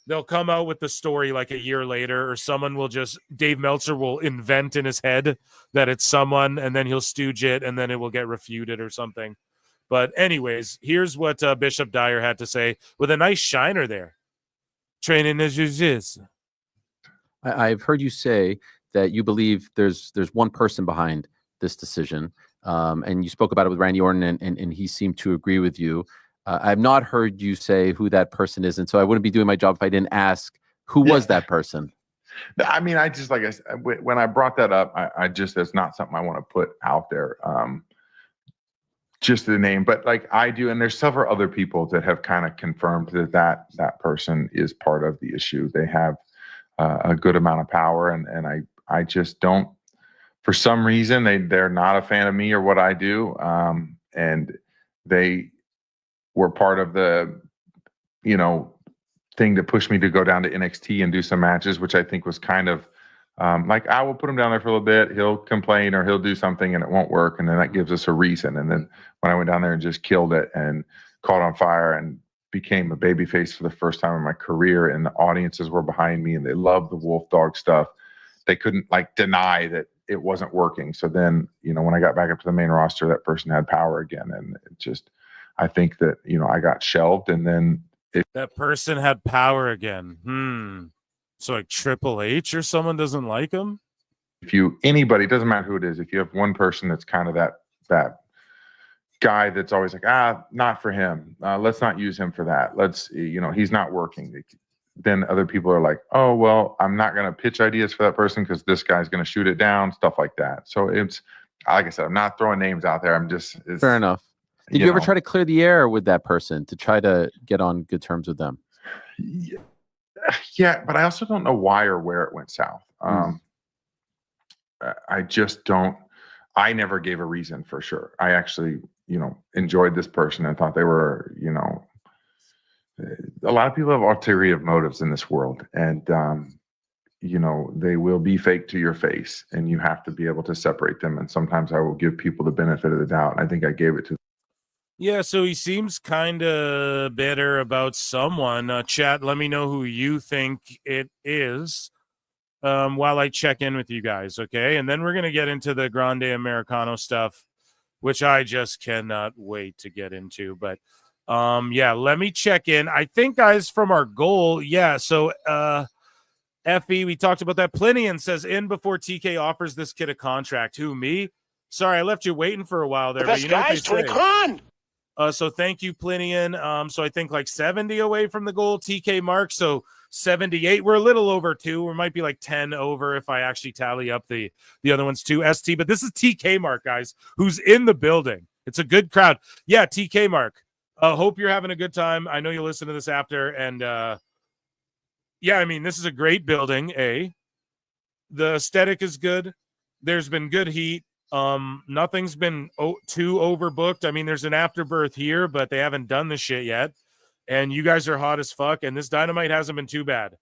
They'll come out with the story like a year later, or someone will just, Dave Meltzer will invent in his head that it's someone, and then he'll stooge it, and then it will get refuted or something. But anyways, here's what Bishop Dyer had to say with a nice shiner there. Training as jiu-jitsu. I've heard you say that you believe there's one person behind this decision. And you spoke about it with Randy Orton, and he seemed to agree with you. I've not heard you say who that person is, and so I wouldn't be doing my job if I didn't ask who was that person. I mean, I just, like I said, when I brought that up, I just, that's not something I want to put out there. Just the name, but like I do, and there's several other people that have kind of confirmed that person is part of the issue. They have a good amount of power, and I just don't. For some reason, they're not a fan of me or what I do, and they were part of the, thing that pushed me to go down to NXT and do some matches, which I think was kind of like, I will put him down there for a little bit. He'll complain or he'll do something and it won't work, and then that gives us a reason. And then when I went down there and just killed it and caught on fire and became a babyface for the first time in my career, and the audiences were behind me and they loved the Wolf Dog stuff, they couldn't deny that it wasn't working. So then, when I got back up to the main roster, that person had power again. And it just, I think that, I got shelved, and then that person had power again. So like Triple H or someone doesn't like him? If anybody, it doesn't matter who it is, if you have one person that's kind of that guy that's always like, not for him. Let's not use him for that. Let's, he's not working. Then other people are like, oh, well, I'm not going to pitch ideas for that person because this guy's going to shoot it down, stuff like that. So it's, like I said, I'm not throwing names out there. I'm just, fair enough. Did you ever try to clear the air with that person to try to get on good terms with them? Yeah, but I also don't know why or where it went south. I just don't, I never gave a reason for sure. I actually, enjoyed this person and thought they were, a lot of people have ulterior motives in this world, and they will be fake to your face, and you have to be able to separate them. And sometimes I will give people the benefit of the doubt. And I think I gave it to. Yeah, so he seems kind of bitter about someone. Chat, let me know who you think it is while I check in with you guys, okay? And then we're going to get into the Grande Americano stuff, which I just cannot wait to get into. But yeah, let me check in. I think, guys, from our goal, yeah, so Effie, we talked about that. Plinian says in before TK offers this kid a contract. Who, me? Sorry, I left you waiting for a while there. The best but you know guys, Tony Khan. So thank you, Plinian. So I think like 70 away from the goal, TK mark. So 78. We're a little over 2. We might be like 10 over if I actually tally up the other ones too. ST, but this is TK Mark, guys, who's in the building. It's a good crowd. Yeah, TK Mark. Hope you're having a good time. I know you'll listen to this after. And yeah, I mean, this is a great building. The aesthetic is good. There's been good heat. Nothing's been too overbooked. I mean, there's an afterbirth here, but they haven't done the shit yet. And you guys are hot as fuck. And this Dynamite hasn't been too bad.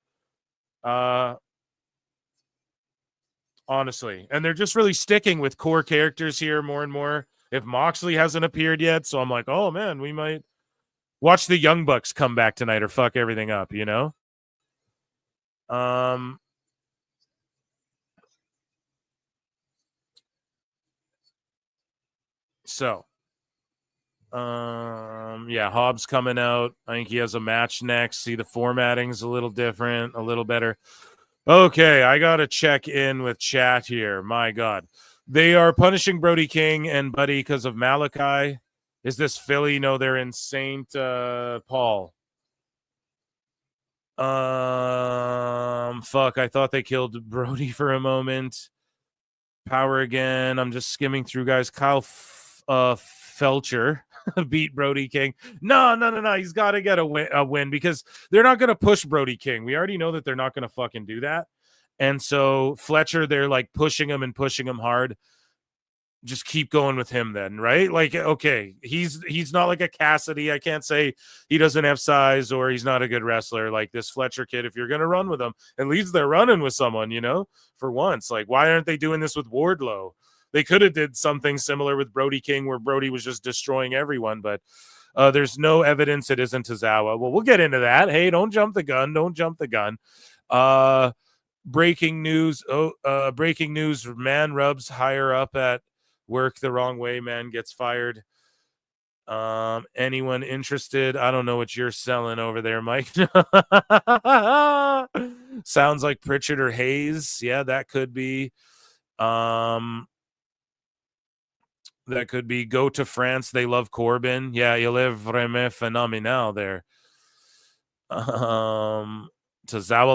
Honestly. And they're just really sticking with core characters here more and more. If Moxley hasn't appeared yet, so I'm like, oh man, we might watch the Young Bucks come back tonight or fuck everything up, So, yeah, Hobbs coming out. I think he has a match next. See, the formatting's a little different, a little better. Okay, I got to check in with chat here. My God. They are punishing Brody King and Buddy because of Malachi. Is this Philly? No, they're in St. Paul. Fuck, I thought they killed Brody for a moment. Power again. I'm just skimming through, guys. Kyle Felcher beat Brody King. No. He's got to get a win because they're not going to push Brody King. We already know that they're not going to fucking do that. And so Fletcher, they're like pushing him hard. Just keep going with him then, right? Like, okay, he's not like a Cassidy. I can't say he doesn't have size or he's not a good wrestler. Like this Fletcher kid, if you're going to run with him, at least they're running with someone, for once. Like, why aren't they doing this with Wardlow? They could have did something similar with Brody King where Brody was just destroying everyone, but there's no evidence it isn't Tozawa. Well, we'll get into that. Hey, don't jump the gun. Breaking news. Breaking news. Man rubs higher up at work the wrong way, man gets fired. Anyone interested? I don't know what you're selling over there, Mike. Sounds like Pritchard or Hayes. Yeah, that could be. That could be go to France. They love Corbin. Yeah, il est vraiment phenomenal there. Tozawa,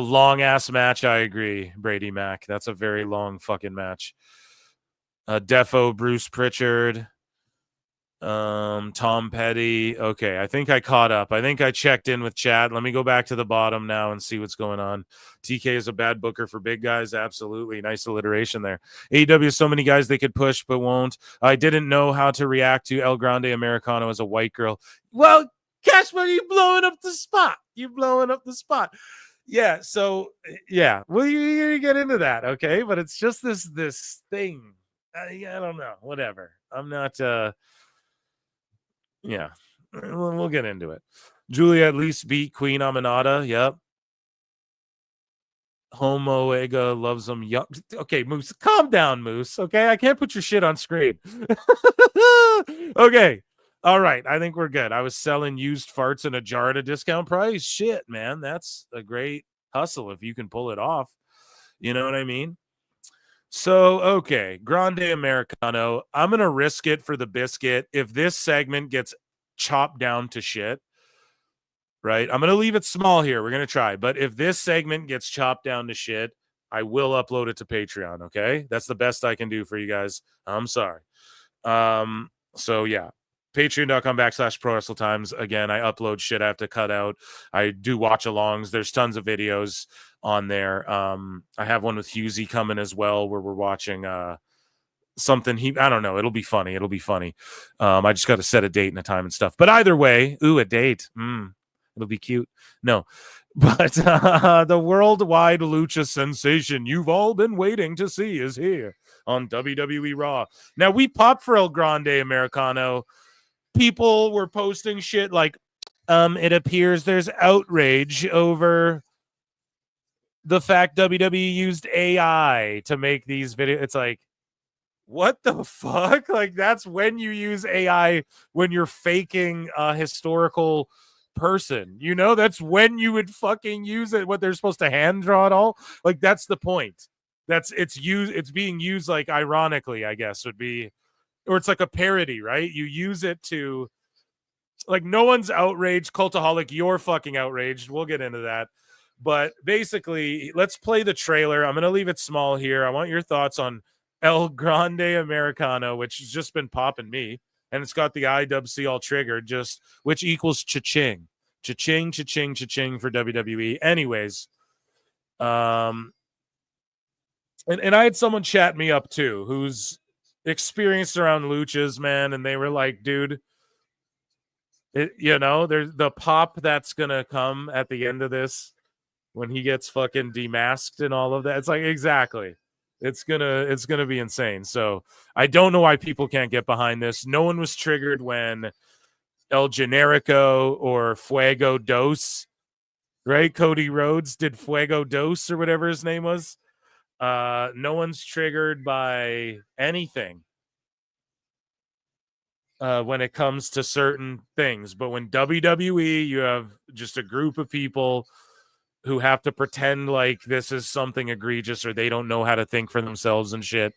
long ass match. I agree, Brady Mac. That's a very long fucking match. Defo, Bruce Pritchard, Tom Petty. Okay, I think I caught up. I think I checked in with chat. Let me go back to the bottom now and see what's going on. TK is a bad booker for big guys. Absolutely. Nice alliteration there. AEW, so many guys they could push but won't. I didn't know how to react to El Grande Americano as a white girl. Well, Cashman, you blowing up the spot. Yeah, so, yeah. Well, you get into that, okay? But it's just this thing. I don't know. Whatever. I'm not, yeah. We'll get into it. Julia at least beat Queen Aminata. Yep. Homo Ega loves them young. Okay, Moose, calm down, Moose. Okay, I can't put your shit on screen. Okay. All right. I think we're good. I was selling used farts in a jar at a discount price. Shit, man. That's a great hustle if you can pull it off. You know what I mean? So, okay, Grande Americano. I'm going to risk it for the biscuit. If this segment gets chopped down to shit, right? I'm going to leave it small here. We're going to try. But if this segment gets chopped down to shit, I will upload it to Patreon, okay? That's the best I can do for you guys. I'm sorry. So, yeah. Patreon.com/prowrestletimes. Again, I upload shit I have to cut out. I do watch-alongs. There's tons of videos on there. I have one with Husey coming as well where we're watching something. I don't know. It'll be funny. I just got to set a date and a time and stuff. But either way, a date. It'll be cute. No. But the worldwide lucha sensation you've all been waiting to see is here on WWE Raw. Now, we popped for El Grande Americano. People were posting shit like, it appears there's outrage over the fact WWE used AI to make these videos. It's like, what the fuck? Like, that's when you use AI, when you're faking a historical person. That's when you would fucking use it. What, they're supposed to hand draw it all? Like, that's the point. It's being used, like, ironically, I guess, would be, or it's like a parody, right? You use it to, like, no one's outraged. Cultaholic, you're fucking outraged. We'll get into that. But basically, let's play the trailer. I'm going to leave it small here. I want your thoughts on El Grande Americano, which has just been popping me. And it's got the IWC all triggered, which equals cha-ching. Cha-ching, cha-ching, cha-ching for WWE. Anyways, and I had someone chat me up too, who's experienced around luchas, man, and they were like, dude, there's the pop that's gonna come at the end of this when he gets fucking demasked and all of that. It's like, exactly. It's gonna be insane. So I don't know why people can't get behind this. No one was triggered when El Generico or Fuego Dos, right? Cody Rhodes did Fuego Dos or whatever his name was. No one's triggered by anything when it comes to certain things. But when WWE, you have just a group of people who have to pretend like this is something egregious or they don't know how to think for themselves and shit.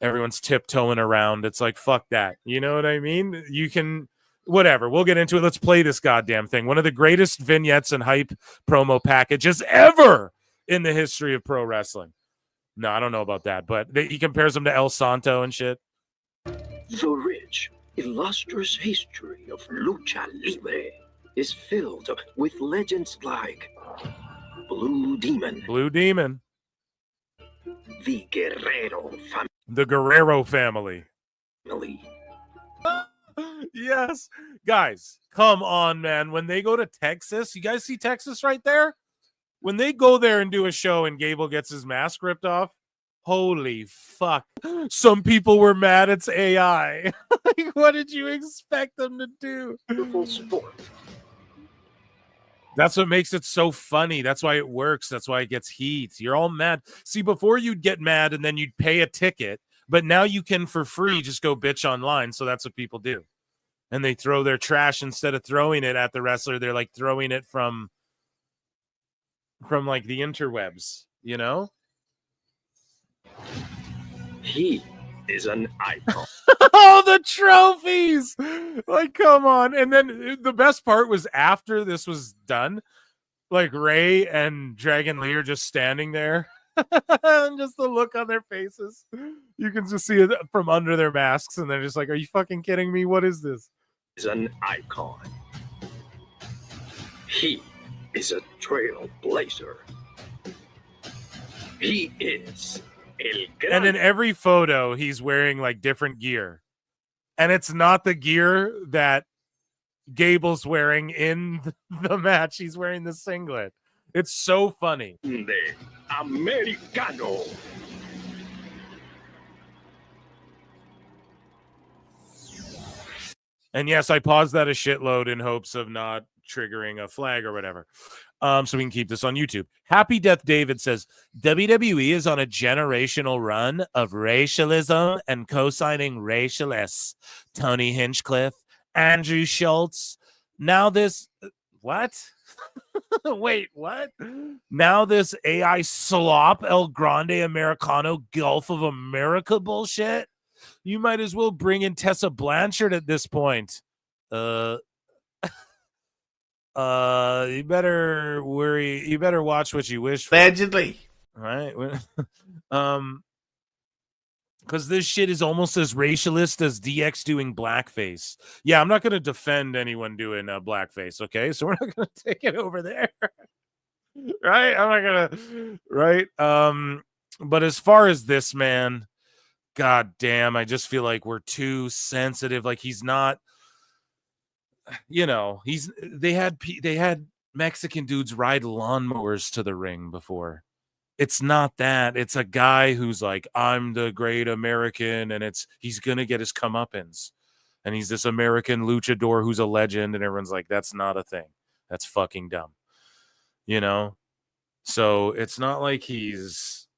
Everyone's tiptoeing around. It's like, fuck that. You know what I mean? You can, whatever. We'll get into it. Let's play this goddamn thing. One of the greatest vignettes and hype promo packages ever in the history of pro wrestling. No, I don't know about that, but he compares them to El Santo and shit. The rich, illustrious history of Lucha Libre is filled with legends like Blue Demon, the Guerrero family. Yes. Guys, come on, man. When they go to Texas, you guys see Texas right there? When they go there and do a show and Gable gets his mask ripped off, holy fuck. Some people were mad it's AI. Like, what did you expect them to do? Sport. That's what makes it so funny. That's why it works. That's why it gets heat. You're all mad. See, before you'd get mad and then you'd pay a ticket, but now you can, for free, just go bitch online. So that's what people do. And they throw their trash instead of throwing it at the wrestler. They're like throwing it from like the interwebs, you know? He is an icon. Oh, the trophies! Like, come on. And then the best part was after this was done, like Ray and Dragon Lee are just standing there. And just the look on their faces. You can just see it from under their masks, and they're just like, are you fucking kidding me? What is this? Is an icon. He is a trailblazer. He is El Grande. And in every photo, he's wearing like different gear. And it's not the gear that Gable's wearing in the match. He's wearing the singlet. It's so funny. Grande Americano. And yes, I paused that a shitload in hopes of not triggering a flag or whatever. So we can keep this on YouTube. Happy Death David says, WWE is on a generational run of racialism and co-signing racialists. Tony Hinchcliffe, Andrew Schultz. Now this, what? Wait, what? Now this AI slop El Grande Americano Gulf of America bullshit? You might as well bring in Tessa Blanchard at this point. You better worry. You better watch what you wish for. Allegedly. Right? Because this shit is almost as racialist as DX doing blackface. Yeah, I'm not going to defend anyone doing blackface, okay? So we're not going to take it over there. Right? I'm not going to... Right? But as far as this, man, god damn, I just feel like we're too sensitive. Like, he's not... You know, they had Mexican dudes ride lawnmowers to the ring before. It's not that. It's a guy who's like, I'm the great American, and he's gonna get his comeuppance. And he's this American luchador who's a legend, and everyone's like, that's not a thing. That's fucking dumb. You know? So it's not like he's,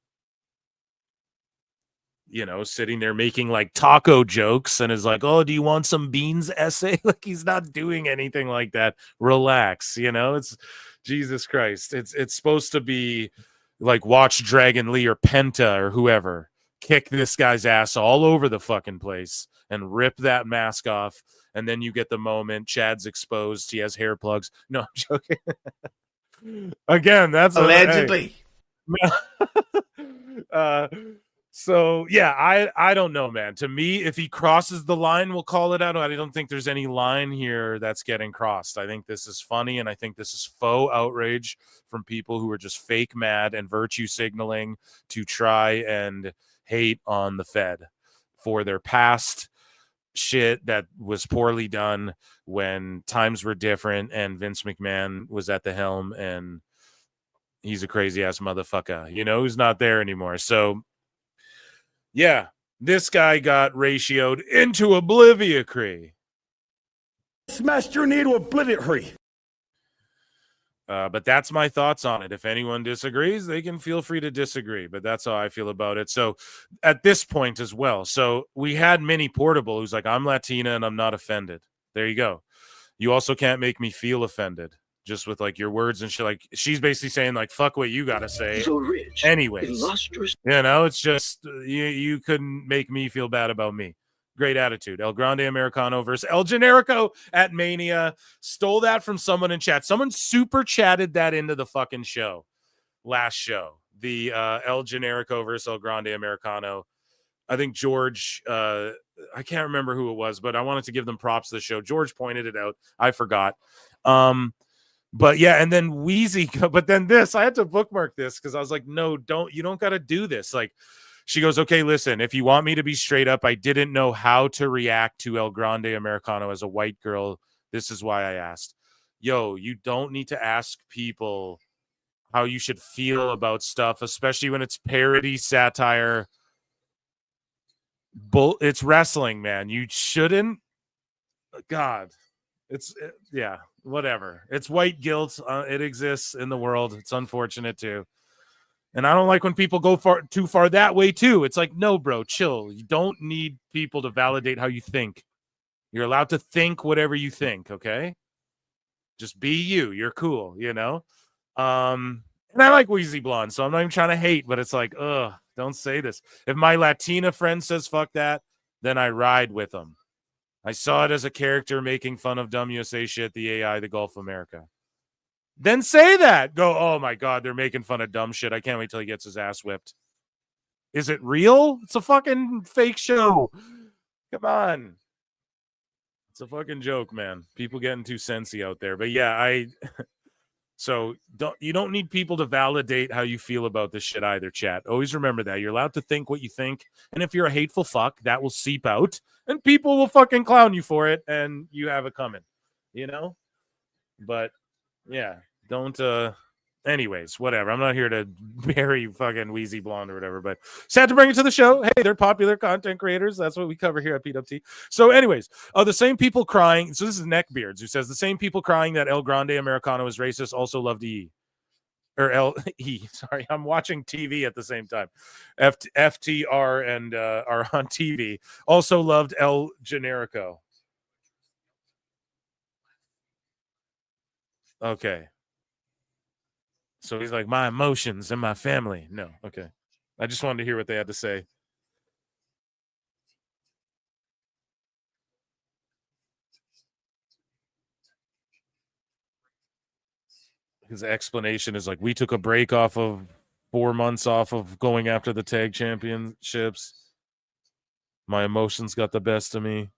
you know, sitting there making like taco jokes and is like, oh, do you want some beans essay? Like, he's not doing anything like that. Relax, you know? It's Jesus Christ. It's supposed to be like, watch Dragon Lee or Penta or whoever kick this guy's ass all over the fucking place and rip that mask off. And then you get the moment Chad's exposed. He has hair plugs. No, I'm joking. Again, that's allegedly. So yeah, I don't know, man. To me, if he crosses the line, we'll call it out. I don't think there's any line here that's getting crossed. I think this is funny, and I think this is faux outrage from people who are just fake mad and virtue signaling to try and hate on the Fed for their past shit that was poorly done when times were different and Vince McMahon was at the helm, and he's a crazy ass motherfucker, you know, who's not there anymore. So yeah, this guy got ratioed into oblivion. Smashed your knee to oblivion. But that's my thoughts on it. If anyone disagrees, they can feel free to disagree. But that's how I feel about it. So at this point as well. So we had Minnie Portable who's like, I'm Latina and I'm not offended. There you go. You also can't make me feel offended. just with like your words and shit. Like she's basically saying like, fuck what you got to say. So rich, Anyways, illustrious. you know, it's just you couldn't make me feel bad about me. Great attitude. El Grande Americano versus El Generico at Mania. Stole that from someone in chat. Someone super chatted that into the fucking show. Last show. The El Generico versus El Grande Americano. I think George, I can't remember who it was, but I wanted to give them props to the show. George pointed it out. I forgot. But yeah, and then Wheezy, but then this, I had to bookmark this because I was like, no, you don't got to do this. Like, she goes, okay, listen, if you want me to be straight up, I didn't know how to react to El Grande Americano as a white girl. This is why I asked. Yo, you don't need to ask people how you should feel about stuff, especially when it's parody, satire. It's wrestling, man. You shouldn't. God, yeah, whatever. It's white guilt. It exists in the world. It's unfortunate too. And I don't like when people go too far that way too. It's like, no, bro, chill. You don't need people to validate how you think. You're allowed to think whatever you think, okay? Just be you. You're cool, you know? And I like Weezy Blonde, so I'm not even trying to hate, but it's like, ugh, don't say this. If my Latina friend says fuck that, then I ride with them. I saw it as a character making fun of dumb USA shit, the AI, the Gulf of America. Then say that. Go, oh my God, they're making fun of dumb shit. I can't wait till he gets his ass whipped. Is it real? It's a fucking fake show. Come on. It's a fucking joke, man. People getting too sensy out there. But yeah, so you don't need people to validate how you feel about this shit either, chat. Always remember that. You're allowed to think what you think. And if you're a hateful fuck, that will seep out. And people will fucking clown you for it. And you have it coming. You know? But yeah, don't anyways, whatever. I'm not here to bury fucking Wheezy Blonde or whatever, but sad to bring it to the show. Hey, they're popular content creators. That's what we cover here at PWT. So anyways, the same people crying. So this is Neckbeards who says the same people crying that El Grande Americano is racist also loved E. Or L-E. Sorry, I'm watching TV at the same time. FTR and are on TV. Also loved El Generico. Okay. So he's like, my emotions and my family. No, okay. I just wanted to hear what they had to say. His explanation is like, we took a break off of 4 months off of going after the tag championships. My emotions got the best of me.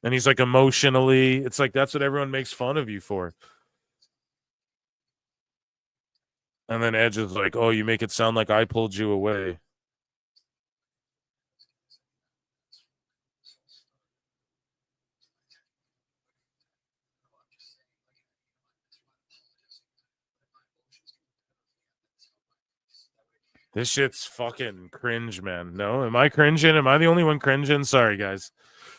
And he's like, emotionally, it's like, that's what everyone makes fun of you for. And then Edge is like, oh, you make it sound like I pulled you away. This shit's fucking cringe, man. No, am I cringing? Am I the only one cringing? Sorry, guys.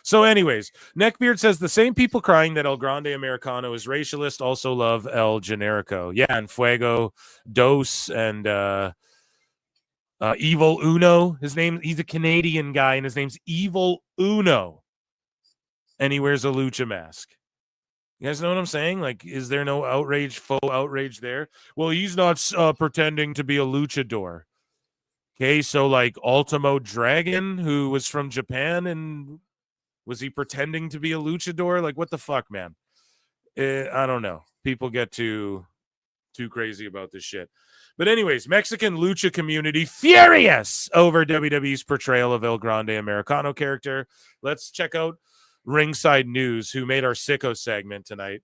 So anyways, Neckbeard says the same people crying that El Grande Americano is racialist also love El Generico. Yeah, and Fuego Dos and Evil Uno. He's a Canadian guy, and his name's Evil Uno. And he wears a lucha mask. You guys know what I'm saying? Like, is there no outrage, faux outrage there? Well, he's not pretending to be a luchador. Okay, so like Ultimo Dragon, who was from Japan, and was he pretending to be a luchador? Like, what the fuck, man? I don't know. People get too crazy about this shit. But anyways, Mexican lucha community furious over WWE's portrayal of El Grande Americano character. Let's check out Ringside News, who made our sicko segment tonight.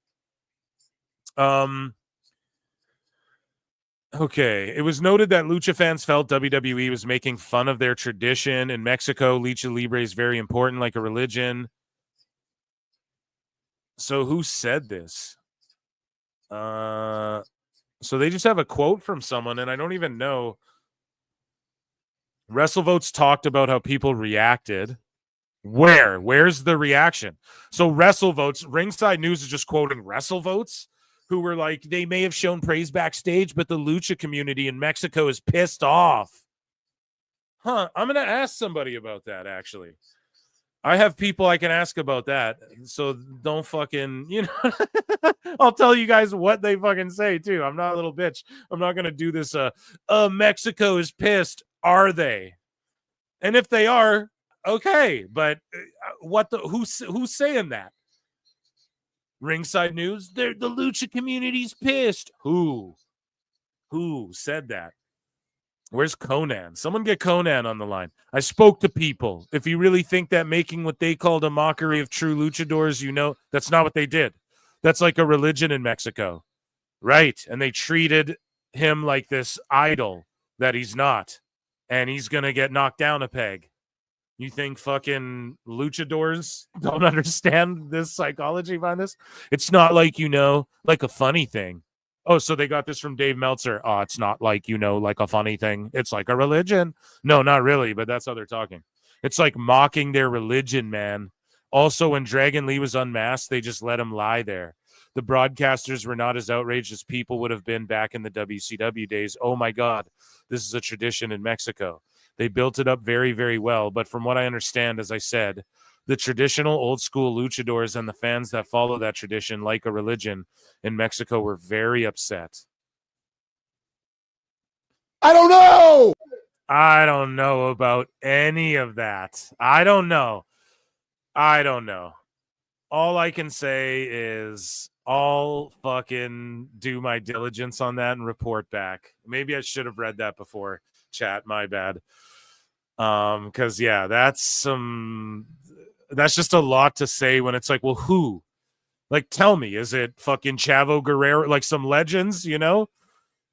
Okay, it was noted that lucha fans felt WWE was making fun of their tradition. In Mexico, lucha libre is very important, like a religion. So who said this? So they just have a quote from someone, and I don't even know. WrestleVotes talked about how people reacted. Where's the reaction? So WrestleVotes, Ringside News is just quoting WrestleVotes, who were like, they may have shown praise backstage, but the lucha community in Mexico is pissed off. I'm going to ask somebody about that, actually. I have people I can ask about that. So don't fucking, I'll tell you guys what they fucking say too. I'm not a little bitch. I'm not going to do this. Mexico is pissed. Are they? And if they are, okay. But who's saying that? Ringside News. The lucha community's pissed. Who said that? Where's Conan? Someone get Conan on the line. I spoke to people. If you really think that making what they called a mockery of true luchadors, that's not what they did. That's like a religion in Mexico. Right. And they treated him like this idol that he's not. And he's going to get knocked down a peg. You think fucking luchadors don't understand this psychology behind this? It's not like, like a funny thing. Oh, so they got this from Dave Meltzer. Oh, it's not like, like a funny thing. It's like a religion. No, not really, but that's how they're talking. It's like mocking their religion, man. Also, when Dragon Lee was unmasked, they just let him lie there. The broadcasters were not as outraged as people would have been back in the WCW days. Oh, my God. This is a tradition in Mexico. They built it up very, very well. But from what I understand, as I said, the traditional old school luchadors and the fans that follow that tradition like a religion in Mexico were very upset. I don't know. I don't know about any of that. I don't know. All I can say is I'll fucking do my diligence on that and report back. Maybe I should have read that before, chat. My bad. Because yeah, that's just a lot to say when it's like, well, who? Like, tell me, is it fucking Chavo Guerrero? Like some legends,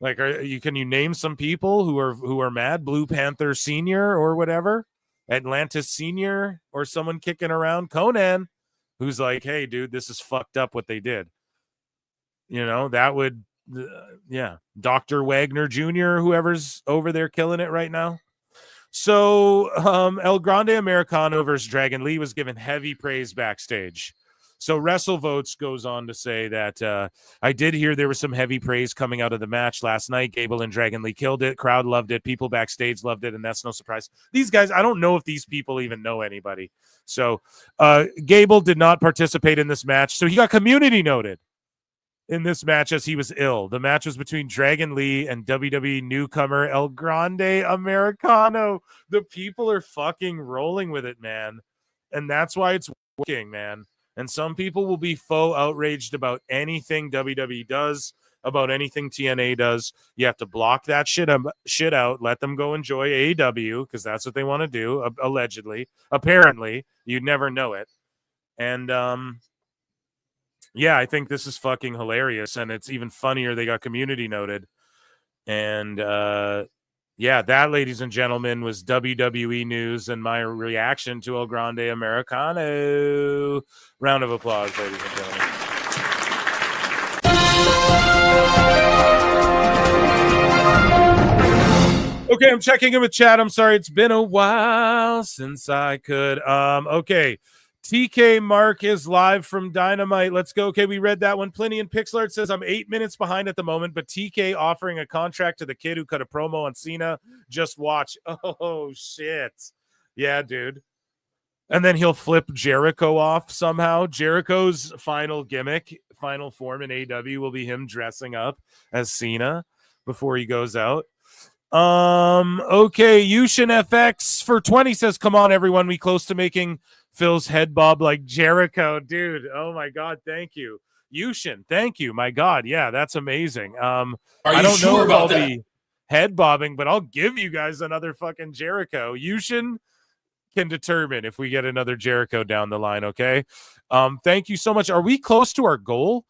Like, can you name some people who are mad? Blue Panther Senior or whatever, Atlantis Senior, or someone kicking around Conan, who's like, hey, dude, this is fucked up what they did. That would, yeah, Dr. Wagner Jr., whoever's over there killing it right now. So El Grande Americano versus Dragon Lee was given heavy praise backstage. So WrestleVotes goes on to say that I did hear there was some heavy praise coming out of the match last night. Gable and Dragon Lee killed it. Crowd loved it. People backstage loved it, and that's no surprise. These guys, I don't know if these people even know anybody. So Gable did not participate in this match, so he got community noted in this match as he was ill. The match was between Dragon Lee and WWE newcomer El Grande Americano. The people are fucking rolling with it, man. And that's why it's working, man. And some people will be faux outraged about anything WWE does, about anything TNA does. You have to block that shit out. Let them go enjoy AEW because that's what they want to do, allegedly. Apparently. You'd never know it. And, yeah, I think this is fucking hilarious, and it's even funnier they got community noted. And, yeah, that, ladies and gentlemen, was WWE news and my reaction to El Grande Americano. Round of applause, ladies and gentlemen. Okay, I'm checking in with chat. I'm sorry, it's been a while since I could. Okay. TK Mark is live from Dynamite. Let's go. Okay, we read that one. Plenty in Pixlart says I'm 8 minutes behind at the moment, but TK offering a contract to the kid who cut a promo on Cena. Just watch. Oh, shit. Yeah, dude. And then he'll flip Jericho off somehow. Jericho's final gimmick, final form in AEW will be him dressing up as Cena before he goes out. Okay, Yushin FX for 20 says, come on, everyone. We close to making Phil's head bob like Jericho. Dude, oh my God, thank you. Yushin, thank you. My God, yeah, that's amazing. I don't know if I'll be head bobbing, but I'll give you guys another fucking Jericho. Yushin can determine if we get another Jericho down the line, okay? Thank you so much. Are we close to our goal?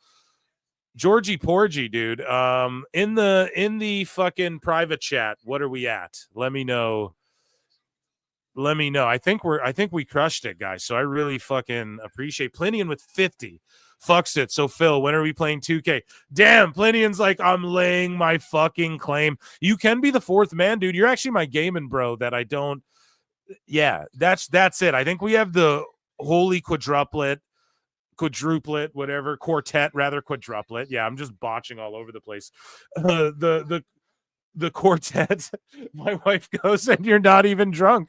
Georgie Porgy, dude. In the fucking private chat, what are we at? Let me know. I think we crushed it, guys. So I really fucking appreciate Plinian with 50. Fucks it. So Phil, when are we playing 2K? Damn, Plinian's like, I'm laying my fucking claim. You can be the fourth man, dude. You're actually my gaming bro that I don't. Yeah, that's it. I think we have the holy quadruplet, whatever, quadruplet. Yeah, I'm just botching all over the place. The quartet. My wife goes, and you're not even drunk.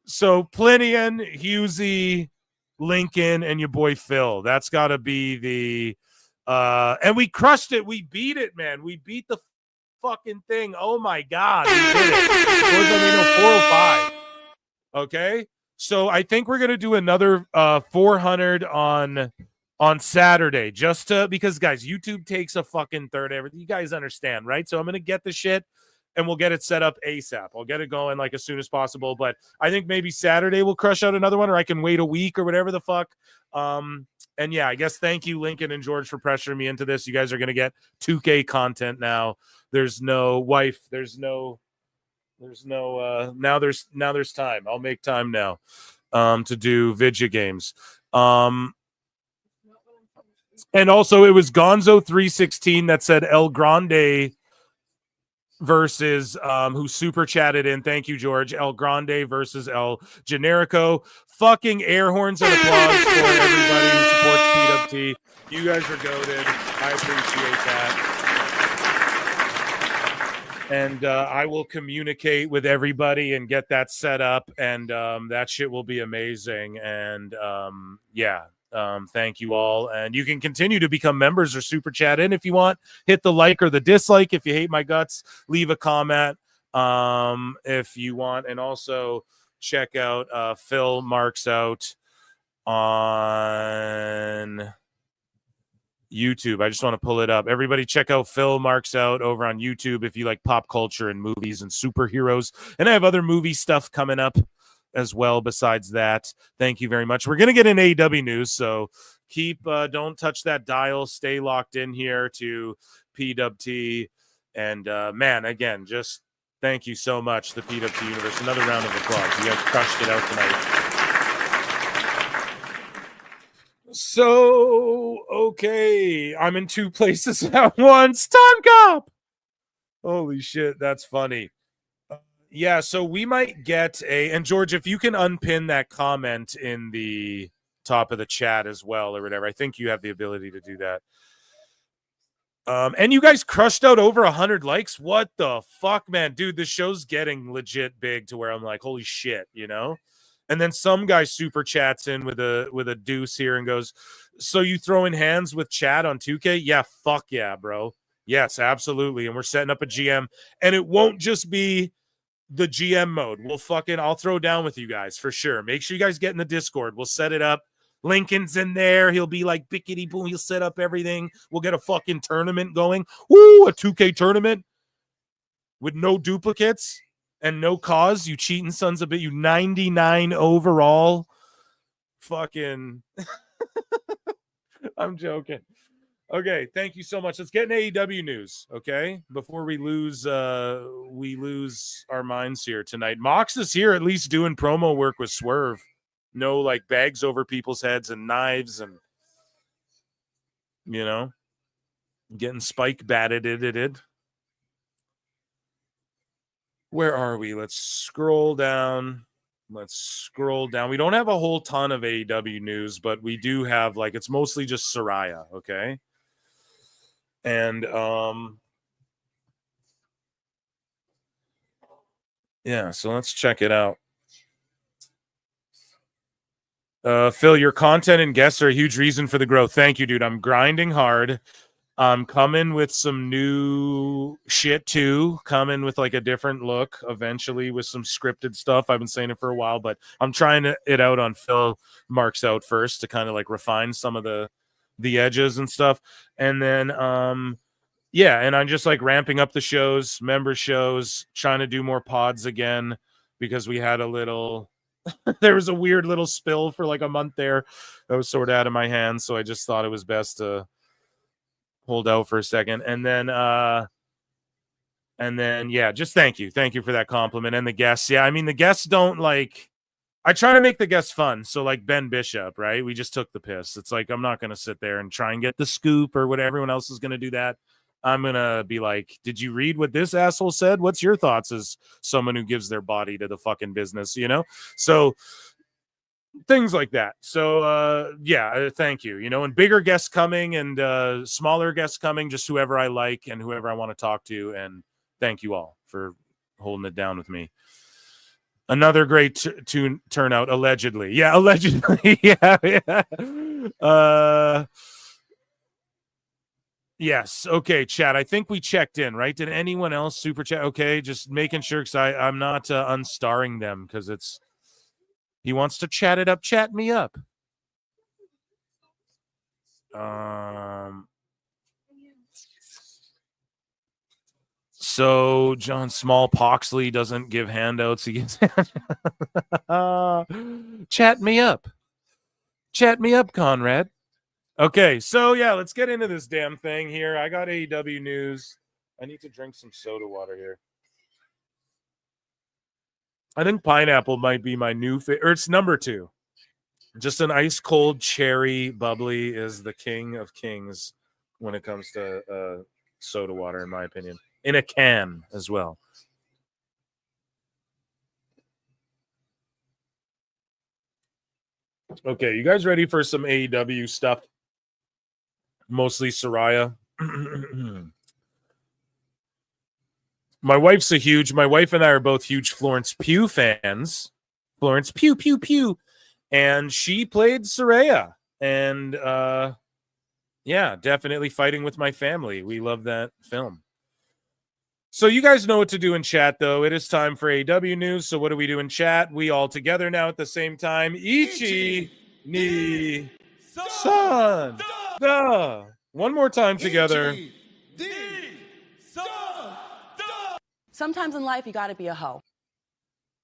So Plinian, Husey, Lincoln, and your boy Phil. That's got to be the and we crushed it. We beat it, man. We beat the fucking thing. Oh my god, we did it. 405. Okay, so I think we're gonna do another 400 on Saturday, just to because guys, YouTube takes a fucking third. Everything you guys understand, right? So I'm gonna get the shit. And we'll get it set up ASAP. I'll get it going like as soon as possible. But I think maybe Saturday we'll crush out another one, or I can wait a week or whatever the fuck. And yeah, I guess thank you, Lincoln and George, for pressuring me into this. You guys are gonna get 2K content now. There's no wife. There's no now there's time. I'll make time now to do video games. And also it was Gonzo 316 that said El Grande versus who super chatted in. Thank you, George. El Grande versus El Generico. Fucking air horns and applause for everybody who supports PWT. You guys are goated. I appreciate that. And I will communicate with everybody and get that set up, and that shit will be amazing. And yeah. Thank you all. And you can continue to become members or super chat in if you want. Hit the like or the dislike if you hate my guts. Leave a comment if you want. And also check out Phil Marks Out on YouTube. I just want to pull it up. Everybody check out Phil Marks Out over on YouTube if you like pop culture and movies and superheroes. And I have other movie stuff coming up as well besides that. Thank you very much. We're going to get in AEW news, so don't touch that dial. Stay locked in here to PWT. And man, again, just thank you so much, the PWT universe. Another round of applause. You guys crushed it out tonight. So, okay, I'm in two places at once. Time cop. Holy shit, that's funny. Yeah, so we might get and George, if you can unpin that comment in the top of the chat as well or whatever, I think you have the ability to do that. And you guys crushed out over 100 likes. What the fuck, man? Dude, this show's getting legit big to where I'm like, holy shit, you know? And then some guy super chats in with a deuce here and goes, so you throwing hands with chat on 2K? Yeah, fuck yeah, bro. Yes, absolutely. And we're setting up a GM. And it won't just be the GM mode. I'll throw down with you guys for sure. Make sure you guys get in the Discord. We'll set it up. Lincoln's in there. He'll be like bickety boom. He'll set up everything. We'll get a fucking tournament going. Woo, a 2K tournament with no duplicates and no cause. You cheating sons of a bitch. You 99 overall. Fucking. I'm joking. Okay, thank you so much. Let's get in AEW news, okay? Before we lose our minds here tonight. Mox is here at least doing promo work with Swerve. No, like, bags over people's heads and knives and, you know, getting spike batted. Where are we? Let's scroll down. We don't have a whole ton of AEW news, but we do have, like, it's mostly just Saraya, okay? And yeah, so let's check it out. Phil, your content and guests are a huge reason for the growth. Thank you, dude. I'm grinding hard. I'm coming with some new shit too. Coming with like a different look eventually with some scripted stuff. I've been saying it for a while, but I'm trying it out on Phil Marks Out first to kind of like refine some of the edges and stuff. And then yeah, and I'm just like ramping up the shows, member shows, trying to do more pods again because we had a little there was a weird little spill for like a month there that was sort of out of my hands, so I just thought it was best to hold out for a second. And then yeah, just thank you for that compliment. And the guests, yeah, I mean the guests don't like, I try to make the guests fun. So like Ben Bishop, right, we just took the piss. It's like I'm not going to sit there and try and get the scoop or what everyone else is going to do that. I'm going to be like, did you read what this asshole said? What's your thoughts as someone who gives their body to the fucking business, you know? So things like that. So yeah, thank you. You know, and bigger guests coming and smaller guests coming, just whoever I like and whoever I want to talk to. And thank you all for holding it down with me. Another great turnout, allegedly. Yeah, allegedly. yeah. Yes. Okay, chat. I think we checked in, right? Did anyone else super chat? Okay, just making sure because I'm not unstarring them because it's he wants to chat it up. Chat me up. So John Smallpoxley doesn't give handouts. He gets chat me up. Chat me up, Conrad. Okay, so yeah, let's get into this damn thing here. I got AEW news. I need to drink some soda water here. I think pineapple might be my new favorite, or it's number 2. Just an ice cold cherry bubbly is the king of kings when it comes to soda water, in my opinion. In a can as well. Okay, you guys ready for some AEW stuff? Mostly Saraya. My wife and I are both huge Florence Pugh fans. Florence Pugh, Pew, Pew. And she played Saraya. And yeah, definitely fighting with my family. We love that film. So you guys know what to do in chat, though. It is time for AEW news. So what do we do in chat? We all together now at the same time. Ichi ni san da. One more time together. Sometimes in life, you got to be a hoe.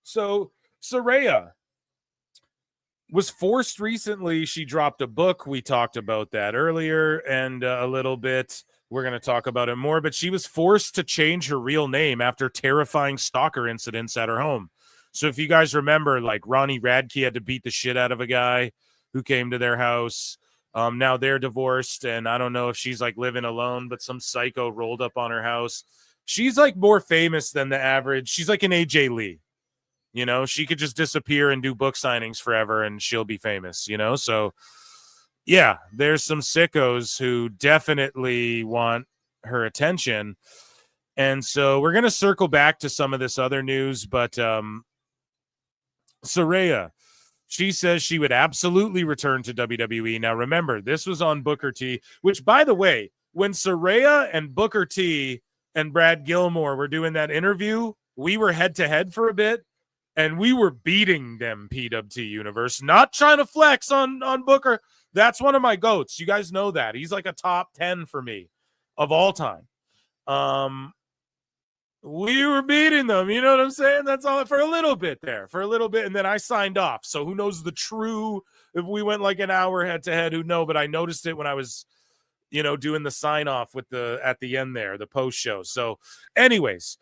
So Saraya was forced recently. She dropped a book. We talked about that earlier and a little bit. We're going to talk about it more, but she was forced to change her real name after terrifying stalker incidents at her home. So if you guys remember, like Ronnie Radke had to beat the shit out of a guy who came to their house. Now they're divorced, and I don't know if she's like living alone, but some psycho rolled up on her house. She's like more famous than the average. She's like an AJ Lee. You know, she could just disappear and do book signings forever and she'll be famous, you know? So, yeah, there's some sickos who definitely want her attention. And so we're going to circle back to some of this other news, but Saraya, she says she would absolutely return to WWE. Now, remember, this was on Booker T, which, by the way, when Saraya and Booker T and Brad Gilmore were doing that interview, we were head-to-head for a bit. And we were beating them, PWT Universe. Not trying to flex on Booker. That's one of my goats. You guys know that. He's like a top 10 for me of all time. We were beating them. You know what I'm saying? That's all for a little bit there. For a little bit. And then I signed off. So who knows the true, if we went like an hour head-to-head, who knows? But I noticed it when I was, you know, doing the sign-off with at the end there, the post-show. So anyways,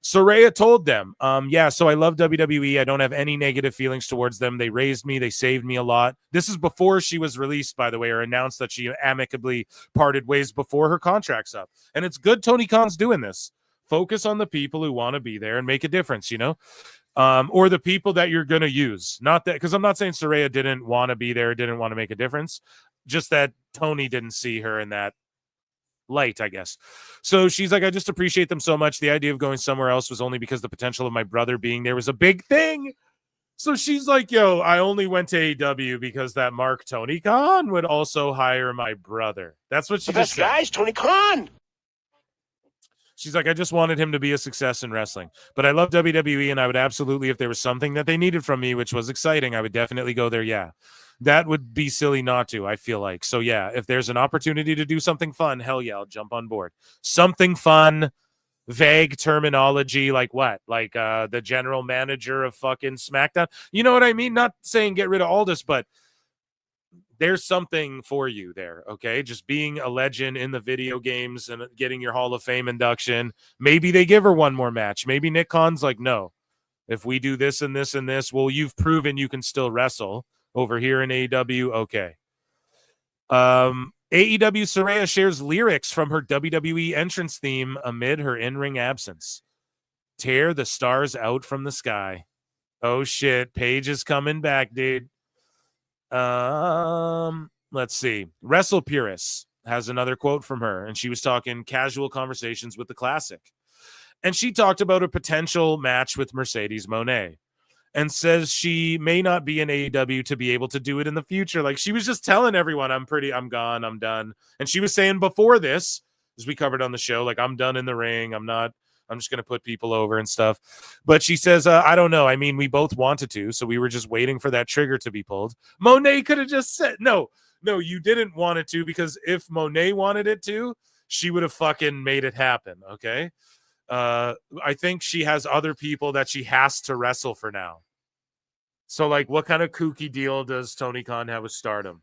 Saraya told them, yeah, so I love WWE. I don't have any negative feelings towards them. They raised me. They saved me a lot. This is before she was released, by the way, or announced that she amicably parted ways before her contract's up. And it's good Tony Khan's doing this. Focus on the people who want to be there and make a difference, you know, or the people that you're going to use. Not that, because I'm not saying Saraya didn't want to be there, didn't want to make a difference, just that Tony didn't see her in that light, I guess. So she's like, I just appreciate them so much. The idea of going somewhere else was only because the potential of my brother being there was a big thing. So she's like, yo, I only went to AEW because that Mark Tony Khan would also hire my brother. That's what she just said. Guys, Tony Khan. She's like, I just wanted him to be a success in wrestling. But I love WWE, and I would absolutely, if there was something that they needed from me, which was exciting, I would definitely go there. Yeah. That would be silly not to, I feel like. So, yeah, if there's an opportunity to do something fun, hell yeah, I'll jump on board. Something fun, vague terminology, like what? Like the general manager of fucking SmackDown? You know what I mean? Not saying get rid of Aldis, but there's something for you there, okay? Just being a legend in the video games and getting your Hall of Fame induction. Maybe they give her one more match. Maybe Nick Khan's like, no, if we do this and this and this, well, you've proven you can still wrestle. Over here in AEW, okay. AEW Saraya shares lyrics from her WWE entrance theme amid her in-ring absence. Tear the stars out from the sky. Oh shit, Paige is coming back, dude. Let's see. Wrestle Purists has another quote from her, and she was talking casual conversations with the Classic. And she talked about a potential match with Mercedes Moné. and says she may not be in AEW to be able to do it in the future. Like, she was just telling everyone, I'm gone, I'm done. And she was saying before this, as we covered on the show, like, I'm done in the ring. I'm just going to put people over and stuff. But she says, I don't know. I mean, we both wanted to, so we were just waiting for that trigger to be pulled. Monet could have just said, no, you didn't want it to, because if Monet wanted it to, she would have fucking made it happen, okay? I think she has other people that she has to wrestle for now. So, like, what kind of kooky deal does Tony Khan have with Stardom?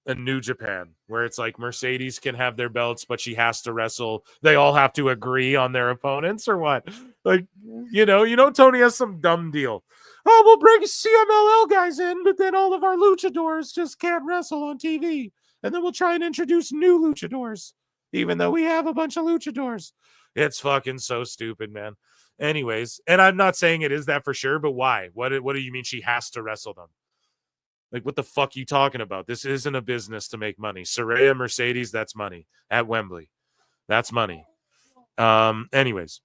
And New Japan, where it's like Mercedes can have their belts, but she has to wrestle. They all have to agree on their opponents, or what? Like, Tony has some dumb deal. Oh, we'll bring CMLL guys in, but then all of our luchadors just can't wrestle on TV. And then we'll try and introduce new luchadors, even though we have a bunch of luchadors. It's fucking so stupid, man. Anyways, and I'm not saying it is that for sure, but why? What do you mean she has to wrestle them? Like, what the fuck are you talking about? This isn't a business to make money. Saraya, Mercedes, that's money. At Wembley, that's money. Anyways,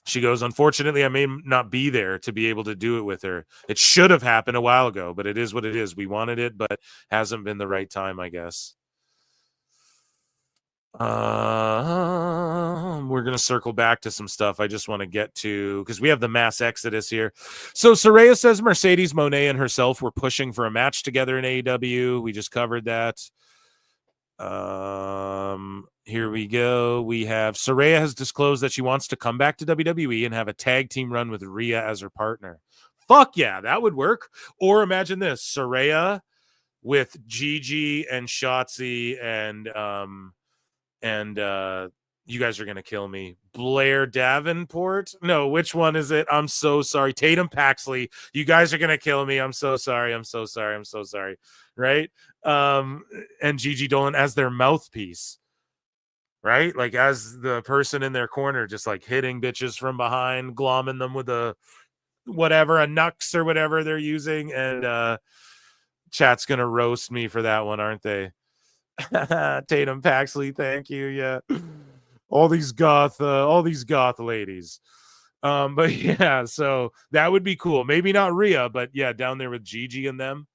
she goes, unfortunately, I may not be there to be able to do it with her. It should have happened a while ago, but it is what it is. We wanted it, but hasn't been the right time, I guess. We're going to circle back to some stuff I just want to get to, because we have the mass exodus here. So Saraya says Mercedes Moné and herself were pushing for a match together in AEW. We just covered that. Here we go. We have Saraya has disclosed that she wants to come back to WWE and have a tag team run with Rhea as her partner. Fuck yeah, that would work. Or imagine this, Saraya with Gigi and Shotzi and you guys are going to kill me. Blair Davenport? No, which one is it? I'm so sorry. Tatum Paxley. You guys are going to kill me. I'm so sorry. Right? And Gigi Dolan as their mouthpiece. Right? Like, as the person in their corner, just like hitting bitches from behind, glomming them with a Nux or whatever they're using. And chat's going to roast me for that one, aren't they? Tatum Paxley, thank you. Yeah, all these goth ladies. But yeah, so that would be cool. Maybe not Rhea, but yeah, down there with Gigi and them,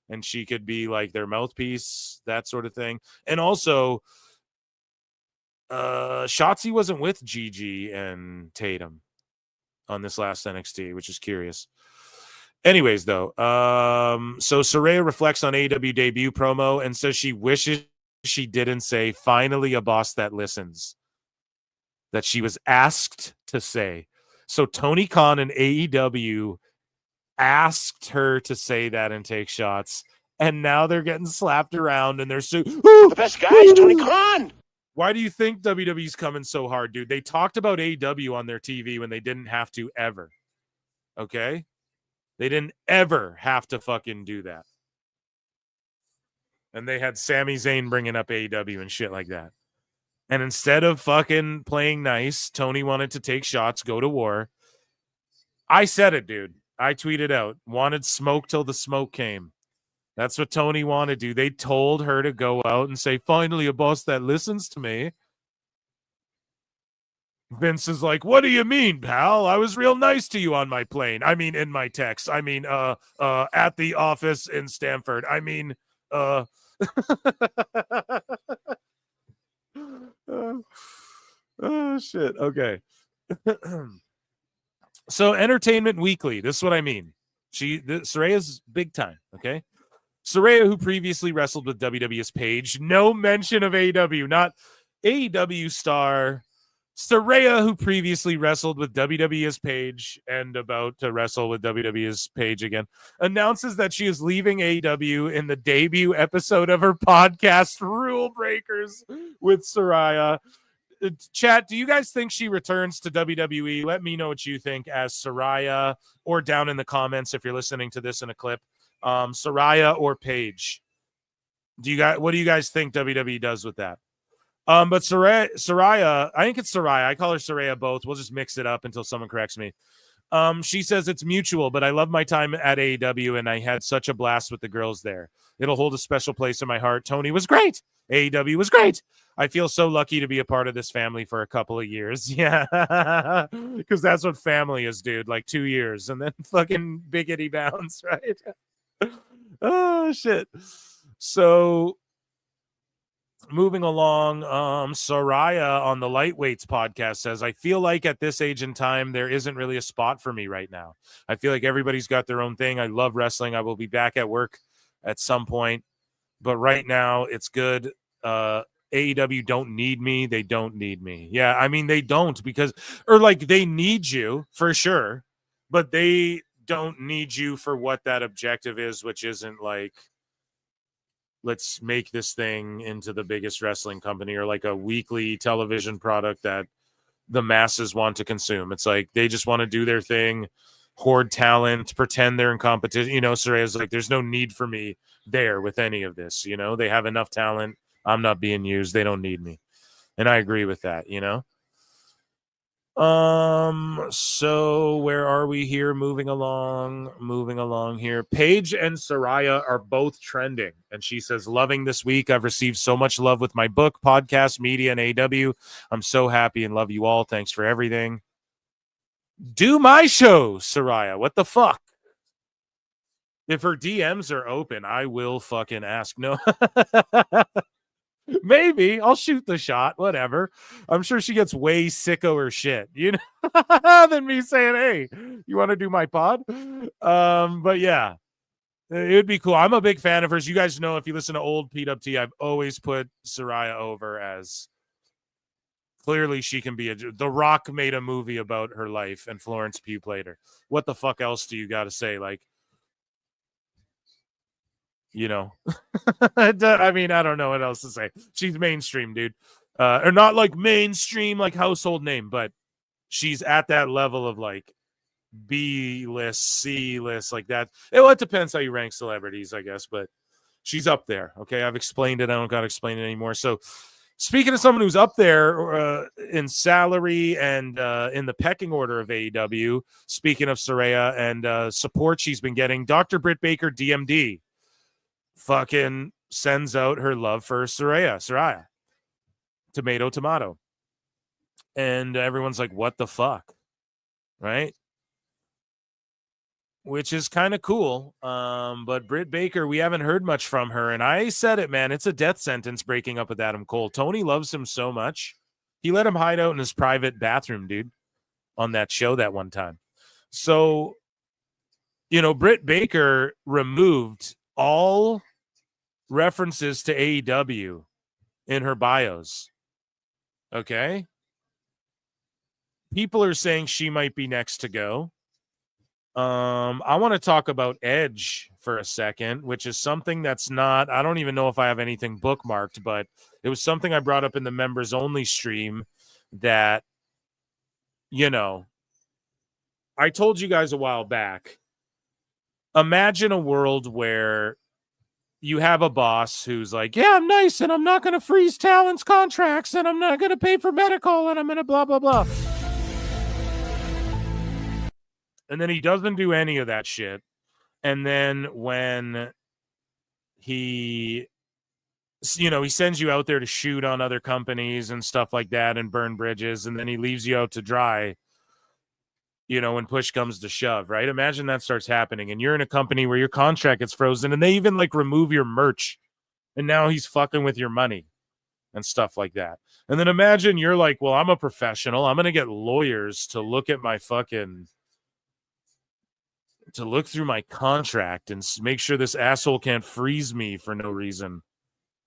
and she could be like their mouthpiece, that sort of thing. And also, Shotzi wasn't with Gigi and Tatum on this last NXT, which is curious. Anyways, though, so Saraya reflects on AEW debut promo and says she wishes she didn't say finally a boss that listens, that she was asked to say. So Tony Khan and AEW asked her to say that and take shots, and now they're getting slapped around and they're the best guy is Tony Khan. Why do you think WWE's coming so hard, dude? They talked about AEW on their TV when they didn't have to ever. Okay? They didn't ever have to fucking do that. And they had Sami Zayn bringing up AEW and shit like that. And instead of fucking playing nice, Tony wanted to take shots, go to war. I said it, dude. I tweeted out, wanted smoke till the smoke came. That's what Tony wanted to do. They told her to go out and say, finally a boss that listens to me. Vince is like, what do you mean, pal? I was real nice to you on my plane. I mean, in my text. I mean, at the office in Stamford. I mean, oh, shit. Okay. So Entertainment Weekly. This is what I mean. Saraya's big time. Okay. Saraya, who previously wrestled with WWE's Paige. No mention of AEW, not AEW star. Saraya, who previously wrestled with WWE's Paige and about to wrestle with WWE's Paige again, announces that she is leaving AEW in the debut episode of her podcast, Rule Breakers, with Saraya. Chat, do you guys think she returns to WWE? Let me know what you think as Saraya, or down in the comments if you're listening to this in a clip. Saraya or Paige? What do you guys think WWE does with that? But Saraya, I think it's Saraya. I call her Saraya both. We'll just mix it up until someone corrects me. She says it's mutual, but I love my time at AEW, and I had such a blast with the girls there. It'll hold a special place in my heart. Tony was great. AEW was great. I feel so lucky to be a part of this family for a couple of years. Yeah, because that's what family is, dude. Like 2 years, and then fucking biggity bounce, right? Oh, shit. So moving along, Saraya on the Lightweights podcast says, I feel like at this age and time, there isn't really a spot for me right now. I feel like everybody's got their own thing. I love wrestling. I will be back at work at some point, but right now it's good. AEW don't need me. They don't need me. Yeah, I mean, they don't they need you for sure, but they don't need you for what that objective is, which isn't like, let's make this thing into the biggest wrestling company or like a weekly television product that the masses want to consume. It's like they just want to do their thing, hoard talent, pretend they're in competition. Saraya's like, there's no need for me there with any of this. They have enough talent. I'm not being used. They don't need me. And I agree with that, So where are we here? Moving along here. Paige and Saraya are both trending. And she says, loving this week. I've received so much love with my book, podcast, media, and AEW. I'm so happy and love you all. Thanks for everything. Do my show, Saraya. What the fuck? If her DMs are open, I will fucking ask. No. Maybe I'll shoot the shot, whatever. I'm sure she gets way sicko shit, than me saying, hey, you want to do my pod? But yeah, it would be cool. I'm a big fan of hers. You guys know, if you listen to old PWT, I've always put Saraya over as clearly she can be The Rock made a movie about her life and Florence Pugh played her. What the fuck else do you got to say? Like, I mean, I don't know what else to say. She's mainstream, dude. Or not like mainstream, like household name, but she's at that level of like B-list, C-list, like that. It depends how you rank celebrities, I guess, but she's up there. Okay, I've explained it. I don't got to explain it anymore. So speaking of someone who's up there in salary and in the pecking order of AEW, speaking of Saraya and support she's been getting, Dr. Britt Baker, DMD, fucking sends out her love for Saraya. Tomato. And everyone's like, what the fuck? Right? Which is kind of cool. But Britt Baker, we haven't heard much from her. And I said it, man, it's a death sentence breaking up with Adam Cole. Tony loves him so much. He let him hide out in his private bathroom, dude, on that show that one time. So, Britt Baker removed all references to AEW in her bios. Okay? People are saying she might be next to go. I want to talk about Edge for a second, which is something that's not, I don't even know if I have anything bookmarked, but it was something I brought up in the members only stream that, I told you guys a while back. Imagine a world where you have a boss who's like, yeah, I'm nice, and I'm not going to freeze talent's contracts, and I'm not going to pay for medical, and I'm going to blah, blah, blah. And then he doesn't do any of that shit. And then when he sends you out there to shoot on other companies and stuff like that and burn bridges, and then he leaves you out to dry, when push comes to shove, right? Imagine that starts happening and you're in a company where your contract gets frozen and they even like remove your merch and now he's fucking with your money and stuff like that. And then imagine you're like, well, I'm a professional. I'm going to get lawyers to look at my to look through my contract and make sure this asshole can't freeze me for no reason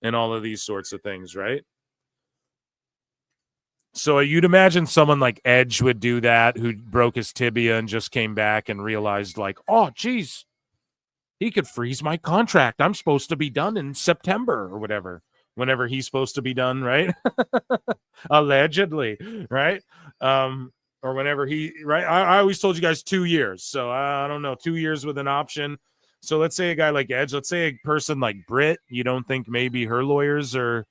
and all of these sorts of things, right? So you'd imagine someone like Edge would do that, who broke his tibia and just came back and realized like, oh, geez, he could freeze my contract. I'm supposed to be done in September or whatever, whenever he's supposed to be done, right? Allegedly, right? Or whenever right? I always told you guys 2 years. So I don't know, 2 years with an option. So let's say a guy like Edge, let's say a person like Britt, you don't think maybe her lawyers are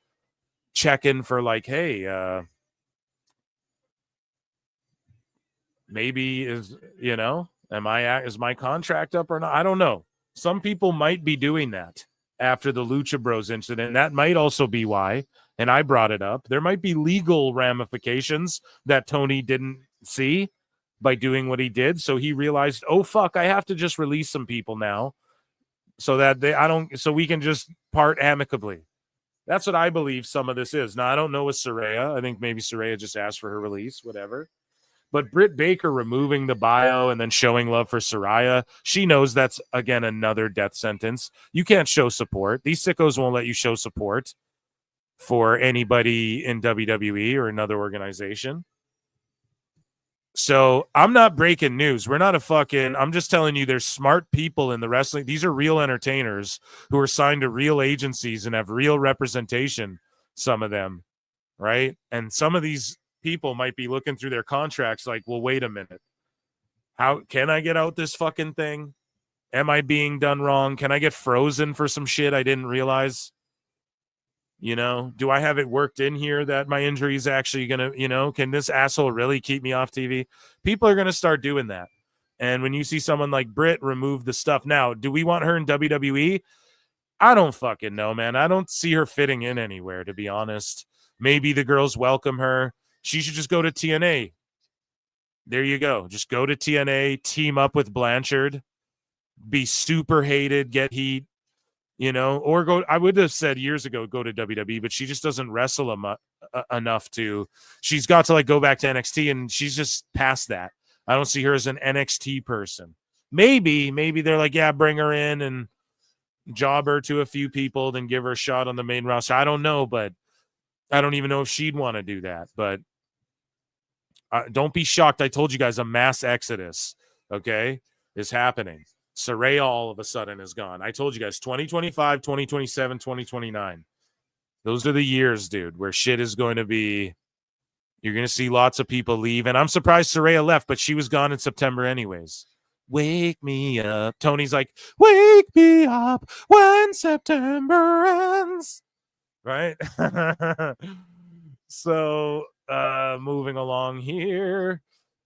checking for like, hey, Maybe is my contract up or not? I don't know. Some people might be doing that after the Lucha Bros incident. That might also be why, and I brought it up. There might be legal ramifications that Tony didn't see by doing what he did. So he realized, oh fuck, I have to just release some people now so that so we can just part amicably. That's what I believe some of this is. Now, I don't know with Saraya. I think maybe Saraya just asked for her release, whatever. But Britt Baker removing the bio and then showing love for Saraya, she knows that's, again, another death sentence. You can't show support. These sickos won't let you show support for anybody in WWE or another organization. So I'm not breaking news. We're not I'm just telling you there's smart people in the wrestling. These are real entertainers who are signed to real agencies and have real representation, some of them, right? And some of these people might be looking through their contracts like, well, wait a minute. How can I get out this fucking thing? Am I being done wrong? Can I get frozen for some shit I didn't realize? Do I have it worked in here that my injury is actually going to, can this asshole really keep me off TV? People are going to start doing that. And when you see someone like Britt remove the stuff now, do we want her in WWE? I don't fucking know, man. I don't see her fitting in anywhere, to be honest. Maybe the girls welcome her. She should just go to TNA. There you go. Just go to TNA, team up with Blanchard, be super hated, get heat. Or go. I would have said years ago, go to WWE, but she just doesn't wrestle enough to. She's got to go back to NXT, and she's just past that. I don't see her as an NXT person. Maybe they're like, yeah, bring her in and job her to a few people, then give her a shot on the main roster. I don't know, but I don't even know if she'd want to do that. But don't be shocked. I told you guys a mass exodus, okay, is happening. Saraya all of a sudden is gone. I told you guys 2025, 2027, 2029. Those are the years, dude, where shit is going to be. You're going to see lots of people leave. And I'm surprised Saraya left, but she was gone in September anyways. Wake me up. Tony's like, wake me up when September ends. Right? So, moving along here.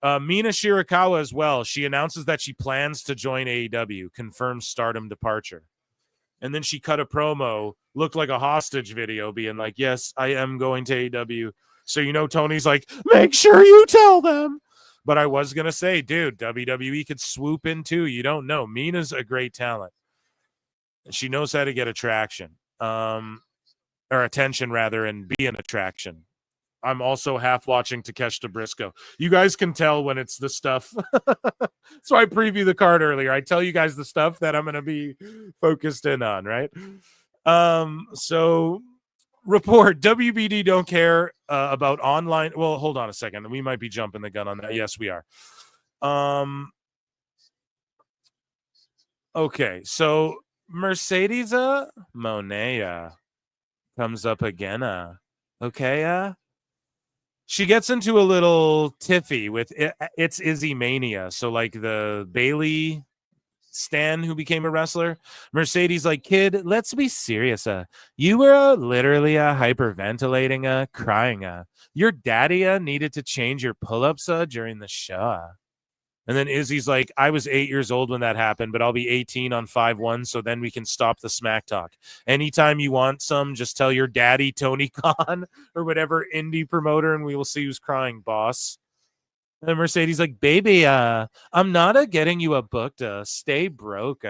Mina Shirakawa as well. She announces that she plans to join AEW, confirms Stardom departure. And then she cut a promo, looked like a hostage video, being like, yes, I am going to AEW. So, Tony's like, make sure you tell them. But I was going to say, dude, WWE could swoop in too. You don't know. Mina's a great talent. She knows how to get attention, rather, and be an attraction. I'm also half watching Takeshita Briscoe. You guys can tell when it's the stuff. So I preview the card earlier. I tell you guys the stuff that I'm going to be focused in on, right? So report, WBD don't care about online. Well, hold on a second. We might be jumping the gun on that. Yes, we are. Okay, so Mercedes Monet comes up again. Okay, she gets into a little tiffy with it's Izzy Mania. So like the Bailey Stan who became a wrestler, Mercedes like, kid, let's be serious. You were literally hyperventilating, crying. Your daddy needed to change your pull-ups during the show. And then Izzy's like, I was 8 years old when that happened, but I'll be 18 on 5/1, so then we can stop the smack talk. Anytime you want some, just tell your daddy, Tony Khan, or whatever indie promoter, and we will see who's crying, boss. And Mercedes like, baby, I'm not getting you a book to stay broke.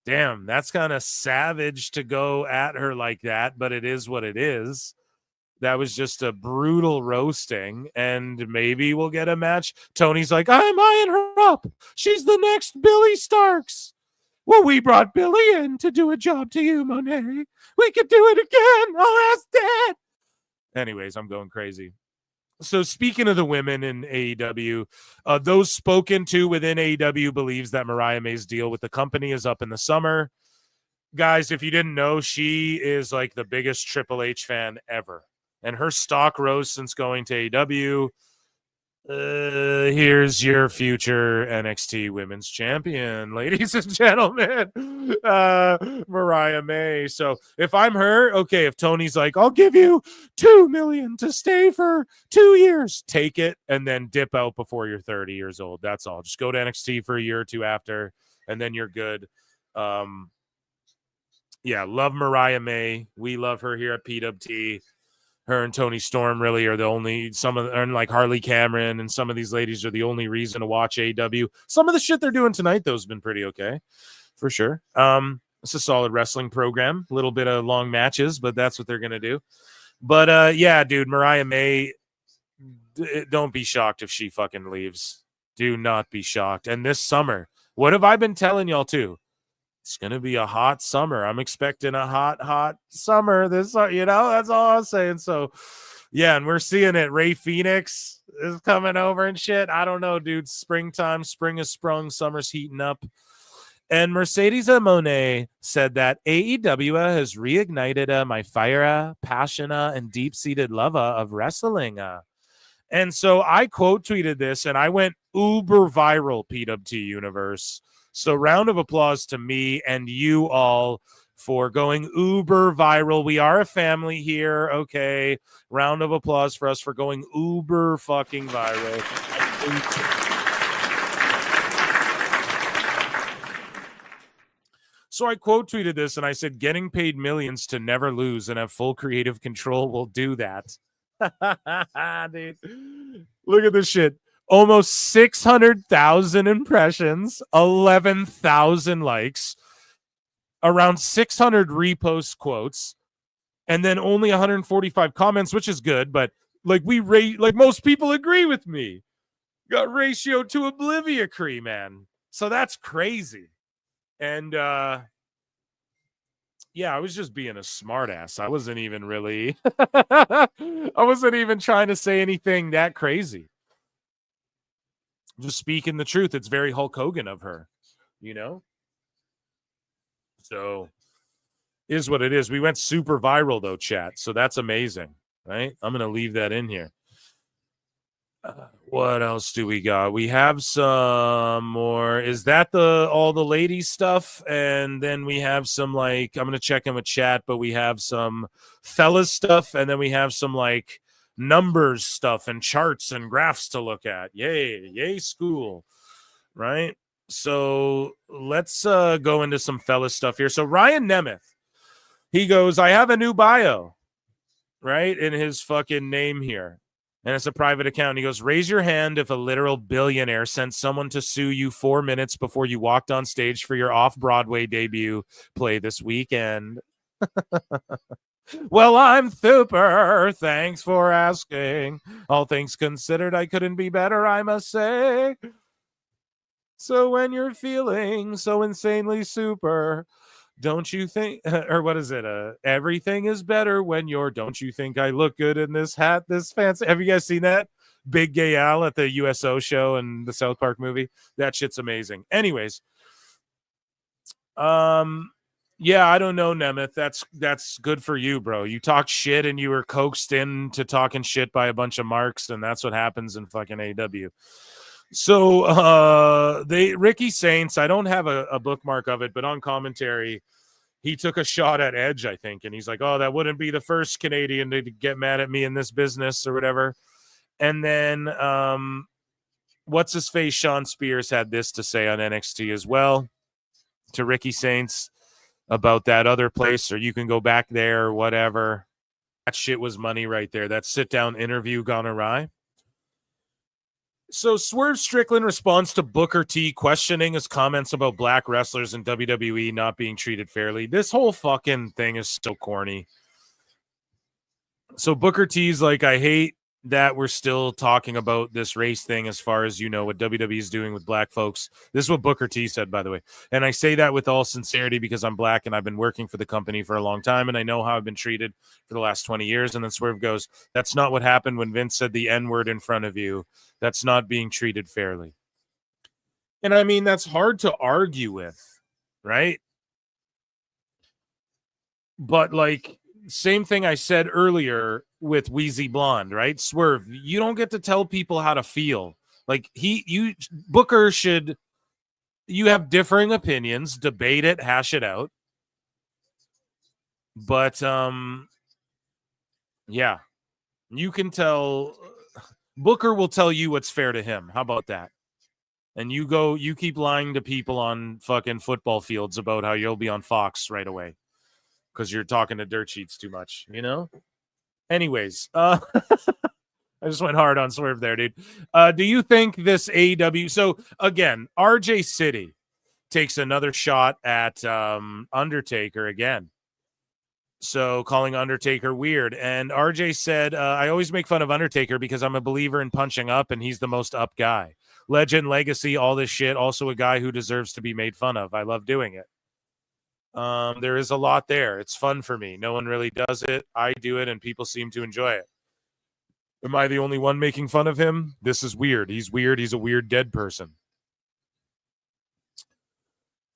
Damn, that's kind of savage to go at her like that, but it is what it is. That was just a brutal roasting, and maybe we'll get a match. Tony's like, I'm eyeing her up. She's the next Billy Starks. Well, we brought Billy in to do a job to you, Monet. We could do it again. Oh, that's dead. Anyways, I'm going crazy. So speaking of the women in AEW, those spoken to within AEW believes that Mariah May's deal with the company is up in the summer. Guys, if you didn't know, she is like the biggest Triple H fan ever. And her stock rose since going to AEW. Here's your future NXT Women's Champion, ladies and gentlemen, Mariah May. So if I'm her, okay, if Tony's like, I'll give you $2 million to stay for 2 years, take it and then dip out before you're 30 years old. That's all. Just go to NXT for a year or two after, and then you're good. Yeah, love Mariah May. We love her here at PWT. Her and Tony Storm really are the only, and like Harley Cameron and some of these ladies are the only reason to watch AEW. Some of the shit they're doing tonight, though, has been pretty okay, for sure. It's a solid wrestling program. A little bit of long matches, but that's what they're going to do. But yeah, dude, Mariah May, don't be shocked if she fucking leaves. Do not be shocked. And this summer, what have I been telling y'all too? It's going to be a hot summer. I'm expecting a hot summer this, that's all I'm saying. So, yeah, and we're seeing it. Ray Phoenix is coming over and shit. I don't know, dude. Springtime, spring has sprung, summer's heating up. And Mercedes Monet said that AEW has reignited my fire, passion, and deep-seated love of wrestling. And so I quote tweeted this, and I went uber viral, PWT Universe. So round of applause to me and you all for going uber viral. We are a family here, okay? Round of applause for us for going uber fucking viral. So I quote tweeted this and I said, getting paid millions to never lose and have full creative control will do that. Dude, look at this shit. Almost 600,000 impressions, 11,000 likes, around 600 repost quotes, and then only 145 comments, which is good, but like most people agree with me. Got ratio to obliviacry, man. So that's crazy. And yeah, I was just being a smartass. I wasn't even really I wasn't even trying to say anything that crazy. Just speaking the truth. It's very Hulk Hogan of her, So is what it is. We went super viral though, chat. So that's amazing, right? I'm going to leave that in here. What else do we got? We have some more. Is that all the ladies stuff? And then we have some I'm going to check in with chat, but we have some fellas stuff. And then we have some numbers stuff and charts and graphs to look at. Yay school, right? So let's go into some fella stuff here. So Ryan Nemeth, he goes, I have a new bio, right, in his fucking name here, and it's a private account. He goes, raise your hand if a literal billionaire sent someone to sue you 4 minutes before you walked on stage for your off-Broadway debut play this weekend. Well, I'm super. Thanks for asking. All things considered, I couldn't be better, I must say. So when you're feeling so insanely super, don't you think, or what is it? Everything is better when you're, don't you think I look good in this hat, this fancy? Have you guys seen that? Big Gay Al at the USO show and the South Park movie. That shit's amazing. Anyways, yeah, I don't know, Nemeth. That's good for you, bro. You talked shit and you were coaxed into talking shit by a bunch of marks, and that's what happens in fucking AEW. So Ricky Saints, I don't have a bookmark of it, but on commentary, he took a shot at Edge, I think, and he's like, oh, that wouldn't be the first Canadian to get mad at me in this business or whatever. And then what's his face? Sean Spears had this to say on NXT as well to Ricky Saints about that other place, or you can go back there or whatever. That shit was money right there. That sit-down interview gone awry. So Swerve Strickland responds to Booker T questioning his comments about black wrestlers in WWE not being treated fairly. This whole fucking thing is so corny. So Booker T's like, I hate that we're still talking about this race thing as far as, what WWE is doing with black folks. This is what Booker T said, by the way. And I say that with all sincerity because I'm black and I've been working for the company for a long time and I know how I've been treated for the last 20 years. And then Swerve goes, that's not what happened when Vince said the N-word in front of you. That's not being treated fairly. And I mean, that's hard to argue with, right? But same thing I said earlier, with Wheezy Blonde, right? Swerve, you don't get to tell people how to feel. Like Booker should, you have differing opinions, debate it, hash it out. But yeah, you can tell Booker will tell you what's fair to him. How about that? And you keep lying to people on fucking football fields about how you'll be on Fox right away because you're talking to dirt sheets too much, you know? Anyways, I just went hard on Swerve there, dude. Do you think this AEW? So again, RJ City takes another shot at Undertaker again. So calling Undertaker weird. And RJ said, I always make fun of Undertaker because I'm a believer in punching up and he's the most up guy. Legend, legacy, all this shit. Also a guy who deserves to be made fun of. I love doing it. There is a lot there. It's fun for me. No one really does it. I do it and people seem to enjoy it. Am I the only one making fun of him? This is weird. He's weird. He's a weird dead person.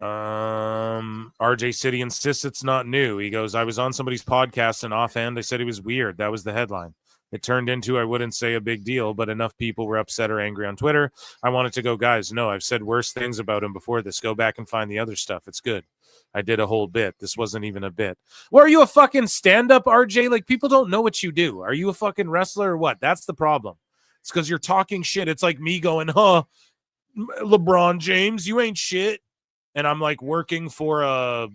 RJ City insists it's not new. He goes, I was on somebody's podcast and offhand they said he was weird. That was the headline. It turned into, I wouldn't say a big deal, but enough people were upset or angry on Twitter. I wanted to go, guys, no, I've said worse things about him before this. Go back and find the other stuff. It's good. I did a whole bit. This wasn't even a bit. Well, are you a fucking stand-up, RJ? Like, people don't know what you do. Are you a fucking wrestler or what? That's the problem. It's because you're talking shit. It's like me going, LeBron James, you ain't shit. And I'm like working for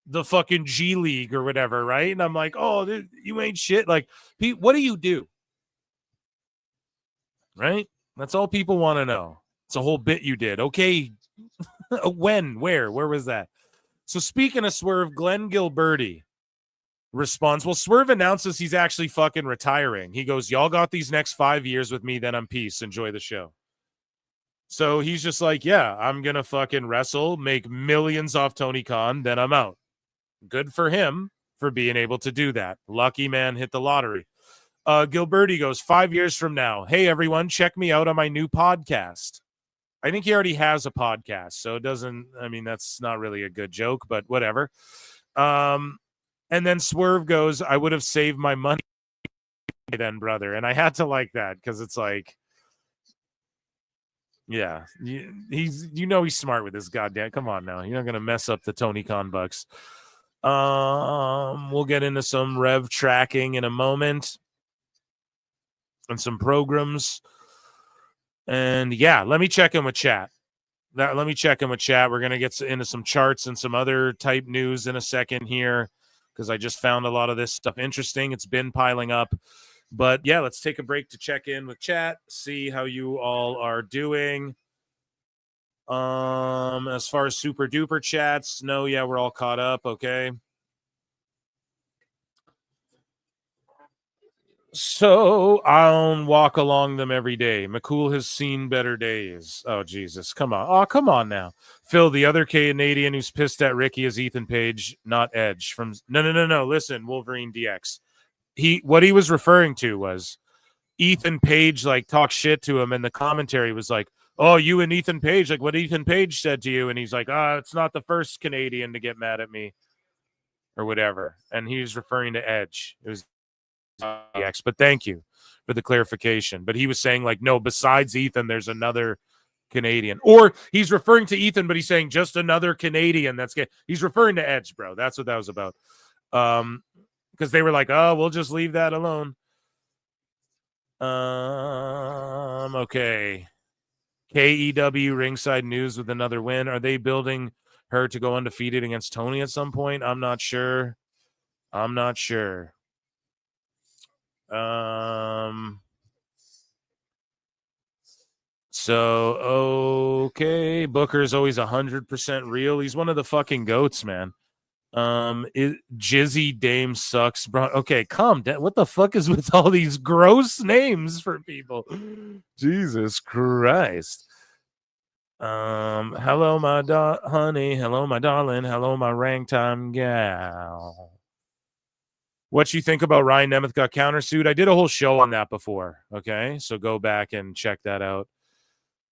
the fucking G League or whatever, right? And I'm like, oh, dude, you ain't shit. Like, what do you do? Right? That's all people want to know. It's a whole bit you did. Okay. When? Where was that? So speaking of Swerve, Glenn Gilberti responds, well, Swerve announces he's actually fucking retiring. He goes, y'all got these next 5 years with me, then I'm peace. Enjoy the show. So he's just like, yeah, I'm going to fucking wrestle, make millions off Tony Khan, then I'm out. Good for him for being able to do that. Lucky man, hit the lottery. Gilberti goes, 5 years from now, hey, everyone, check me out on my new podcast. I think he already has a podcast, so it doesn't, I mean, that's not really a good joke, but whatever. And then Swerve goes, I would have saved my money then, brother. And I had to like that because it's like, yeah, he's smart with this goddamn. Come on now, you're not gonna mess up the Tony Khan bucks. We'll get into some rev tracking in a moment and some programs. And yeah, let me check in with chat. We're gonna get into some charts and some other type news in a second here because I just found a lot of this stuff interesting. It's been piling up. But yeah, let's take a break to check in with chat, see how you all are doing. As far as super duper chats, no, yeah, we're all caught up. Okay. So I'll walk along them every day. McCool has seen better days. Oh, Jesus. Come on. Oh, come on now. Phil, the other Canadian who's pissed at Ricky is Ethan Page, not Edge. No. Listen, Wolverine DX. What he was referring to was Ethan Page like talk shit to him, and the commentary was like, oh, you and Ethan Page, like what Ethan Page said to you, and he's like, it's not the first Canadian to get mad at me or whatever. And he was referring to Edge. It was DX, but thank you for the clarification. But he was saying like, no, besides Ethan, there's another Canadian. Or he's referring to Ethan, but he's saying just another Canadian. He's referring to Edge, bro. That's what that was about. Because they were like, oh, we'll just leave that alone. Okay. KEW ringside news with another win. Are they building her to go undefeated against Tony at some point? I'm not sure. So okay, Booker's always 100% real. He's one of the fucking goats, man. Jizzy Dame sucks, bro. Okay, calm down. What the fuck is with all these gross names for people? Jesus Christ. Hello, my honey. Hello, my darling. Hello, my ragtime gal. What you think about Ryan Nemeth got countersued? I did a whole show on that before. Okay, so go back and check that out.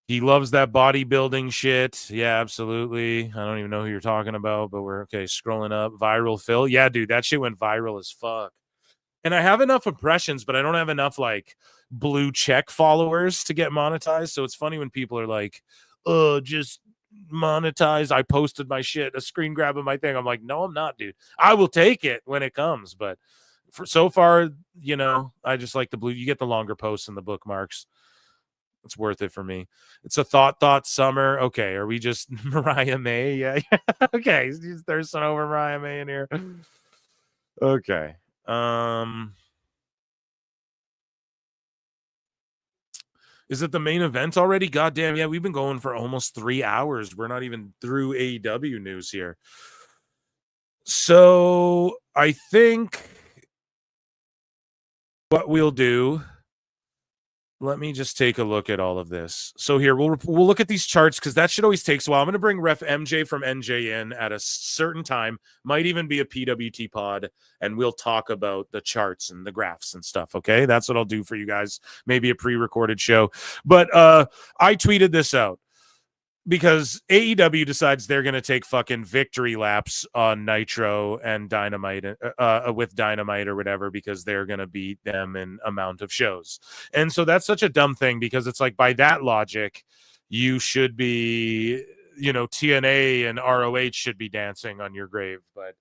He loves that bodybuilding shit. Yeah, absolutely. I don't even know who you're talking about, but we're okay. Scrolling up. Viral Phil. Yeah, dude, that shit went viral as fuck. And I have enough impressions, but I don't have enough like blue check followers to get monetized. So it's funny when people are like, just monetize. I posted my shit, a screen grab of my thing. I'm like, no, I'm not, dude. I will take it when it comes. But for so far, you know, I just like the blue. You get the longer posts and the bookmarks. It's worth it for me. It's a thought summer. Okay. Are we just Mariah May? Yeah. Okay. He's thirsting over Mariah May in here. Okay. Is it the main event already? Goddamn, yeah, we've been going for almost 3 hours. We're not even through AEW news here. So I think what we'll do, let me just take a look at all of this. So here, we'll look at these charts because that shit always takes a while. I'm going to bring Ref MJ from NJ in at a certain time. Might even be a PWT pod, and we'll talk about the charts and the graphs and stuff, okay? That's what I'll do for you guys. Maybe a pre-recorded show. But I tweeted this out because AEW decides they're going to take fucking victory laps on Nitro and Dynamite with Dynamite or whatever because they're going to beat them in amount of shows. And so that's such a dumb thing because it's like by that logic, you should be, you know, TNA and ROH should be dancing on your grave. But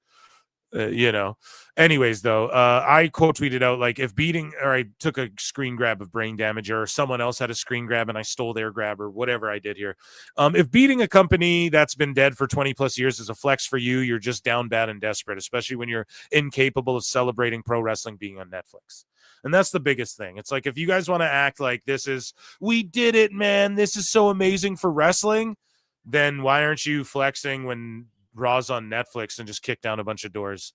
you know, anyways, though, I quote tweeted out like if beating, or I took a screen grab of Brain Damage, or someone else had a screen grab and I stole their grab, or whatever I did here. If beating a company that's been dead for 20 plus years is a flex for you, you're just down bad and desperate, especially when you're incapable of celebrating pro wrestling being on Netflix. And that's the biggest thing. It's like if you guys want to act like this is, we did it, man, this is so amazing for wrestling, then why aren't you flexing when Raw's on Netflix and just kick down a bunch of doors?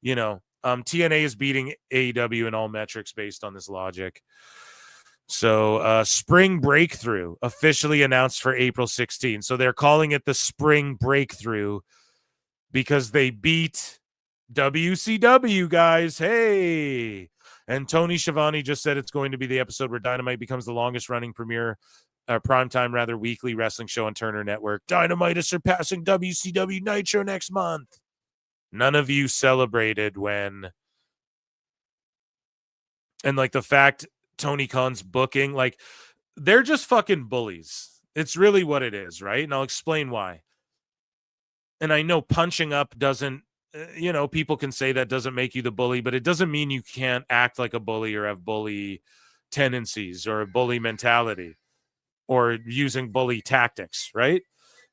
You know, TNA is beating AEW in all metrics based on this logic. So Spring Breakthrough officially announced for April 16. So they're calling it the Spring Breakthrough because they beat WCW, guys. Hey. And Tony Schiavone just said it's going to be the episode where Dynamite becomes the longest running primetime weekly wrestling show on Turner Network. Dynamite is surpassing WCW Nitro next month. None of you celebrated when, and like the fact Tony Khan's booking, like they're just fucking bullies. It's really what it is, right? And I'll explain why. And I know punching up doesn't, you know, people can say that doesn't make you the bully, but it doesn't mean you can't act like a bully or have bully tendencies or a bully mentality or using bully tactics, right?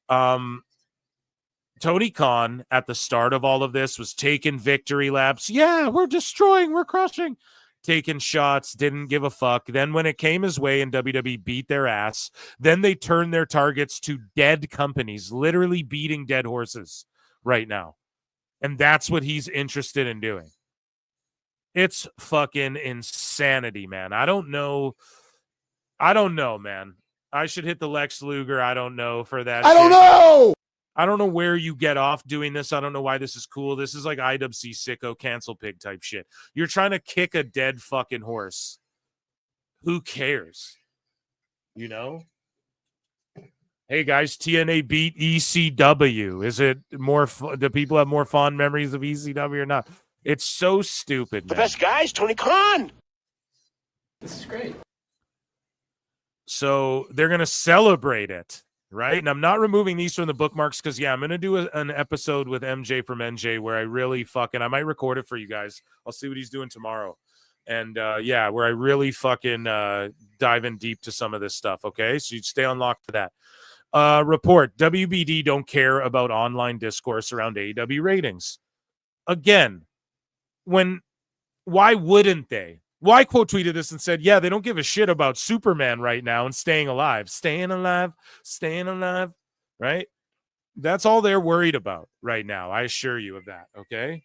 Tony Khan at the start of all of this was taking victory laps. Yeah, we're destroying, we're crushing, taking shots, didn't give a fuck. Then when it came his way and WWE beat their ass, then they turned their targets to dead companies, literally beating dead horses right now. And that's what he's interested in doing. It's fucking insanity, man. I don't know, man. I should hit the Lex Luger. I don't know for that. I don't know. I don't know where you get off doing this. I don't know why this is cool. This is like IWC sicko cancel pig type shit. You're trying to kick a dead fucking horse. Who cares? You know? Hey guys, TNA beat ECW. Is it more? Do people have more fond memories of ECW or not? It's so stupid, man. The best guy is Tony Khan. This is great. So they're going to celebrate it, right? And I'm not removing these from the bookmarks because, yeah, I'm going to do an episode with MJ from NJ where I really I might record it for you guys. I'll see what he's doing tomorrow. And, yeah, where I really fucking dive in deep to some of this stuff, okay? So you stay on lock for that. Report, WBD don't care about online discourse around AEW ratings. Again, why wouldn't they? Well, I quote tweeted this and said, yeah, they don't give a shit about Superman right now and staying alive, right? That's all they're worried about right now. I assure you of that. Okay.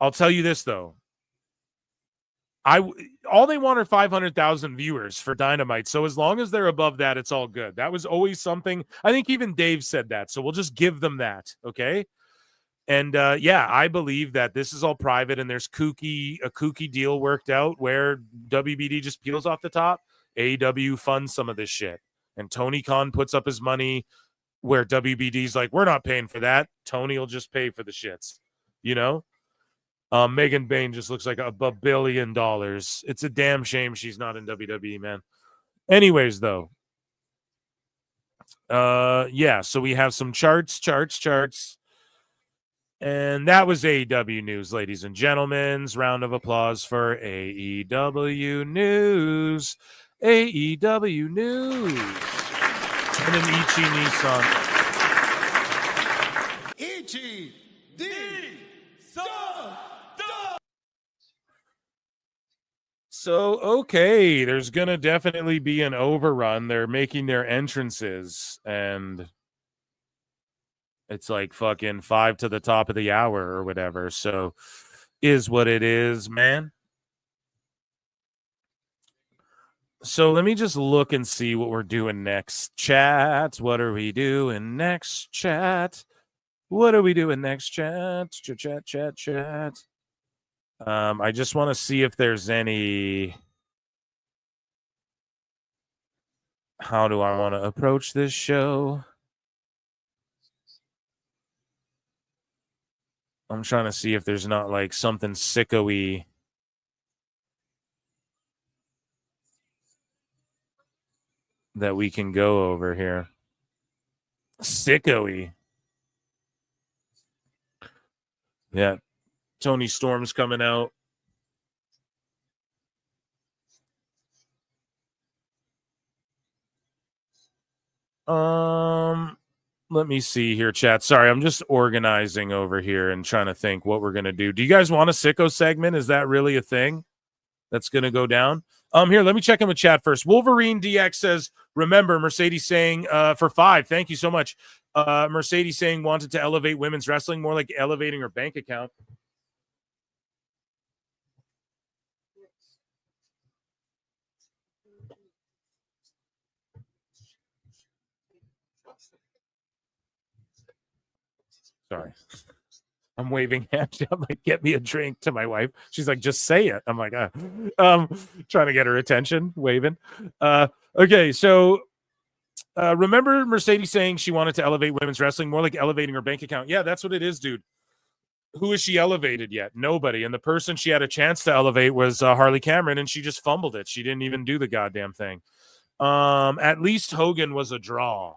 I'll tell you this though. All they want are 500,000 viewers for Dynamite. So as long as they're above that, it's all good. That was always something. I think even Dave said that. So we'll just give them that. Okay. And yeah, I believe that this is all private and there's a kooky deal worked out where WBD just peels off the top. AEW funds some of this shit. And Tony Khan puts up his money where WBD's like, we're not paying for that. Tony will just pay for the shits, you know? Megan Bain just looks like a $1 billion. It's a damn shame she's not in WWE, man. Anyways, though. Yeah, so we have some charts. And that was AEW news, ladies and gentlemen. Round of applause for AEW news. AEW news. And an Ichi Nissan. Ichi So, okay, there's going to definitely be an overrun. They're making their entrances, and it's like fucking 5 to the top of the hour or whatever. So, is what it is, man. So, let me just look and see what we're doing next, chat. What are we doing next, chat? What are we doing next, chat? Chat. I just want to see if there's any... How do I want to approach this show? I'm trying to see if there's not like something sicko-y that we can go over here. Sicko-y. Yeah. Tony Storm's coming out. Let me see here, chat. Sorry, I'm just organizing over here and trying to think what we're gonna do. Do you guys want a sicko segment? Is that really a thing that's gonna go down? Here, let me check in with chat first. Wolverine DX says, remember Mercedes saying for 5. Thank you so much. Mercedes saying wanted to elevate women's wrestling, more like elevating her bank account. Sorry. I'm waving hands. I'm like, get me a drink to my wife. She's like, just say it. I'm like, trying to get her attention, waving. Okay, so remember Mercedes saying she wanted to elevate women's wrestling, more like elevating her bank account. Yeah, that's what it is, dude. Who is she elevated yet? Nobody. And the person she had a chance to elevate was Harley Cameron, and she just fumbled it. She didn't even do the goddamn thing. At least Hogan was a draw.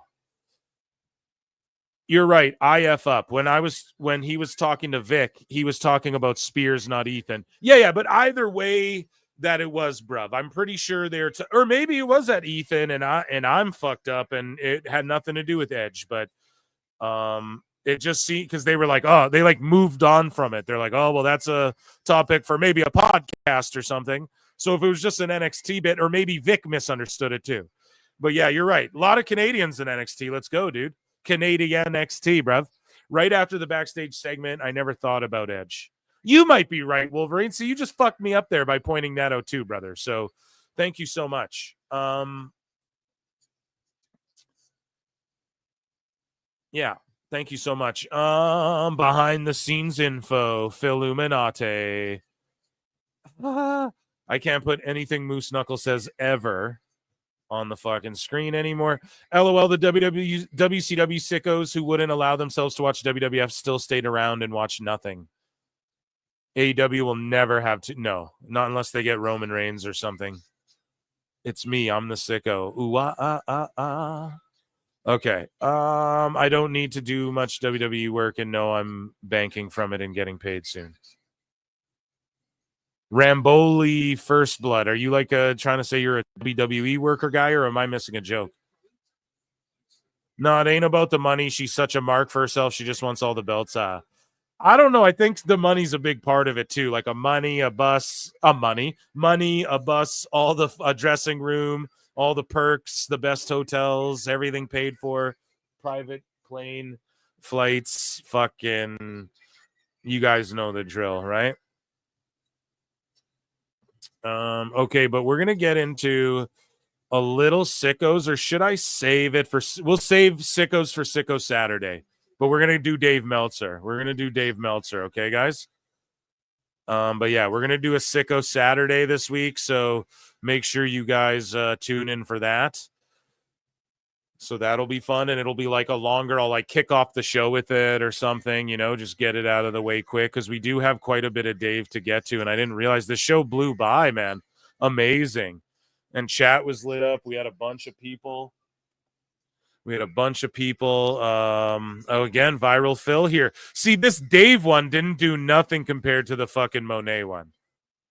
You're right. IF up. When he was talking to Vic, he was talking about Spears, not Ethan. Yeah. But either way that it was, bruv, I'm pretty sure or maybe it was at Ethan, and I'm fucked up, and it had nothing to do with Edge. But it just seemed because they were like, oh, they like moved on from it. They're like, oh, well, that's a topic for maybe a podcast or something. So if it was just an NXT bit, or maybe Vic misunderstood it too. But yeah, you're right. A lot of Canadians in NXT. Let's go, dude. Canadian NXT, bruv. Right after the backstage segment, I never thought about Edge. You might be right, Wolverine. So you just fucked me up there by pointing that out too, brother. So thank you so much. Yeah, thank you so much. Behind the scenes info, Philluminati. I can't put anything Moose Knuckle says ever on the fucking screen anymore. LOL, the WCW sickos who wouldn't allow themselves to watch WWF still stayed around and watched nothing. AEW will never have to. No, not unless they get Roman Reigns or something. It's me. I'm the sicko. Ooh, Okay. I don't need to do much WWE work, and no, I'm banking from it and getting paid soon. Ramboli First Blood. Are you like trying to say you're a WWE worker guy, or am I missing a joke? No, it ain't about the money. She's such a mark for herself. She just wants all the belts. I don't know. I think the money's a big part of it too. Like money, a bus, all the a dressing room, all the perks, the best hotels, everything paid for, private plane flights, fucking, you guys know the drill, right? Okay, but we're gonna get into a little sickos, or should I save it for? We'll save sickos for Sicko Saturday, but we're gonna do Dave Meltzer. Okay, guys. But yeah, we're gonna do a Sicko Saturday this week, so make sure you guys tune in for that. So that'll be fun, and it'll be like a longer, I'll like kick off the show with it or something, just get it out of the way quick, because we do have quite a bit of Dave to get to, and I didn't realize the show blew by, man. Amazing. And chat was lit up. We had a bunch of people. Again, Viral Phil here. See, this Dave one didn't do nothing compared to the fucking Monet one.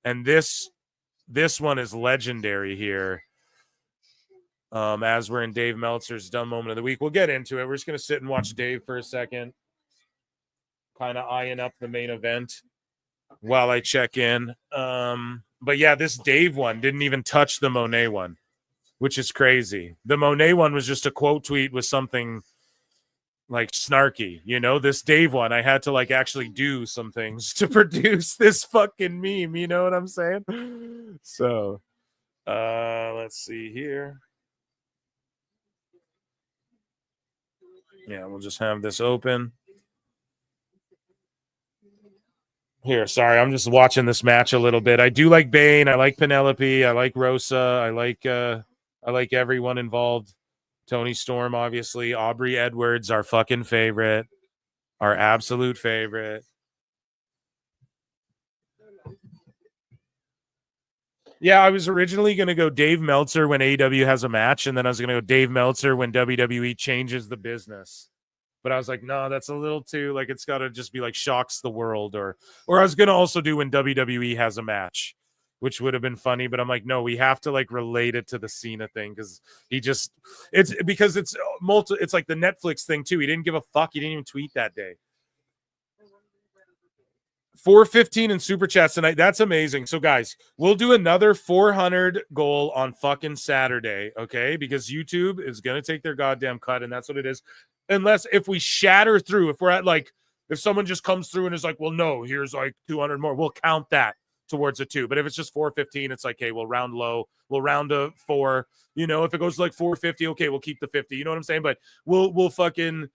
And this one is legendary here. As we're in Dave Meltzer's Dumb Moment of the Week. We'll get into it. We're just going to sit and watch Dave for a second. Kind of eyeing up the main event while I check in. But yeah, this Dave one didn't even touch the Monet one, which is crazy. The Monet one was just a quote tweet with something like snarky. This Dave one, I had to like actually do some things to produce this fucking meme. You know what I'm saying? So let's see here. Yeah, we'll just have this open. Here, sorry, I'm just watching this match a little bit. I do like Bane. I like Penelope. I like Rosa. I like everyone involved. Tony Storm, obviously. Aubrey Edwards, our fucking favorite. Our absolute favorite. Yeah, I was originally going to go Dave Meltzer when AEW has a match, and then I was going to go Dave Meltzer when WWE changes the business. But I was like, no, that's a little too, like, it's got to just be like shocks the world. Or I was going to also do when WWE has a match, which would have been funny. But I'm like, no, we have to like relate it to the Cena thing, because it's like the Netflix thing too. He didn't give a fuck. He didn't even tweet that day. 415 in super chats tonight. That's amazing. So guys, we'll do another 400 goal on fucking Saturday, okay? Because YouTube is going to take their goddamn cut, and that's what it is. Unless if we shatter through, if we're at like, if someone just comes through and is like, well, no, here's like 200 more, we'll count that towards a 2. But if it's just 415, it's like, hey, we'll round low, we'll round to 4. If it goes to like 450, okay, we'll keep the 50. You know what I'm saying? But we'll fucking,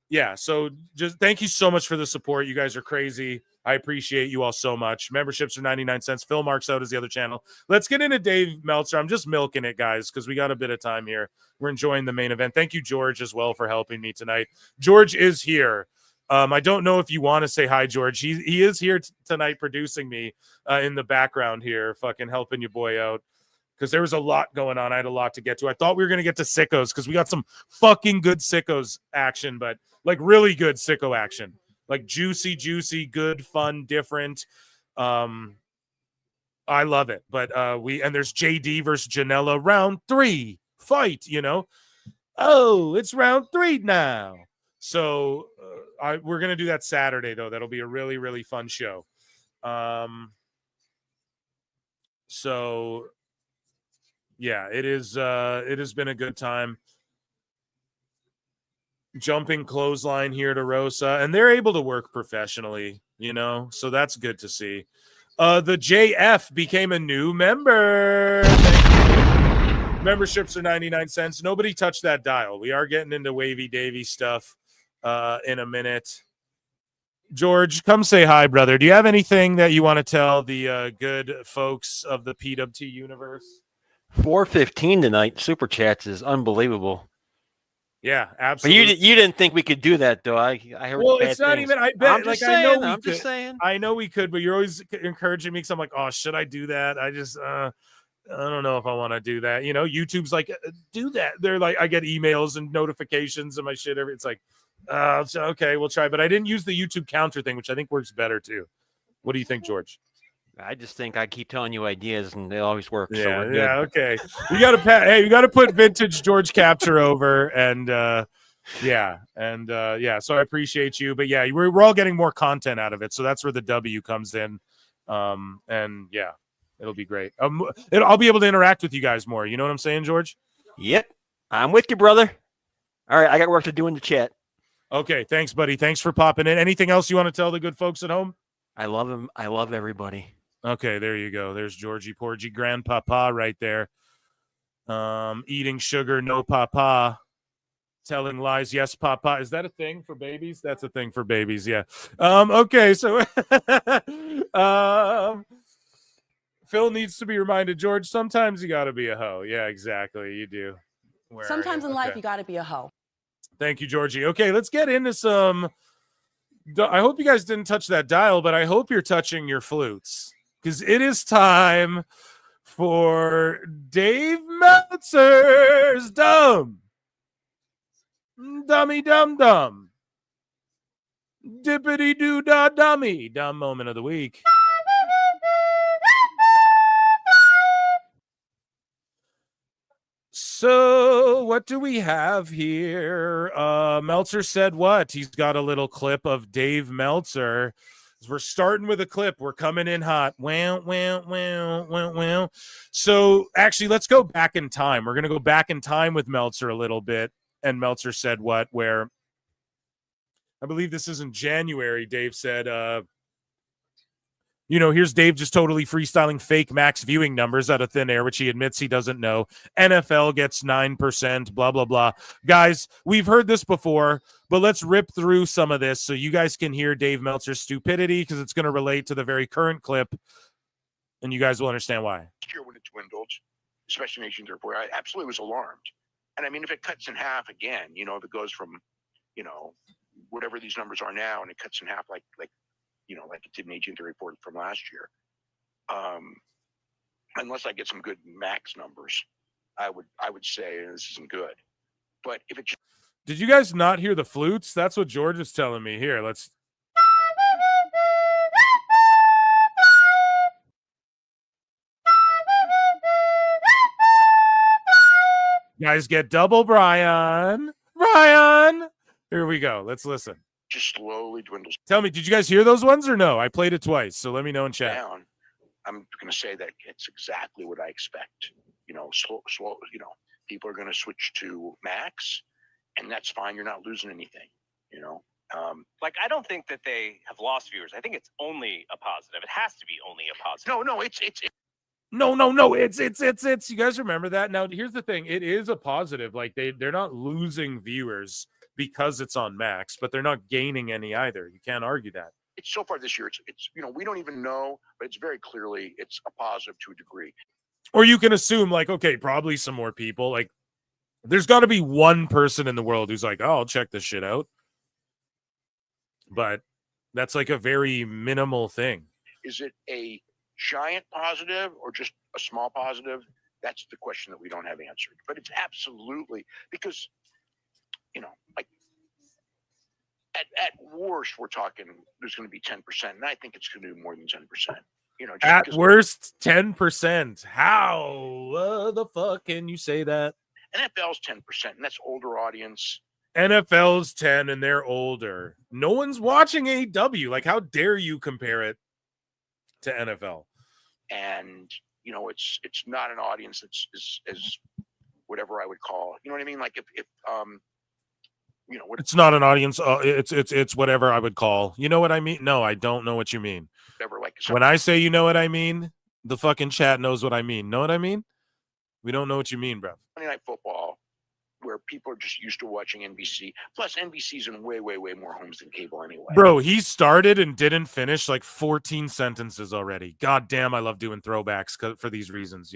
yeah. So just thank you so much for the support. You guys are crazy. I appreciate you all so much. Memberships are 99 cents. Phil Marks Out is the other channel. Let's get into Dave Meltzer. I'm just milking it, guys, because we got a bit of time here. We're enjoying the main event. Thank you, George, as well, for helping me tonight. George is here. I don't know if you want to say hi, George. He is here tonight producing me in the background here, fucking helping your boy out, because there was a lot going on. I had a lot to get to. I thought we were going to get to sickos because we got some fucking good sickos action, but like really good sicko action. Like juicy, good, fun, different. I love it. But and there's JD versus Janela, round 3 fight, Oh, it's round 3 now. So we're gonna do that Saturday though. That'll be a really, really fun show. So yeah, it is it has been a good time. Jumping clothesline here to Rosa, and they're able to work professionally, so that's good to see. The JF became a new member. Memberships are 99 cents. Nobody touched that dial. We are getting into Wavy Davy stuff in a minute. George, come say hi, brother. Do you have anything that you want to tell the good folks of the PWT universe? 415 tonight. Super chats is unbelievable. Yeah, absolutely. But you didn't think we could do that, though. I heard. Well, it's not things. even. I bet. I'm just saying. I know we could, but you're always encouraging me because I'm like, oh, should I do that? I just, I don't know if I want to do that. YouTube's like, do that. They're like, I get emails and notifications and my shit. It's like, okay, we'll try. But I didn't use the YouTube counter thing, which I think works better too. What do you think, George? I just think I keep telling you ideas and they always work. Yeah, so we're good. Yeah, okay. You got to hey, you got to put vintage George Capture over, and yeah. So I appreciate you, but yeah, we're all getting more content out of it, so that's where the W comes in, and yeah, it'll be great. I'll be able to interact with you guys more. You know what I'm saying, George? Yep, I'm with you, brother. All right, I got work to do in the chat. Okay, thanks, buddy. Thanks for popping in. Anything else you want to tell the good folks at home? I love him. I love everybody. Okay, there you go. There's Georgie Porgy, grandpapa right there. Eating sugar, no papa. Telling lies, yes, papa. Is that a thing for babies? That's a thing for babies, yeah. Okay, so Phil needs to be reminded, George, sometimes you got to be a hoe. Yeah, exactly, you do. Sometimes in life, you got to be a hoe. Thank you, Georgie. Okay, let's get into some. I hope you guys didn't touch that dial, but I hope you're touching your flutes because it is time for Dave Meltzer's Dummy Dum Dum Dippity Doo Da Dummy Dumb Moment of the Week. So what do we have here? Meltzer said what? He's got a little clip of Dave Meltzer. We're starting with a clip. We're coming in hot. Wow. So actually, let's go back in time. We're going to go back in time with Meltzer a little bit. And Meltzer said what? Where I believe this is in January. Dave said, here's Dave just totally freestyling fake max viewing numbers out of thin air, which he admits he doesn't know. NFL gets 9%, blah, blah, blah. Guys, we've heard this before, but let's rip through some of this so you guys can hear Dave Meltzer's stupidity because it's going to relate to the very current clip, and you guys will understand why. Last year when it dwindled, especially Nation Report, I absolutely was alarmed. And I mean, if it cuts in half again, if it goes from, whatever these numbers are now and it cuts in half like it did in Agent Report from last year. Unless I get some good max numbers, I would say this isn't good. But if it did you guys not hear the flutes? That's what George is telling me here. Let's guys get double Brian. Here we go. Let's listen. Just slowly dwindles. Tell me, did you guys hear those ones or no? I played it twice, so let me know in chat. Down. I'm going to say that it's exactly what I expect. Slow. People are going to switch to Max, and that's fine. You're not losing anything. I don't think that they have lost viewers. I think it's only a positive. It has to be only a positive. No, it's. No, it's. You guys remember that? Now, here's the thing. It is a positive. Like they're not losing viewers because it's on Max, but they're not gaining any either. You can't argue that. It's so far this year. It's we don't even know, but it's very clearly it's a positive to a degree. Or you can assume okay, probably some more people. There's got to be one person in the world who's like, oh, I'll check this shit out. But that's a very minimal thing. Is it a giant positive or just a small positive? That's the question that we don't have answered. But it's absolutely because, at worst, we're talking there's going to be 10%, and I think it's going to do more than 10%. At worst, 10%. How the fuck can you say that? NFL's 10%, and that's older audience. NFL's 10, and they're older. No one's watching AEW. How dare you compare it to NFL? And it's not an audience that's is whatever I would call. You know what I mean? It's not an audience. It's whatever I would call. You know what I mean? No, I don't know what you mean. Whatever. When I say you know what I mean, the fucking chat knows what I mean. Know what I mean? We don't know what you mean, bro. Monday Night Football, where people are just used to watching NBC. Plus, NBC's in way, way, way more homes than cable anyway. Bro, he started and didn't finish 14 sentences already. God damn, I love doing throwbacks for these reasons,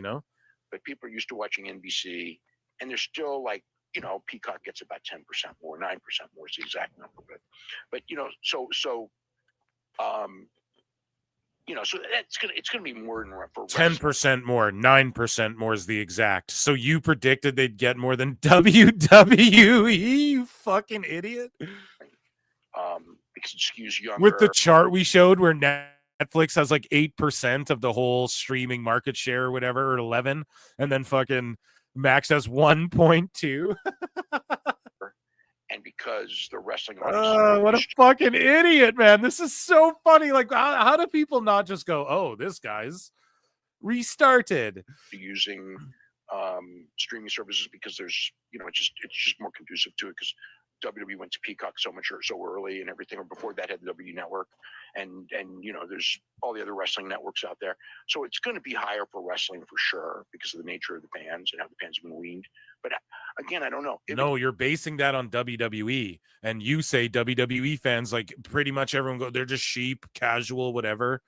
But people are used to watching NBC, and they're still Peacock gets about 10% more, 9% more is the exact number. But so it's gonna be more than for 10% more, 9% more is the exact. So you predicted they'd get more than WWE, you fucking idiot. Because it skews younger. With the chart we showed where Netflix has 8% of the whole streaming market share or whatever, or 11, and then fucking Max has 1.2. And because the wrestling what a fucking idiot, man. This is so funny. How do people not just go, oh, this guy's restarted? Using streaming services because there's, it's just more conducive to it because WWE went to Peacock so early and everything, or before that had the W Network, and there's all the other wrestling networks out there. So it's going to be higher for wrestling for sure because of the nature of the fans and how the fans have been weaned. But again, I don't know. No, you're basing that on WWE, and you say WWE fans, pretty much everyone they're just sheep, casual, whatever.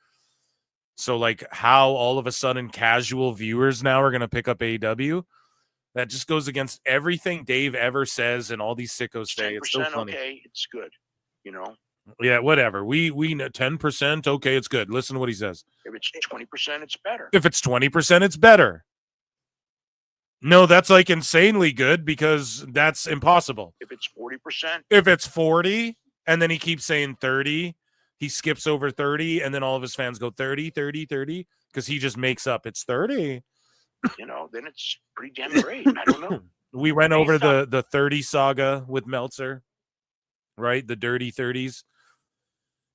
So how all of a sudden casual viewers now are going to pick up AEW? That just goes against everything Dave ever says and all these sickos say. It's so 10%, funny. okay, it's good. You know, Yeah, whatever. We know 10%, okay, it's good. Listen to what he says. if it's 20%, it's better. If it's 20%, it's better. No, that's like insanely good because that's impossible. If it's 40%, If it's 40 and then he keeps saying 30, he skips over 30 and then all of his fans go 30, 30, 30 because he just makes up it's 30. you know, then it's pretty damn great. I don't know. We went over the 30 saga with Meltzer, right? The dirty 30s.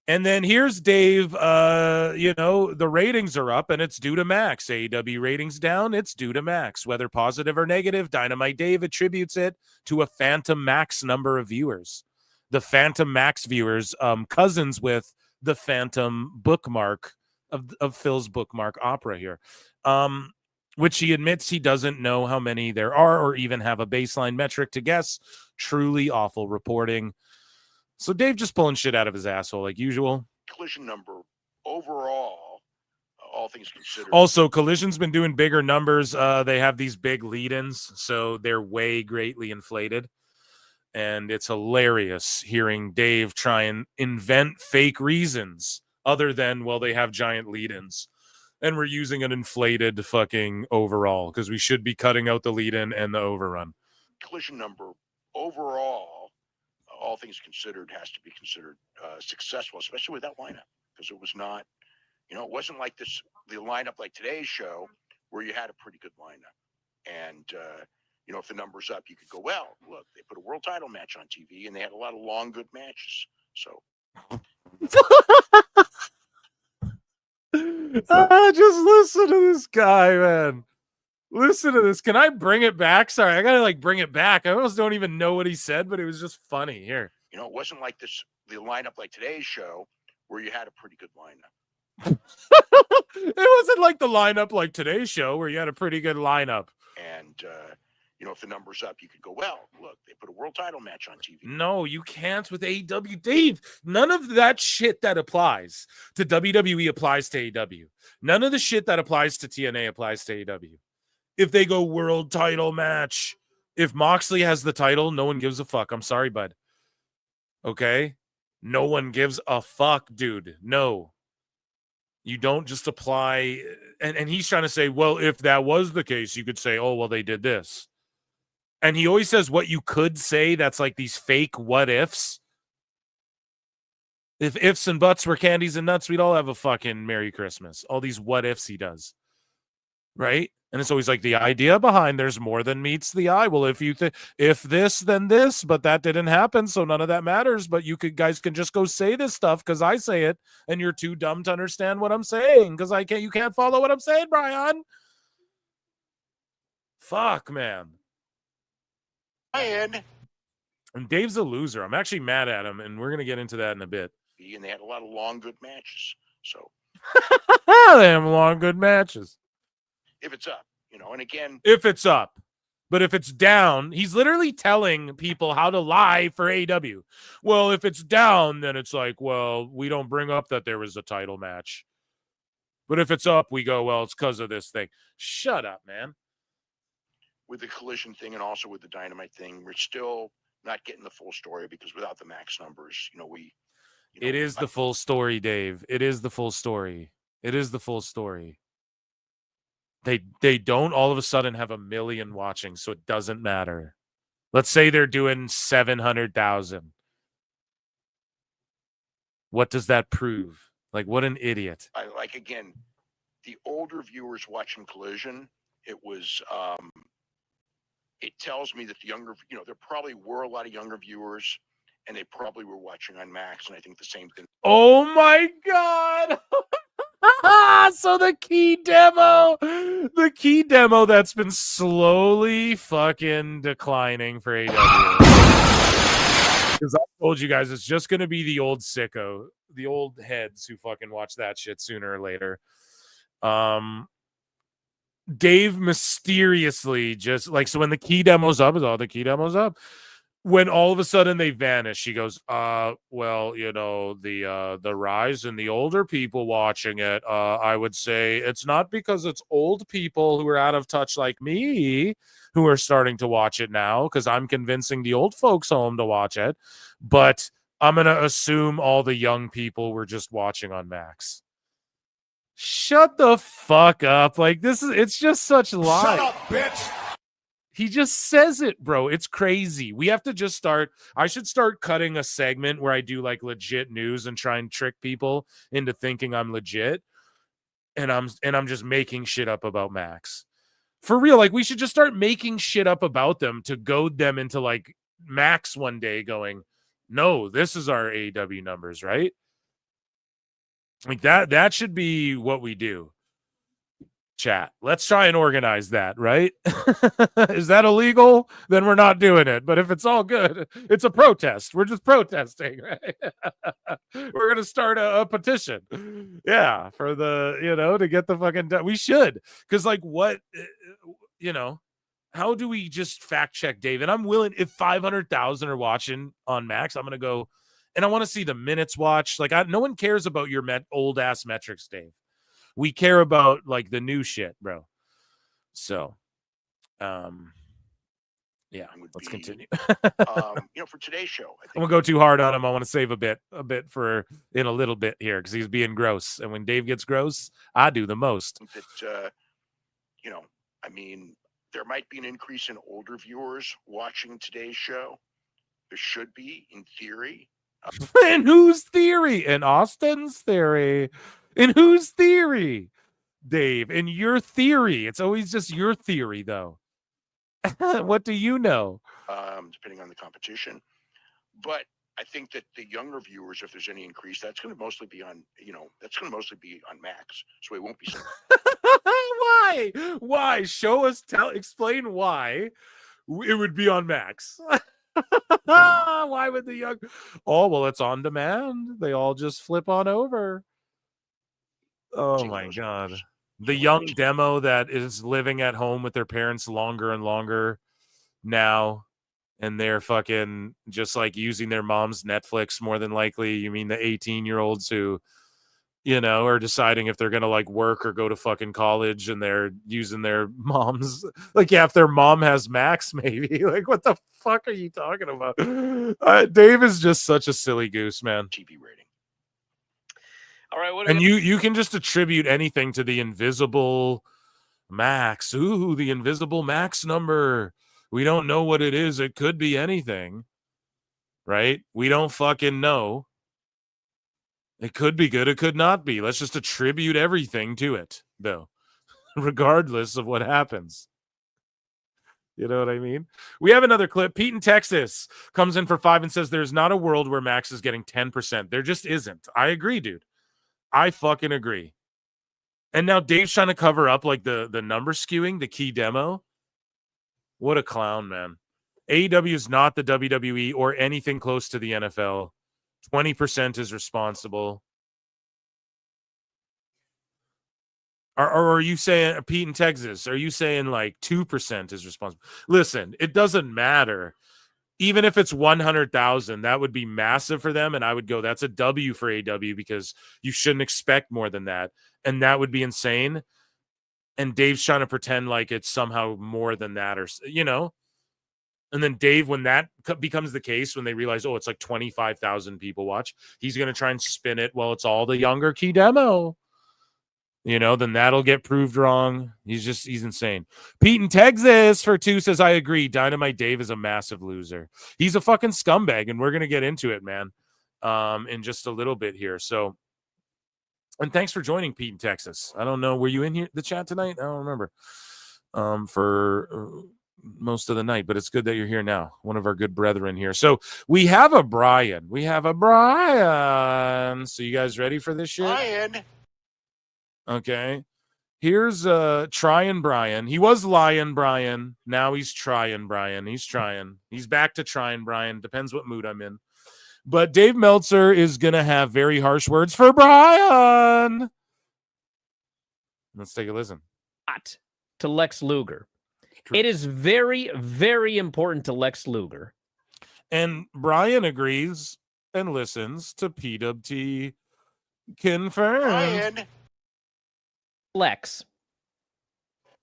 And then here's Dave, the ratings are up and it's due to Max. AEW ratings down, it's due to Max. Whether positive or negative, Dynamite Dave attributes it to a phantom Max number of viewers. The phantom Max viewers, cousins with the phantom bookmark of Phil's bookmark opera here, which he admits he doesn't know how many there are or even have a baseline metric to guess. Truly awful reporting. So Dave just pulling shit out of his asshole like usual. Collision number overall, all things considered. Also, Collision's been doing bigger numbers. They have these big lead-ins, so they're way greatly inflated. And it's hilarious hearing Dave try and invent fake reasons other than, well, they have giant lead-ins. And we're using an inflated fucking overall because we should be cutting out the lead-in and the overrun. Collision number overall, all things considered, has to be considered successful, especially with that lineup, because it was not, it wasn't like the lineup like today's show where you had a pretty good lineup. And, if the number's up, you could go, well, look, they put a world title match on TV and they had a lot of long, good matches. So. Just listen to this guy, man. Listen to this. Can I bring it back? Sorry, I gotta bring it back. I almost don't even know what he said, but it was just funny. Here. It wasn't like the lineup like today's show where you had a pretty good lineup. It wasn't like the lineup like today's show where you had a pretty good lineup. And, if the number's up, you could go, well, look, they put a world title match on TV. No, you can't with AEW. Dave, none of that shit that applies to WWE applies to AEW. None of the shit that applies to TNA applies to AEW. If they go world title match, if Moxley has the title, no one gives a fuck. I'm sorry, bud. Okay? No one gives a fuck, dude. No. You don't just apply. And he's trying to say, well, if that was the case, you could say, oh, well, they did this. And he always says what you could say. That's like these fake what ifs. If ifs and buts were candies and nuts, we'd all have a fucking Merry Christmas. All these what ifs he does. Right? And it's always like the idea behind there's more than meets the eye. Well, if you if this, then this, but that didn't happen, so none of that matters. But you guys can just go say this stuff because I say it, and you're too dumb to understand what I'm saying because you can't follow what I'm saying, Brian. Fuck, man. And Dave's a loser. I'm actually mad at him, and we're gonna get into that in a bit. And they had a lot of long, good matches. So they have long, good matches. If it's up, and again, if it's up, but if it's down, he's literally telling people how to lie for AEW. Well, if it's down, then it's like, well, we don't bring up that there was a title match. But if it's up, we go, well, it's because of this thing. Shut up, man. With the Collision thing and also with the Dynamite thing, we're still not getting the full story because without the Max numbers, it is the full story, Dave. It is the full story. It is the full story. They don't all of a sudden have 1 million watching, so it doesn't matter. Let's say they're doing 700,000. What does that prove? Like, what an idiot. Again, the older viewers watching Collision, it was, it tells me that the younger, there probably were a lot of younger viewers, and they probably were watching on Max, and I think the same thing. Oh my God. So the key demo that's been slowly fucking declining for AEW. Because I told you guys it's just going to be the old sicko, the old heads who fucking watch that shit sooner or later. Dave mysteriously just so when the key demo's up, is all the key demo's up. when all of a sudden they vanish, she goes, well, you know, the rise in the older people watching it, I would say it's not because it's old people who are out of touch like me who are starting to watch it now, because I'm convincing the old folks home to watch it, but I'm going to assume all the young people were just watching on Max. Shut the fuck up. Like, it's just such lies. Shut up, bitch. He just says it, bro. It's crazy. We have to just I should start cutting a segment where I do like legit news and try and trick people into thinking I'm legit. And I'm just making shit up about Max. For real, like we should just start making shit up about them to goad them into like Max one day going, no, this is our AEW numbers, right? Like that should be what we do. Chat. Let's try and organize that, right? Is that illegal? Then we're not doing it. But if it's all good, it's a protest. We're just protesting, right? We're going to start a petition. Yeah, for to get the fucking we should. Cuz like what how do we just fact check Dave? And I'm willing, if 500,000 are watching on Max, I'm going to go and I want to see the minutes watched. Like no one cares about your old ass metrics, Dave. We care about like the new shit, bro. So, yeah, let's continue. For today's show, I think I'm gonna go too hard on him. I want to save a bit for in a little bit here because he's being gross. And when Dave gets gross, I do the most. that there might be an increase in older viewers watching today's show. There should be, in theory. In whose theory? In Austin's theory. In whose theory, Dave? In your theory. It's always just your theory, though. What do you know? Depending on the competition. But I think that the younger viewers, if there's any increase, that's going to mostly be on, Max. So it won't be. Why? Why? Show us, explain why it would be on Max. Why would the young? Oh, well, it's on demand. They all just flip on over. Oh my God. The young demo that is living at home with their parents longer and longer now, and they're fucking just like using their mom's Netflix more than likely. You mean the 18-year-olds who, are deciding if they're going to like work or go to fucking college and they're using their mom's, like, yeah, if their mom has Max, maybe. Like, what the fuck are you talking about? Dave is just such a silly goose, man. TV rating. All right, and you can just attribute anything to the invisible Max. Ooh, the invisible Max number. We don't know what it is. It could be anything, right? We don't fucking know. It could be good. It could not be. Let's just attribute everything to it, though, regardless of what happens. You know what I mean? We have another clip. Pete in Texas comes in for 5 and says there's not a world where Max is getting 10%. There just isn't. I agree, dude. I fucking agree. And now Dave's trying to cover up like the number skewing, the key demo. What a clown, man. AEW is not the WWE or anything close to the NFL. 20% is responsible. Or are you saying, Pete in Texas, are you saying like 2% is responsible? Listen, it doesn't matter. Even if it's 100,000, that would be massive for them. And I would go, that's a W for AEW because you shouldn't expect more than that. And that would be insane. And Dave's trying to pretend like it's somehow more than that or, And then Dave, when that becomes the case, when they realize, oh, it's like 25,000 people watch, he's going to try and spin it. Well, it's all the younger key demo. Then that'll get proved wrong. He's insane. Pete in Texas for 2 says, I agree. Dynamite Dave is a massive loser. He's a fucking scumbag, and we're going to get into it, man, in just a little bit here. So, and thanks for joining, Pete in Texas. I don't know. Were you in here, the chat tonight? I don't remember for most of the night, but it's good that you're here now. One of our good brethren here. So we have a Brian. So you guys ready for this shit? Brian. Okay. Here's Trying Brian. He was Lion Brian. Now he's Trying Brian. He's trying. He's back to Trying Brian. Depends what mood I'm in. But Dave Meltzer is going to have very harsh words for Brian. Let's take a listen. To Lex Luger. It is very, very important to Lex Luger And Brian agrees and listens to PWT confirmed. Lex.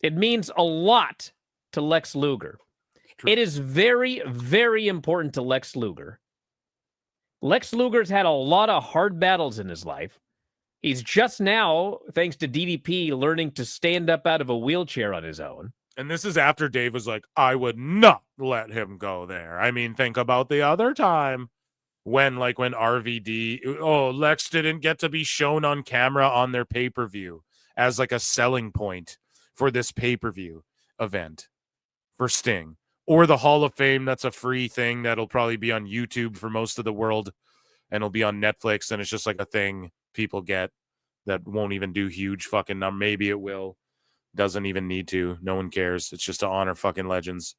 It means a lot to Lex Luger. It is very, very important to Lex Luger. Lex Luger's had a lot of hard battles in his life. He's just now, thanks to DDP, learning to stand up out of a wheelchair on his own. And this is after Dave was like, I would not let him go there. I mean, think about the other time when RVD, Lex didn't get to be shown on camera on their pay-per-view as like a selling point for this pay-per-view event for Sting. Or the Hall of Fame, that's a free thing that'll probably be on YouTube for most of the world, and it'll be on Netflix, and it's just like a thing people get that won't even do huge fucking number. Maybe it will. Doesn't even need to. No one cares. It's just to honor fucking legends.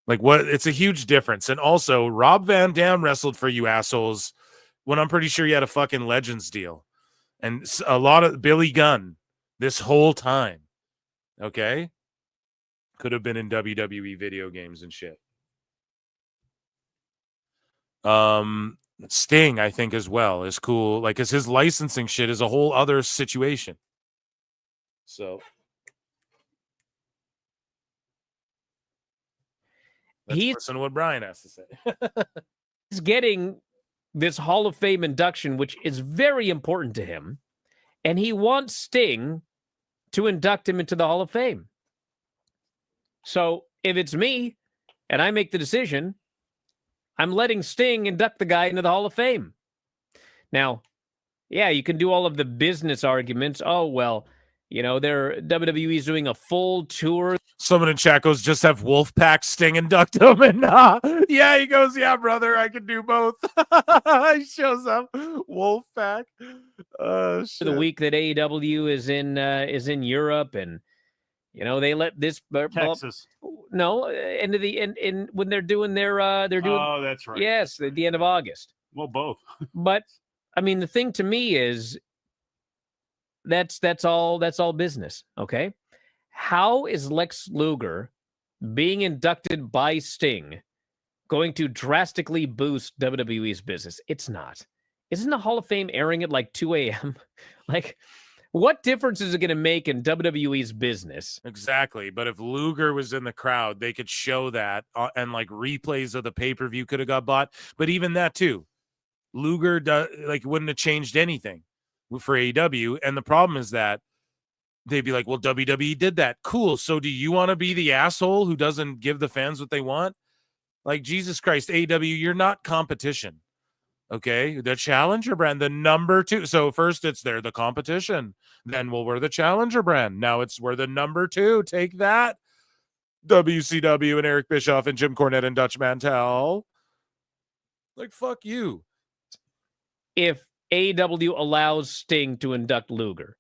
Like, what? It's a huge difference. And also, Rob Van Dam wrestled for you assholes when I'm pretty sure he had a fucking Legends deal. And a lot of Billy Gunn this whole time. Okay? Could have been in WWE video games and shit. Sting, I think, as well, is cool. Like, because his licensing shit is a whole other situation. So let's listen to what Brian has to say. He's getting this Hall of Fame induction, which is very important to him, and he wants Sting to induct him into the Hall of Fame. So if it's me and I make the decision, I'm letting Sting induct the guy into the Hall of Fame. Now, yeah, you can do all of the business arguments. Oh, well, WWE's doing a full tour. Someone in chat goes, just have Wolfpack Sting induct him. And yeah, he goes, yeah, brother, I can do both. He shows up, Wolfpack. Shit. The week that AEW is in Europe, and they let this Texas. No, end of the end when they're doing they're doing. Oh, that's right. Yes, at the end of August. Well, both. But I mean, the thing to me is that's all business. Okay, how is Lex Luger being inducted by Sting going to drastically boost WWE's business? It's not. Isn't the Hall of Fame airing at like 2 a.m.? Like, what difference is it going to make in WWE's business? Exactly. But if Luger was in the crowd, they could show that and like replays of the pay-per-view could have got bought. But even that too, Luger wouldn't have changed anything for AEW. And the problem is that they'd be like, well, WWE did that. Cool. So do you want to be the asshole who doesn't give the fans what they want? Like, Jesus Christ, AEW, you're not competition. Okay, the challenger brand, the number 2. So first they're the competition. Then, we're the challenger brand. Now we're the number 2. Take that, WCW and Eric Bischoff and Jim Cornette and Dutch Mantel. Like, fuck you. If AEW allows Sting to induct Luger,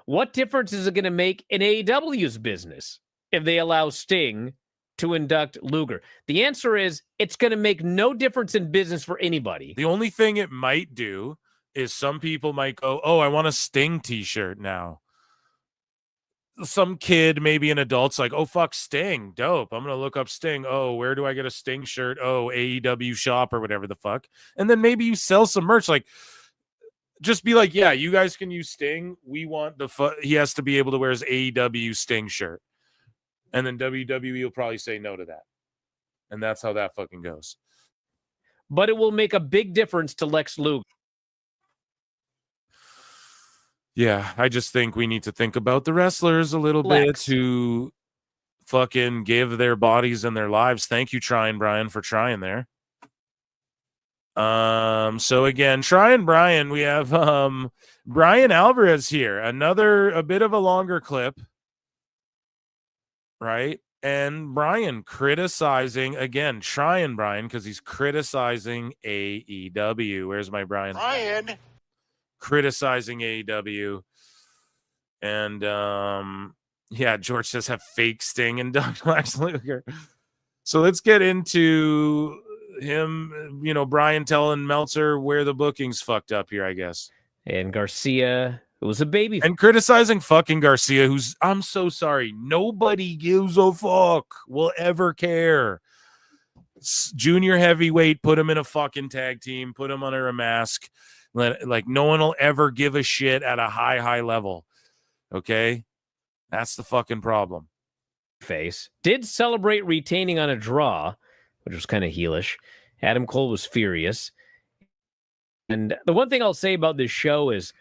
what difference is it going to make in AEW's business if they allow Sting to induct Luger? The answer is it's going to make no difference in business for anybody. The only thing it might do is some people might go, oh, I want a Sting t-shirt now. Some kid, maybe an adult's like, oh, fuck, Sting, dope. I'm going to look up Sting. Oh, where do I get a Sting shirt? Oh, AEW shop or whatever the fuck. And then maybe you sell some merch. Like, just be like, yeah, you guys can use Sting. We want he has to be able to wear his AEW Sting shirt. And then WWE will probably say no to that. And that's how that fucking goes. But it will make a big difference to Lex Luger. Yeah, I just think we need to think about the wrestlers a little bit who fucking give their bodies and their lives. Thank you, Trying Brian, for trying there. So again, Trying Brian, we have Brian Alvarez here. A bit of a longer clip. Right? And Brian criticizing, again, Trying Brian, because he's criticizing AEW. Where's my Brian? Brian criticizing AEW. And yeah, George says have fake Sting and Doug Lex Luger. So let's get into him, Brian telling Meltzer where the booking's fucked up here, I guess. And Garcia, who was a baby. And criticizing fucking Garcia, who's, I'm so sorry, nobody gives a fuck, will ever care. junior heavyweight, put him in a fucking tag team, put him under a mask. Like no one will ever give a shit at a high level. Okay? That's the fucking problem. Face did celebrate retaining on a draw, which was kind of heelish. Adam Cole was furious. And the one thing I'll say about this show is,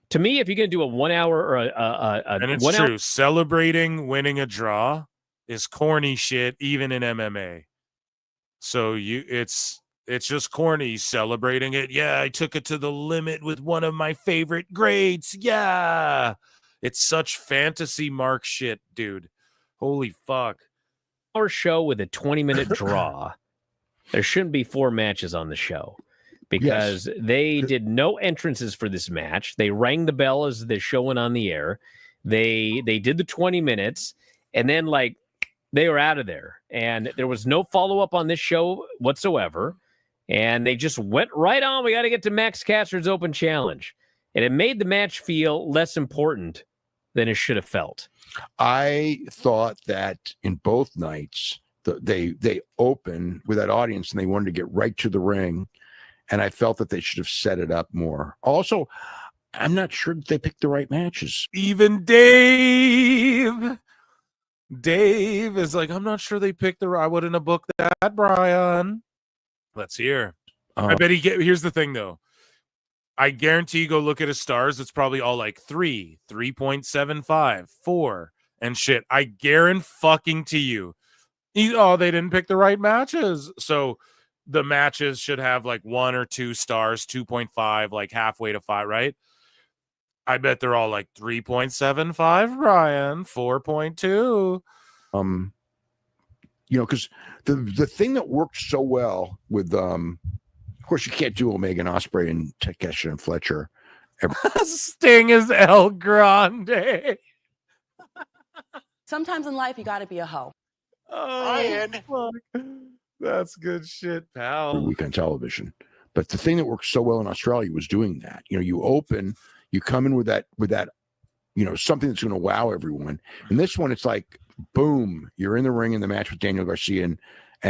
to me, if you're going to do a 1 hour or and it's 1 true, hour, celebrating winning a draw is corny shit, even in MMA. So it's just corny celebrating it. Yeah, I took it to the limit with one of my favorite greats. Yeah, it's such fantasy mark shit, dude. Holy fuck. Our show with a 20-minute draw. There shouldn't be 4 matches on the show, because they did no entrances for this match. They rang the bell as the show went on the air. They did the 20 minutes, and then like they were out of there. And there was no follow-up on this show whatsoever. And they just went right on. We got to get to Max Caster's Open Challenge. And it made the match feel less important than it should have felt. I thought that in both nights, they open with that audience and they wanted to get right to the ring. And I felt that they should have set it up more. Also, I'm not sure that they picked the right matches. Even Dave is like, I'm not sure they picked the right. I wouldn't have booked that, Brian. Let's hear. I bet here's the thing, though. I guarantee you go look at his stars. It's probably all like 3, 3.75, 4, and shit. I guarantee you. They didn't pick the right matches. So the matches should have like 1 or 2 stars, 2.5, like halfway to 5, right? I bet they're all like 3.75, Brian, 4.2. Because the thing that worked so well with of course, you can't do Omega and Ospreay and Takeshi and Fletcher. Sting is El Grande. Sometimes in life, you got to be a hoe. Oh, fuck. That's good shit, pal. Week on television. But the thing that worked so well in Australia was doing that. You open, you come in with that, something that's going to wow everyone. And this one, it's like, boom, you're in the ring in the match with Daniel Garcia and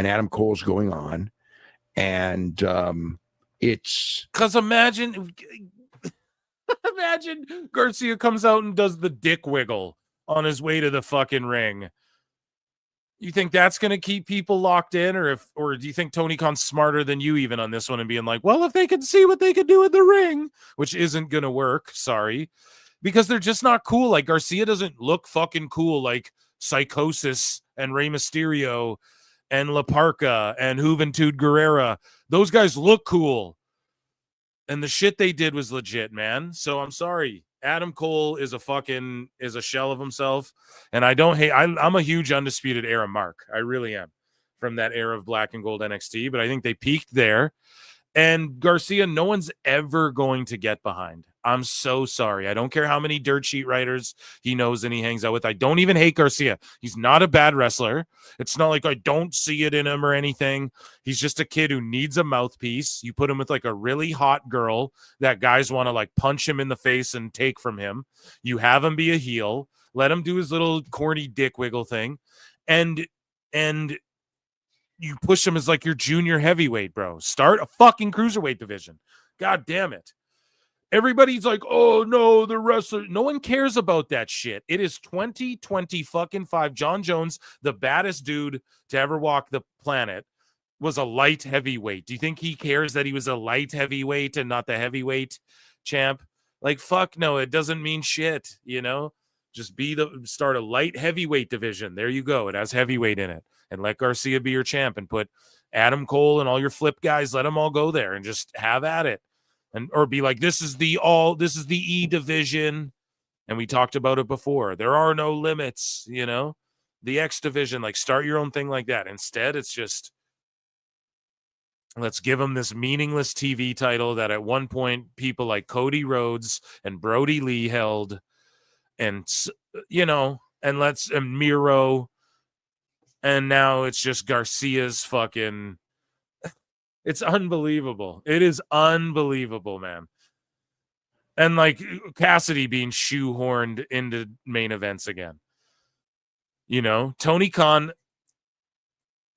Adam Cole's going on. And it's because imagine Garcia comes out and does the dick wiggle on his way to the fucking ring. You think that's going to keep people locked in, or do you think Tony Khan's smarter than you even on this one and being like, well, if they can see what they can do in the ring, which isn't going to work, sorry, because they're just not cool. Like Garcia doesn't look fucking cool like Psychosis and Rey Mysterio and La Parca and Juventud Guerrera. Those guys look cool. And the shit they did was legit, man. So I'm sorry. Adam Cole is a shell of himself. And I don't hate, I'm a huge Undisputed Era mark. I really am, from that era of black and gold NXT. But I think they peaked there. And Garcia, no one's ever going to get behind. I'm so sorry. I don't care how many dirt sheet writers he knows and he hangs out with. I don't even hate Garcia. He's not a bad wrestler. It's not like I don't see it in him or anything. He's just a kid who needs a mouthpiece. You put him with like a really hot girl that guys want to like punch him in the face and take from him. You have him be a heel. Let him do his little corny dick wiggle thing. And you push him as like your junior heavyweight, bro. Start a fucking cruiserweight division. God damn it. Everybody's like, oh no, the wrestler. No one cares about that shit. It is 2020 fucking 5. John Jones, the baddest dude to ever walk the planet, was a light heavyweight. Do you think he cares that he was a light heavyweight and not the heavyweight champ? Like, fuck no, it doesn't mean shit, Just start a light heavyweight division. There you go. It has heavyweight in it. And let Garcia be your champ and put Adam Cole and all your flip guys, let them all go there and just have at it. Or be like, this is the E division. And we talked about it before. There are no limits, the X division, like start your own thing like that. Instead, it's just, let's give them this meaningless TV title that at one point people like Cody Rhodes and Brody Lee held, and, and Miro. And now it's just Garcia's fucking. It's unbelievable. It is unbelievable, man. And like Cassidy being shoehorned into main events again. Tony Khan,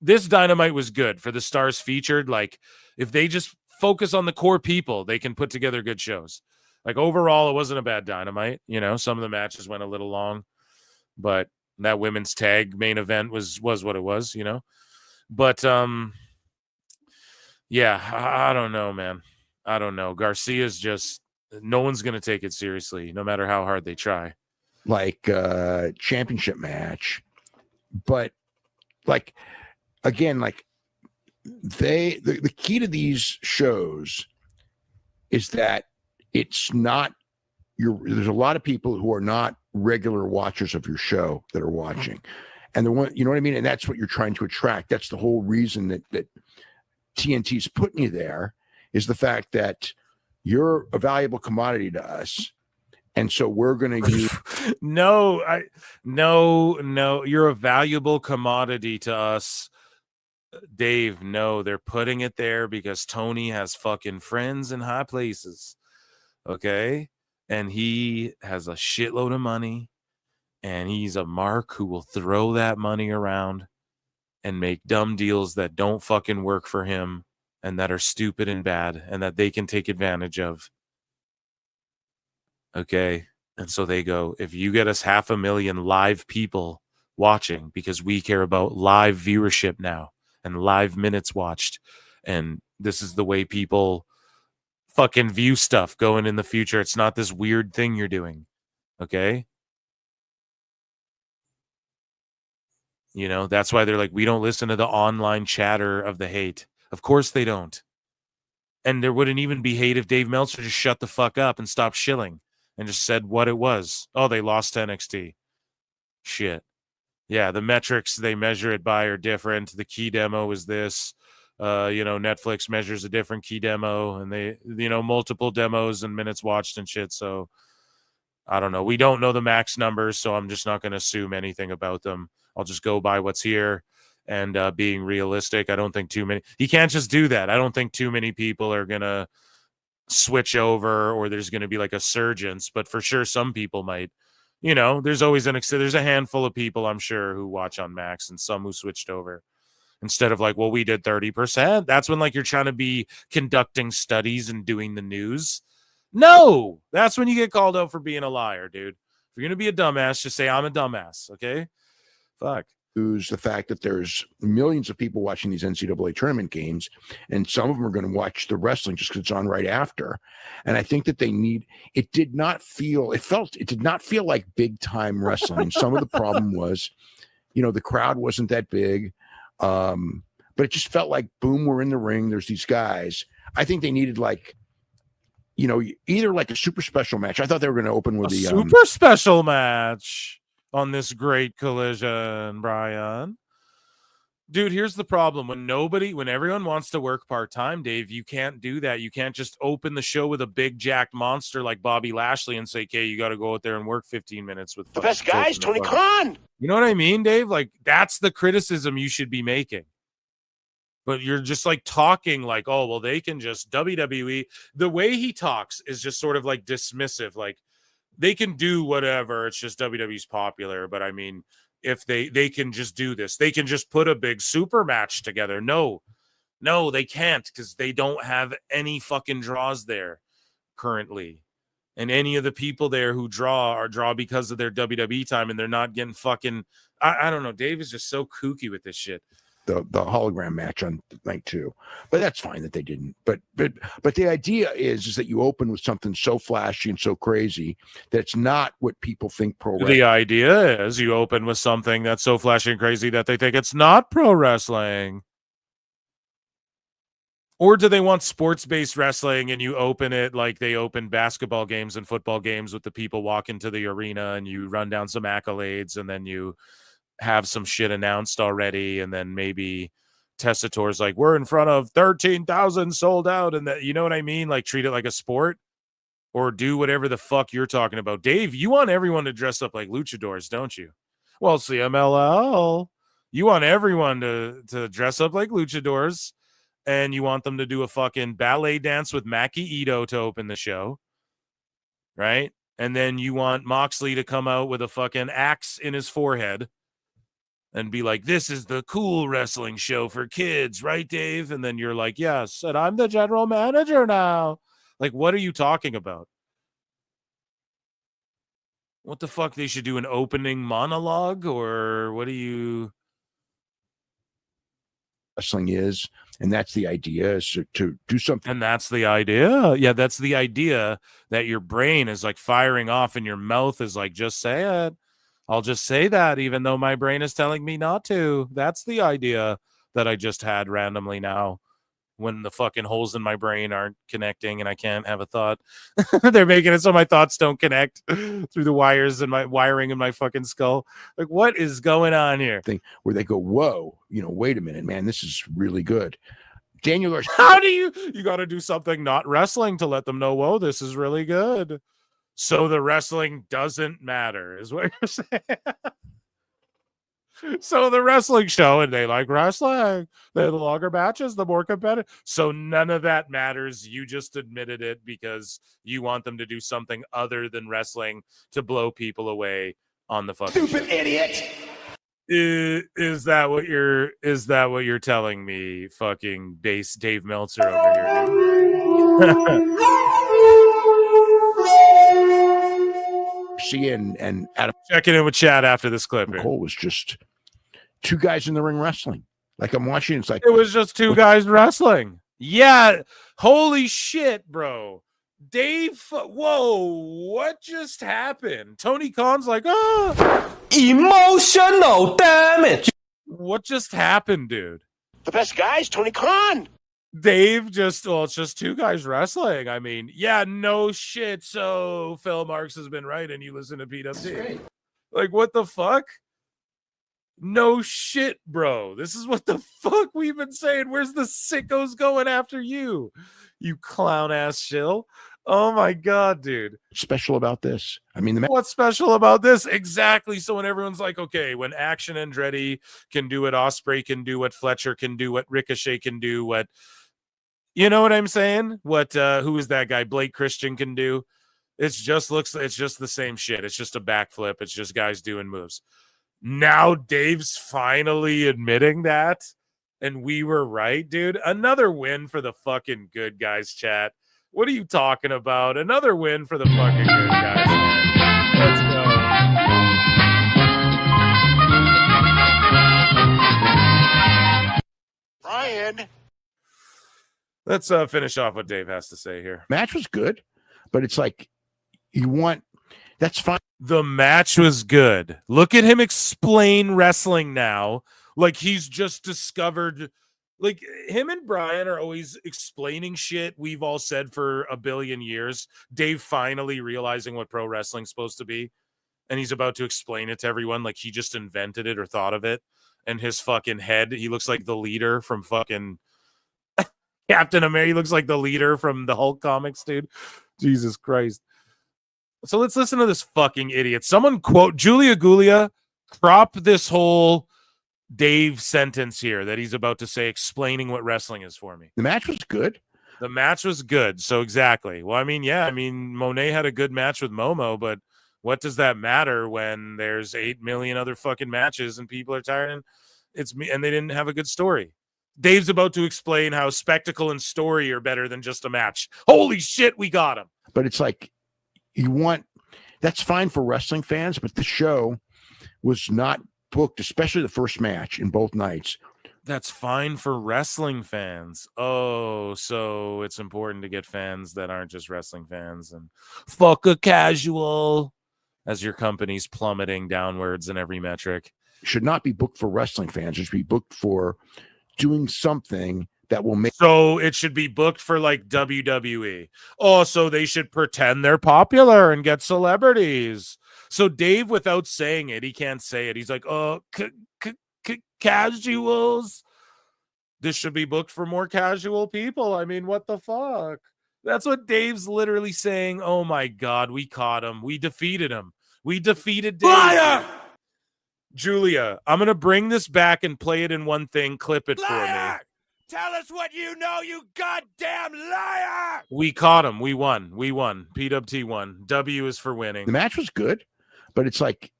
this Dynamite was good for the stars featured. Like, if they just focus on the core people, they can put together good shows. Like, overall, it wasn't a bad Dynamite. You know, some of the matches went a little long, but that women's tag main event was what it was, you know. But yeah, I don't know, man. I don't know. Garcia's just, no one's gonna take it seriously, no matter how hard they try. Like championship match, but like again, like the key to these shows is that it's not there's a lot of people who are not regular watchers of your show that are watching, and the one, you know what I mean, and that's what you're trying to attract. That's the whole reason that TNT's putting you there, is the fact that you're a valuable commodity to us. And so we're going to use. No, you're a valuable commodity to us, Dave. No, they're putting it there because Tony has fucking friends in high places. Okay. And he has a shitload of money, and he's a mark who will throw that money around and make dumb deals that don't fucking work for him and that are stupid and bad and that they can take advantage of. Okay. And so they go, if you get us 500,000 live people watching, because we care about live viewership now and live minutes watched, and this is the way people fucking view stuff going in the future. It's not this weird thing you're doing. Okay. You know, that's why they're like, we don't listen to the online chatter of the hate. Of course they don't. And there wouldn't even be hate if Dave Meltzer just shut the fuck up and stopped shilling and just said what it was. Oh, they lost to NXT. Shit. Yeah, the metrics they measure it by are different. The key demo is this. You know, Netflix measures a different key demo, and they, you know, multiple demos and minutes watched and shit. So I don't know. We don't know the max numbers, so I'm just not going to assume anything about them. I'll just go by what's here and being realistic. I don't think too many. You can't just do that. I don't think too many people are going to switch over, or there's going to be like a surgence, but for sure some people might. You know, there's always there's a handful of people, I'm sure, who watch on Max, and some who switched over. Instead of like, well, we did 30%. That's when like you're trying to be conducting studies and doing the news. No, that's when you get called out for being a liar, dude. If you're going to be a dumbass, just say I'm a dumbass. Okay. Fuck. Who's the fact that there's millions of people watching these NCAA tournament games, and some of them are going to watch the wrestling just because it's on right after. And I think that they need, it did not feel like big time wrestling. Some of the problem was, you know, the crowd wasn't that big. But it just felt like, boom, we're in the ring. There's these guys. I think they needed like, you know, either like a super special match. I thought they were going to open with a the super special match on this great collision, Brian. Dude, here's the problem. When everyone wants to work part-time, Dave, you can't do that. You can't just open the show with a big jacked monster like Bobby Lashley and say, okay, you got to go out there and work 15 minutes with the best guys, Tony Khan. You know what I mean, Dave? Like, that's the criticism you should be making. But you're just like talking like, oh, well, they can just WWE. The way he talks is just sort of like dismissive. Like, they can do whatever. It's just WWE's popular. But I mean, if they can just do this, they can just put a big super match together. No, they can't, because they don't have any fucking draws there currently. And any of the people there who draw because of their WWE time, and they're not getting fucking, I don't know. Dave is just so kooky with this shit. The hologram match on night 2, but that's fine that they didn't. But the idea is that you open with something so flashy and so crazy that's not what people think pro wrestling. The idea is you open with something that's so flashy and crazy that they think it's not pro wrestling. Or do they want sports-based wrestling and you open it like they open basketball games and football games with the people walking to the arena and you run down some accolades and then you have some shit announced already, and then maybe Tessitator's like, we're in front of 13,000 sold out, and that, you know what I mean? Like, treat it like a sport, or do whatever the fuck you're talking about. Dave, you want everyone to dress up like luchadors, don't you? Well, CMLL, you want everyone to dress up like luchadors, and you want them to do a fucking ballet dance with Maki Ito to open the show, right? And then you want Moxley to come out with a fucking axe in his forehead and be like, this is the cool wrestling show for kids, right, Dave? And then you're like, yes, and I'm the general manager now. Like, what are you talking about? What the fuck? They should do an opening monologue, or what do you... Wrestling is, and that's the idea, is to do something. And that's the idea. Yeah, that's the idea, that your brain is like firing off and your mouth is like, just say it. I'll just say that even though my brain is telling me not to. That's the idea that I just had randomly now, when the fucking holes in my brain aren't connecting and I can't have a thought. They're making it so my thoughts don't connect through the wires and my wiring in my fucking skull. Like, what is going on here? Thing where they go, whoa, wait a minute, man, this is really good. Daniel Garcia. How do you got to do something not wrestling to let them know, whoa, this is really good. So the wrestling doesn't matter, is what you're saying. So the wrestling show, and they like wrestling. The longer matches, the more competitive. So none of that matters. You just admitted it because you want them to do something other than wrestling to blow people away on the fucking Stupid show. Idiot. Is that what you're telling me, fucking base Dave Meltzer over here? And Adam checking in with Chad after this clip. Cole was just two guys in the ring wrestling. Like, I'm watching, it's like it was just two guys wrestling. Yeah, holy shit, bro. Dave, whoa, what just happened? Tony Khan's like, emotional damage. What just happened, dude? The best guys, Tony Khan. Dave it's just two guys wrestling. I mean, yeah, no shit. So Phil Marks has been right, and you listen to PWT. Like, what the fuck? No shit, bro. This is what the fuck we've been saying. Where's the sickos going after you? You clown ass shill. Oh my god, dude. Special about this. I mean, what's special about this? Exactly. So when everyone's like, okay, when Action Andretti can do what Ospreay can do, what Fletcher can do, what Ricochet can do, what, you know what I'm saying? What who is that guy? Blake Christian can do. It's just the same shit. It's just a backflip. It's just guys doing moves. Now Dave's finally admitting that, and we were right, dude. Another win for the fucking good guys, chat. What are you talking about? Another win for the fucking good guys, man. Let's go. Brian. Let's finish off what Dave has to say here. Match was good, but it's like that's fine. The match was good. Look at him explain wrestling now. Like he's just discovered. Like, him and Brian are always explaining shit we've all said for a billion years. Dave finally realizing what pro wrestling's supposed to be, and he's about to explain it to everyone like he just invented it or thought of it. And his fucking head, he looks like the leader from fucking Captain America. He looks like the leader from the Hulk comics, dude. Jesus Christ. So let's listen to this fucking idiot. Someone quote Julia Gulia, crop this whole Dave sentence here that he's about to say, explaining what wrestling is for me. The match was good. The match was good. So exactly. Well, I mean, yeah, Monet had a good match with Momo, but what does that matter when there's 8 million other fucking matches and people are tired and they didn't have a good story? Dave's about to explain how spectacle and story are better than just a match. Holy shit, we got him. But it's like, that's fine for wrestling fans, but the show was not booked, especially the first match in both nights. That's fine for wrestling fans. Oh, so it's important to get fans that aren't just wrestling fans and fuck a casual as your company's plummeting downwards in every metric. Should not be booked for wrestling fans. It should be booked for doing something that will make. So it should be booked for like WWE. Oh, so they should pretend they're popular and get celebrities. So Dave, without saying it, he can't say it. He's like, oh, casuals. This should be booked for more casual people. I mean, what the fuck? That's what Dave's literally saying. Oh my God, we caught him. We defeated him. We defeated Dave. Liar! Julia, I'm going to bring this back and play it in one thing. Clip it for me. Tell us what you know, you goddamn liar! We caught him. We won. PWT won. W is for winning. The match was good, but it's like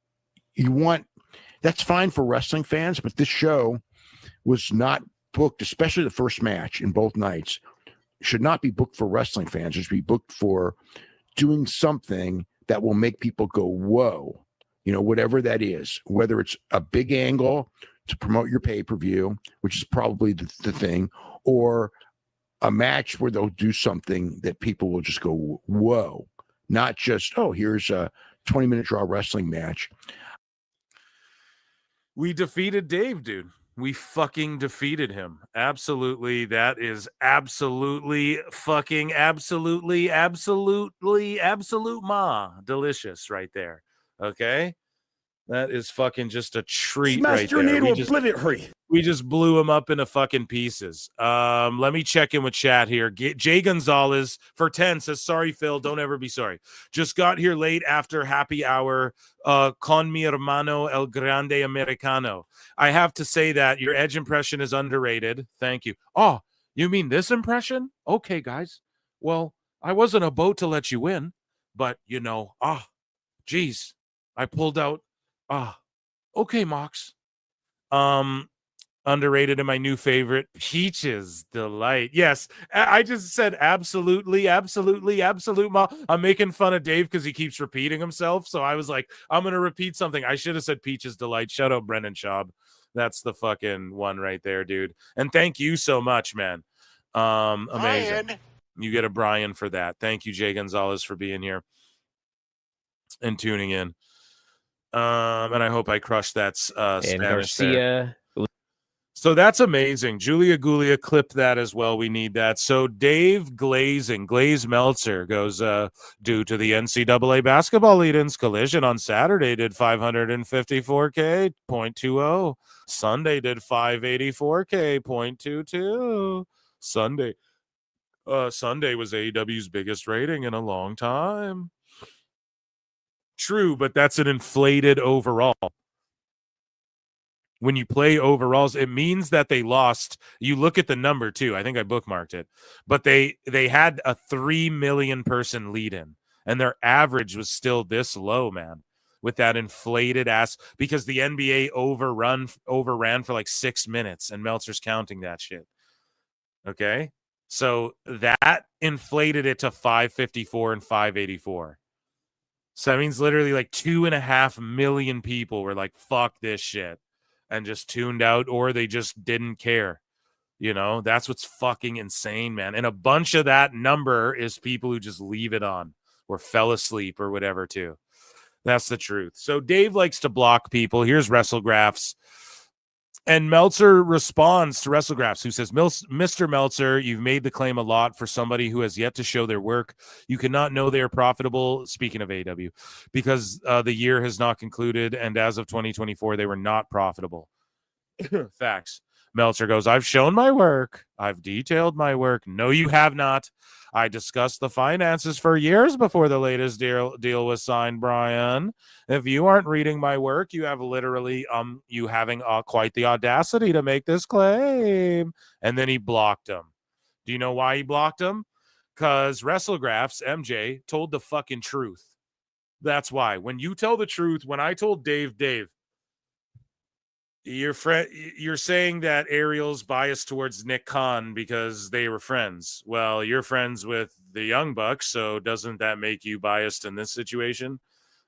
That's fine for wrestling fans, but this show was not booked, especially the first match in both nights, should not be booked for wrestling fans. It should be booked for doing something that will make people go, whoa, whatever that is, whether it's a big angle to promote your pay-per-view, which is probably the thing, or a match where they'll do something that people will just go, whoa, not just, oh, here's a 20-minute draw wrestling match. We defeated Dave, dude. We fucking defeated him. Absolutely. That is absolutely fucking absolute delicious right there. Okay? That is fucking just a treat right there. We just blew him up into fucking pieces. Let me check in with chat here. Jay Gonzalez for 10 says, sorry, Phil. Don't ever be sorry. Just got here late after happy hour. Con mi hermano el Grande Americano. I have to say that your Edge impression is underrated. Thank you. Oh, you mean this impression? Okay, guys. Well, I wasn't about to let you win, but geez, I pulled out. Okay, Mox. Underrated and my new favorite, Peaches Delight. Yes, I just said absolutely. I'm making fun of Dave because he keeps repeating himself. So I was like, I'm going to repeat something. I should have said Peaches Delight. Shout out Brendan Schaub. That's the fucking one right there, dude. And thank you so much, man. Amazing. Brian. You get a Brian for that. Thank you, Jay Gonzalez, for being here and tuning in. And I hope I crushed that Spanish Garcia. there. So that's amazing. Julia Gulia clipped that as well. We need that. So Dave Glaze Meltzer goes, due to the NCAA basketball lead-ins, Collision on Saturday did 554K, 0.20. Sunday did 584K, 0.22. Sunday was AEW's biggest rating in a long time. True, but that's an inflated overall. When you play overalls, it means that they lost. You look at the number too. I think I bookmarked it, but they had a 3 million person lead in, and their average was still this low, man. With that inflated ass, because the NBA overran for like 6 minutes, and Meltzer's counting that shit. Okay, so that inflated it to 554 and 584. So that means literally like 2.5 million people were like, "Fuck this shit." And just tuned out, or they just didn't care. That's what's fucking insane, man. And a bunch of that number is people who just leave it on or fell asleep or whatever too. That's the truth. So Dave likes to block people. Here's WrestleGraphs. And Meltzer responds to WrestleGraphs, who says, Mr. Meltzer, you've made the claim a lot for somebody who has yet to show their work. You cannot know they are profitable, speaking of AEW, because the year has not concluded, and as of 2024, they were not profitable. Facts. Meltzer goes, I've shown my work. I've detailed my work. No, you have not. I discussed the finances for years before the latest deal was signed, Brian. If you aren't reading my work, you have literally you having quite the audacity to make this claim. And then he blocked him. Do you know why he blocked him? Because WrestleGraphs, MJ, told the fucking truth. That's why. When you tell the truth, when I told Dave, you're saying that Ariel's biased towards Nick Khan because they were friends. Well, you're friends with the Young Bucks, so doesn't that make you biased in this situation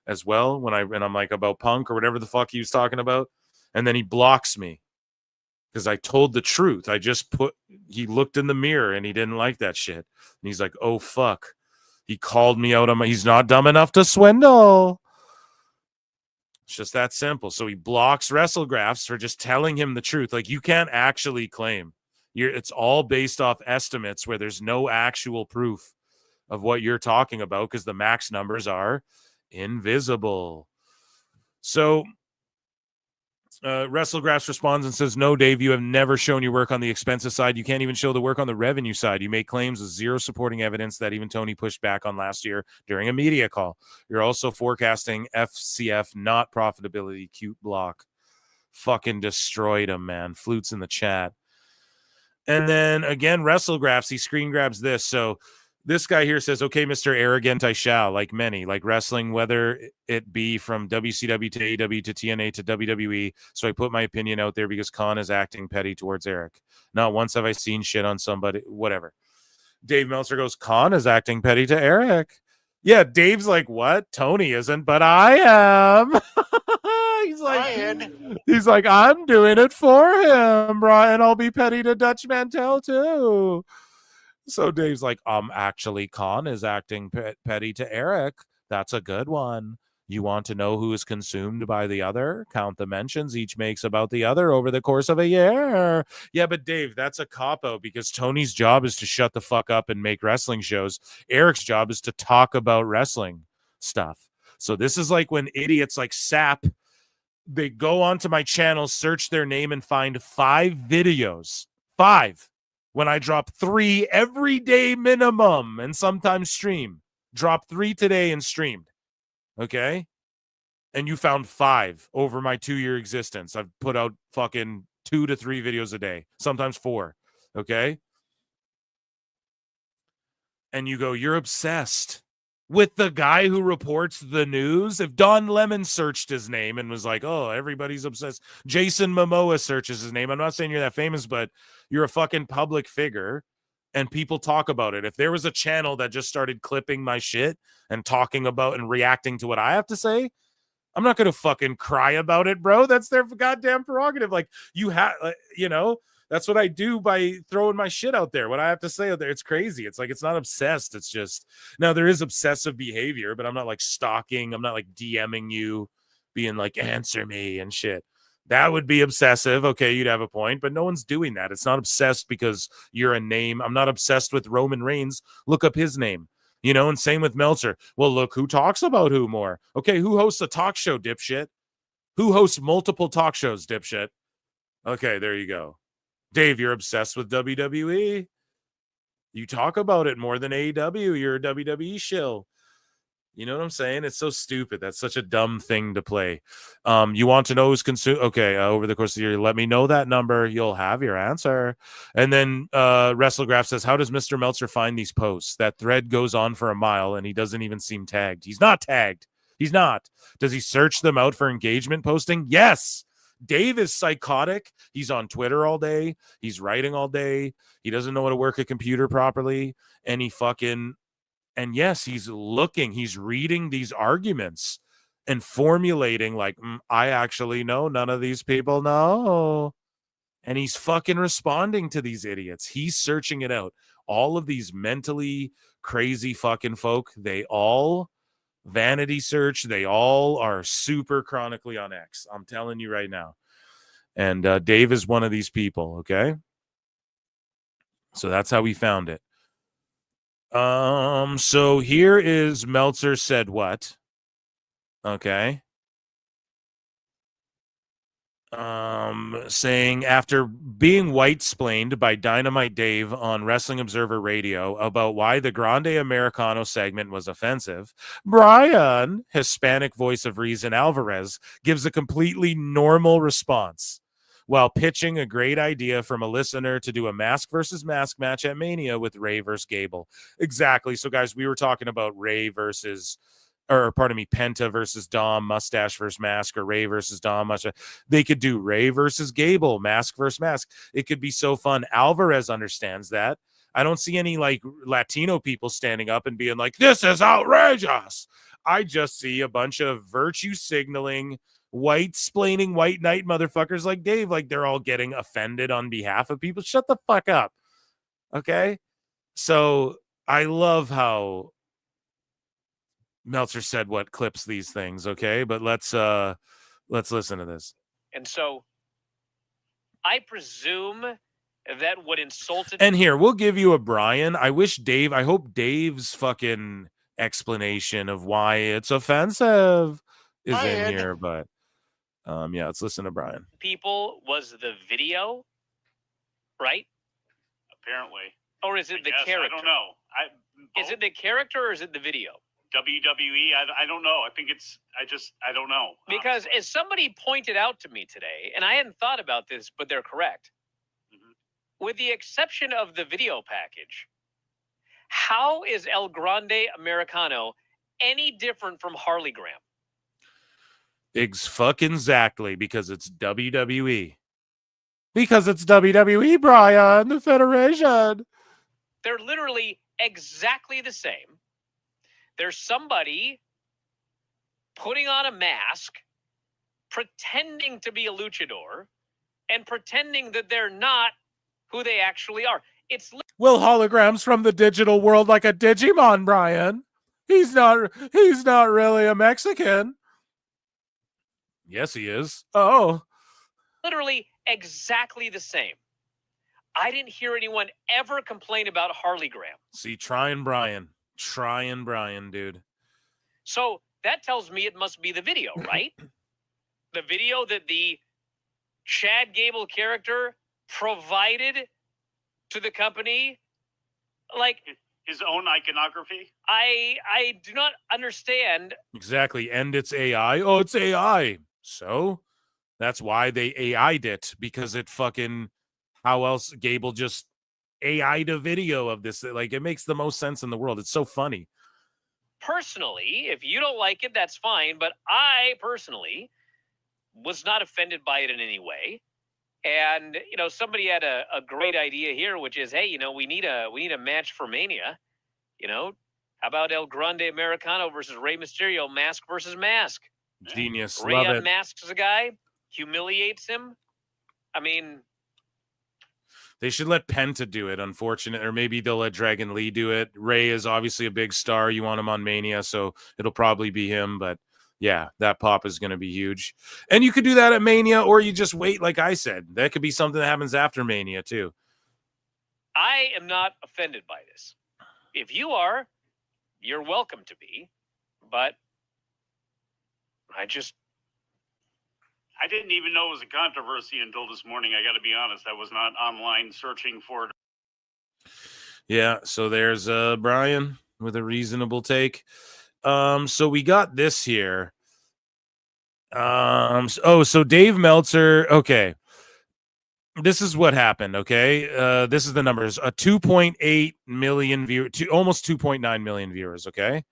as well? I'm like about Punk or whatever the fuck he was talking about, and then he blocks me because I told the truth. He looked in the mirror and he didn't like that shit, and he's like, "Oh fuck," he called me out on he's not dumb enough to swindle. It's just that simple. So he blocks WrestleGraphs for just telling him the truth. Like, you can't actually claim. It's all based off estimates where there's no actual proof of what you're talking about because the max numbers are invisible. So WrestleGraphs responds and says, no, Dave, you have never shown your work on the expenses side. You can't even show the work on the revenue side. You make claims with zero supporting evidence that even Tony pushed back on last year during a media call. You're also forecasting FCF, not profitability. Cute block. Fucking destroyed him, man. Flutes in the chat. And then again, WrestleGraphs, he screen grabs this. So This guy here says, okay, Mr. Arrogant, I shall, like many, like wrestling, whether it be from WCW to AEW to TNA to WWE. So I put my opinion out there because Khan is acting petty towards Eric. Not once have I seen shit on somebody, whatever. Dave Meltzer goes, Khan is acting petty to Eric. Yeah, Dave's like, what? Tony isn't, but I am. He's like, I'm doing it for him, Brian. I'll be petty to Dutch Mantel too. So Dave's like, actually, Khan is acting petty to Eric. That's a good one. You want to know who is consumed by the other? Count the mentions each makes about the other over the course of a year. Yeah, but Dave, that's a cop-out because Tony's job is to shut the fuck up and make wrestling shows. Eric's job is to talk about wrestling stuff. So this is like when idiots like Sap, they go onto my channel, search their name, and find 5 videos. 5. When I drop 3 every day minimum and sometimes stream. Drop 3 today and streamed. Okay? And you found 5 over my 2-year existence. I've put out fucking 2 to 3 videos a day. Sometimes 4. Okay? And you go, you're obsessed with the guy who reports the news. If Don Lemon searched his name and was like, oh, everybody's obsessed. Jason Momoa searches his name. I'm not saying you're that famous, but you're a fucking public figure and people talk about it. If there was a channel that just started clipping my shit and talking about and reacting to what I have to say, I'm not going to fucking cry about it, bro. That's their goddamn prerogative. Like you have, that's what I do by throwing my shit out there. What I have to say out there, it's crazy. It's like, it's not obsessed. It's just, now there is obsessive behavior, but I'm not like stalking. I'm not like DMing you, being like, answer me and shit. That would be obsessive. Okay, you'd have a point, but no one's doing that. It's not obsessed because you're a name. I'm not obsessed with Roman Reigns. Look up his name. And same with Meltzer. Well, look, who talks about who more? Okay, who hosts a talk show, dipshit? Who hosts multiple talk shows, dipshit? Okay, there you go. Dave, you're obsessed with WWE. You talk about it more than AEW. You're a WWE shill. You know what I'm saying? It's so stupid. That's such a dumb thing to play. You want to know who's consumed? Okay, over the course of the year, let me know that number. You'll have your answer. And then WrestleGraph says, how does Mr. Meltzer find these posts? That thread goes on for a mile, and he doesn't even seem tagged. He's not tagged. He's not. Does he search them out for engagement posting? Yes. Dave is psychotic. He's on Twitter all day. He's writing all day. He doesn't know how to work a computer properly. And yes, he's looking, he's reading these arguments and formulating like, I actually know none of these people know. And he's fucking responding to these idiots. He's searching it out. All of these mentally crazy fucking folk, they all vanity search. They all are super chronically on X. I'm telling you right now. And Dave is one of these people, okay? So that's how we found it. So here is Meltzer said what? Okay. Saying after being white-splained by Dynamite Dave on Wrestling Observer Radio about why the Grande Americano segment was offensive, Brian, Hispanic voice of reason Alvarez, gives a completely normal response while pitching a great idea from a listener to do a mask versus mask match at Mania with Ray versus Gable. Exactly. So, guys, we were talking about Penta versus Dom, mustache versus mask, or Ray versus Dom, mustache. They could do Ray versus Gable, mask versus mask. It could be so fun. Alvarez understands that. I don't see any like Latino people standing up and being like, this is outrageous. I just see a bunch of virtue signaling, white-splaining white knight motherfuckers like Dave, like they're all getting offended on behalf of people. Shut the fuck up. Okay? So I love how Meltzer said what clips these things, okay? But let's listen to this. And so I presume that what insulted... And here, we'll give you a Brian. I hope Dave's fucking explanation of why it's offensive is in here, but yeah, let's listen to Brian. People was the video, right? Apparently. Or is it the character? I don't know. Is it the character or is it the video? WWE, I don't know. I don't know. Because as somebody pointed out to me today, and I hadn't thought about this, but they're correct. Mm-hmm. With the exception of the video package, How is El Grande Americano any different from Harley Graham? Exactly, because it's WWE. Because it's WWE, Brian, the Federation. They're literally exactly the same. There's somebody putting on a mask, pretending to be a luchador, and pretending that they're not who they actually are. It's Will holograms from the digital world like a Digimon, Brian. He's not really a Mexican. Yes, he is. Oh. literally exactly the same. I didn't hear anyone ever complain about Harley Graham. See, trying Brian, dude. So that tells me it must be the video, right? The video that the Chad Gable character provided to the company, like his own iconography. I do not understand. Exactly, and it's AI. Oh, it's AI. So that's why they AI'd it, because it fucking. How else Gable just AI'd a video of this? Like, it makes the most sense in the world. It's so funny. Personally, if you don't like it, that's fine. But I personally was not offended by it in any way. And, you know, somebody had a great idea here, which is, hey, you know, we need a match for Mania. You know, how about El Grande Americano versus Rey Mysterio, mask versus mask? Genius. Rey Love it. unmasks a guy, humiliates him. I mean, they should let Penta do it, unfortunate. Or maybe they'll let Dragon Lee do it. Ray is obviously a big star. You want him on Mania, so it'll probably be him. But yeah, that pop is going to be huge. And you could do that at Mania, or you just wait, like I said. That could be something that happens after Mania, too. I am not offended by this. If you are, you're welcome to be. But I didn't even know it was a controversy until this morning. I got to be honest. I was not online searching for it. Yeah, so there's Brian with a reasonable take. So we got this here. So Dave Meltzer, okay. This is what happened, okay? This is the numbers. A 2.8 million viewer, almost 2.9 million viewers, okay?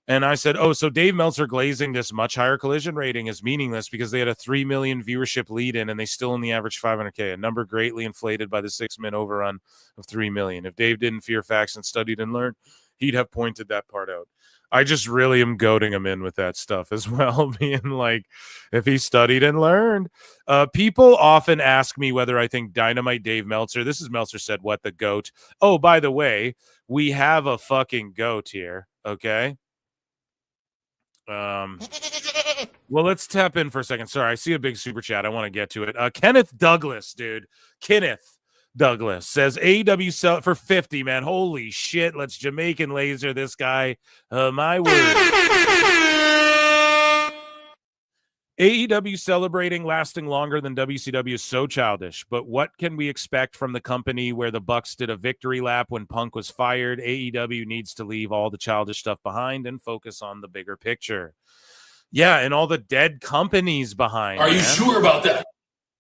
And I said, so Dave Meltzer glazing this much higher collision rating is meaningless because they had a 3 million viewership lead in and they still only average 500K, a number greatly inflated by the 6-minute overrun of 3 million. If Dave didn't fear facts and studied and learned, he'd have pointed that part out. I just really am goading him in with that stuff as well, being like, if he studied and learned. People often ask me whether I think Dynamite Dave Meltzer, this is Meltzer said, what the GOAT. Oh, by the way, we have a fucking GOAT here, okay? Well, let's tap in for a second. Sorry, I see a big super chat. I want to get to it. Kenneth Douglas, dude. Kenneth Douglas says AEW sell for 50, man. Holy shit. Let's Jamaican laser this guy. My word. AEW celebrating lasting longer than WCW is so childish, but what can we expect from the company where the Bucks did a victory lap when Punk was fired? AEW needs to leave all the childish stuff behind and focus on the bigger picture. Yeah, and all the dead companies behind. Are you sure about that?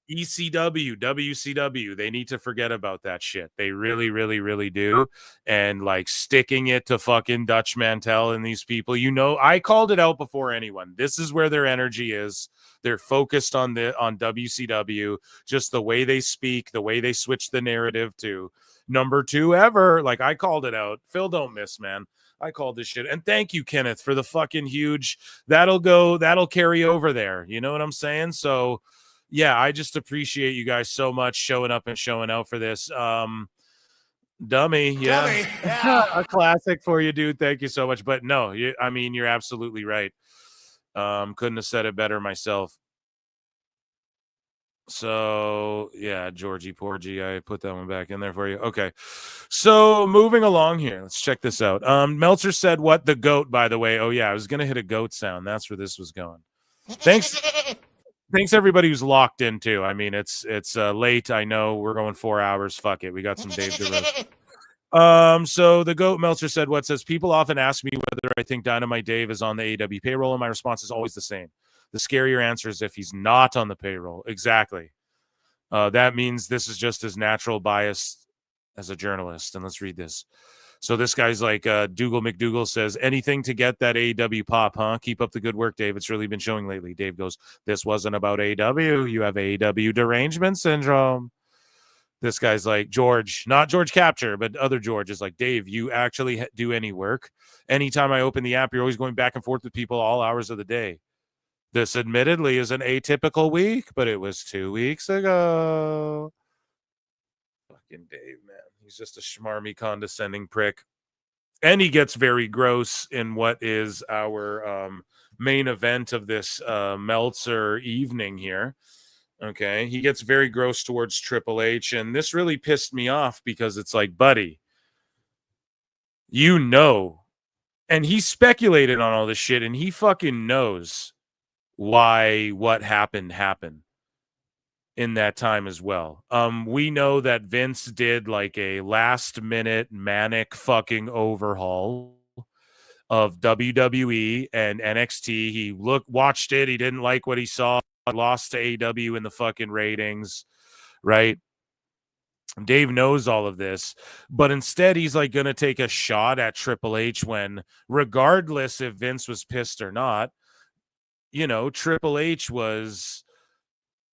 ECW, WCW, they need to forget about that shit. They really, really, really do. And like sticking it to fucking Dutch Mantel and these people, you know, I called it out before anyone. This is where their energy is. They're focused on WCW, just the way they speak, the way they switch the narrative to number 2 ever. Like I called it out. Phil, don't miss, man. I called this shit. And thank you, Kenneth, for the fucking huge, that'll carry over there. You know what I'm saying? So yeah, I just appreciate you guys so much showing up and showing out for this. Dummy, yeah. Dummy, yeah. A classic for you, dude. Thank you so much. But no, you're absolutely right. Couldn't have said it better myself. So, yeah, Georgie Porgy, I put that one back in there for you. Okay. So, moving along here. Let's check this out. Meltzer said, what the GOAT, by the way. Oh, yeah, I was going to hit a GOAT sound. That's where this was going. Thanks everybody who's locked in too. I mean, it's late. I know we're going 4 hours. Fuck it. We got some Dave to roast. So the GOAT Meltzer said, what says, people often ask me whether I think Dynamite Dave is on the AEW payroll, and my response is always the same. The scarier answer is if he's not on the payroll. Exactly. That means this is just his natural bias as a journalist. And let's read this. So this guy's like, Dougal McDougal says, anything to get that AEW pop, huh? Keep up the good work, Dave. It's really been showing lately. Dave goes, this wasn't about AEW. You have AEW derangement syndrome. This guy's like, George, not George Capture, but other George is like, Dave, you actually do any work? Anytime I open the app, you're always going back and forth with people all hours of the day. This admittedly is an atypical week, but it was 2 weeks ago. Fucking Dave, man. He's just a schmarmy, condescending prick. And he gets very gross in what is our main event of this Meltzer evening here. Okay. He gets very gross towards Triple H. And this really pissed me off because it's like, buddy, you know. And he speculated on all this shit and he fucking knows why what happened in that time as well. We know that Vince did like a last minute manic fucking overhaul of WWE and NXT. He watched it. He didn't like what he saw. Lost to AEW in the fucking ratings, right? Dave knows all of this, but instead he's like going to take a shot at Triple H when, regardless if Vince was pissed or not, you know, Triple H was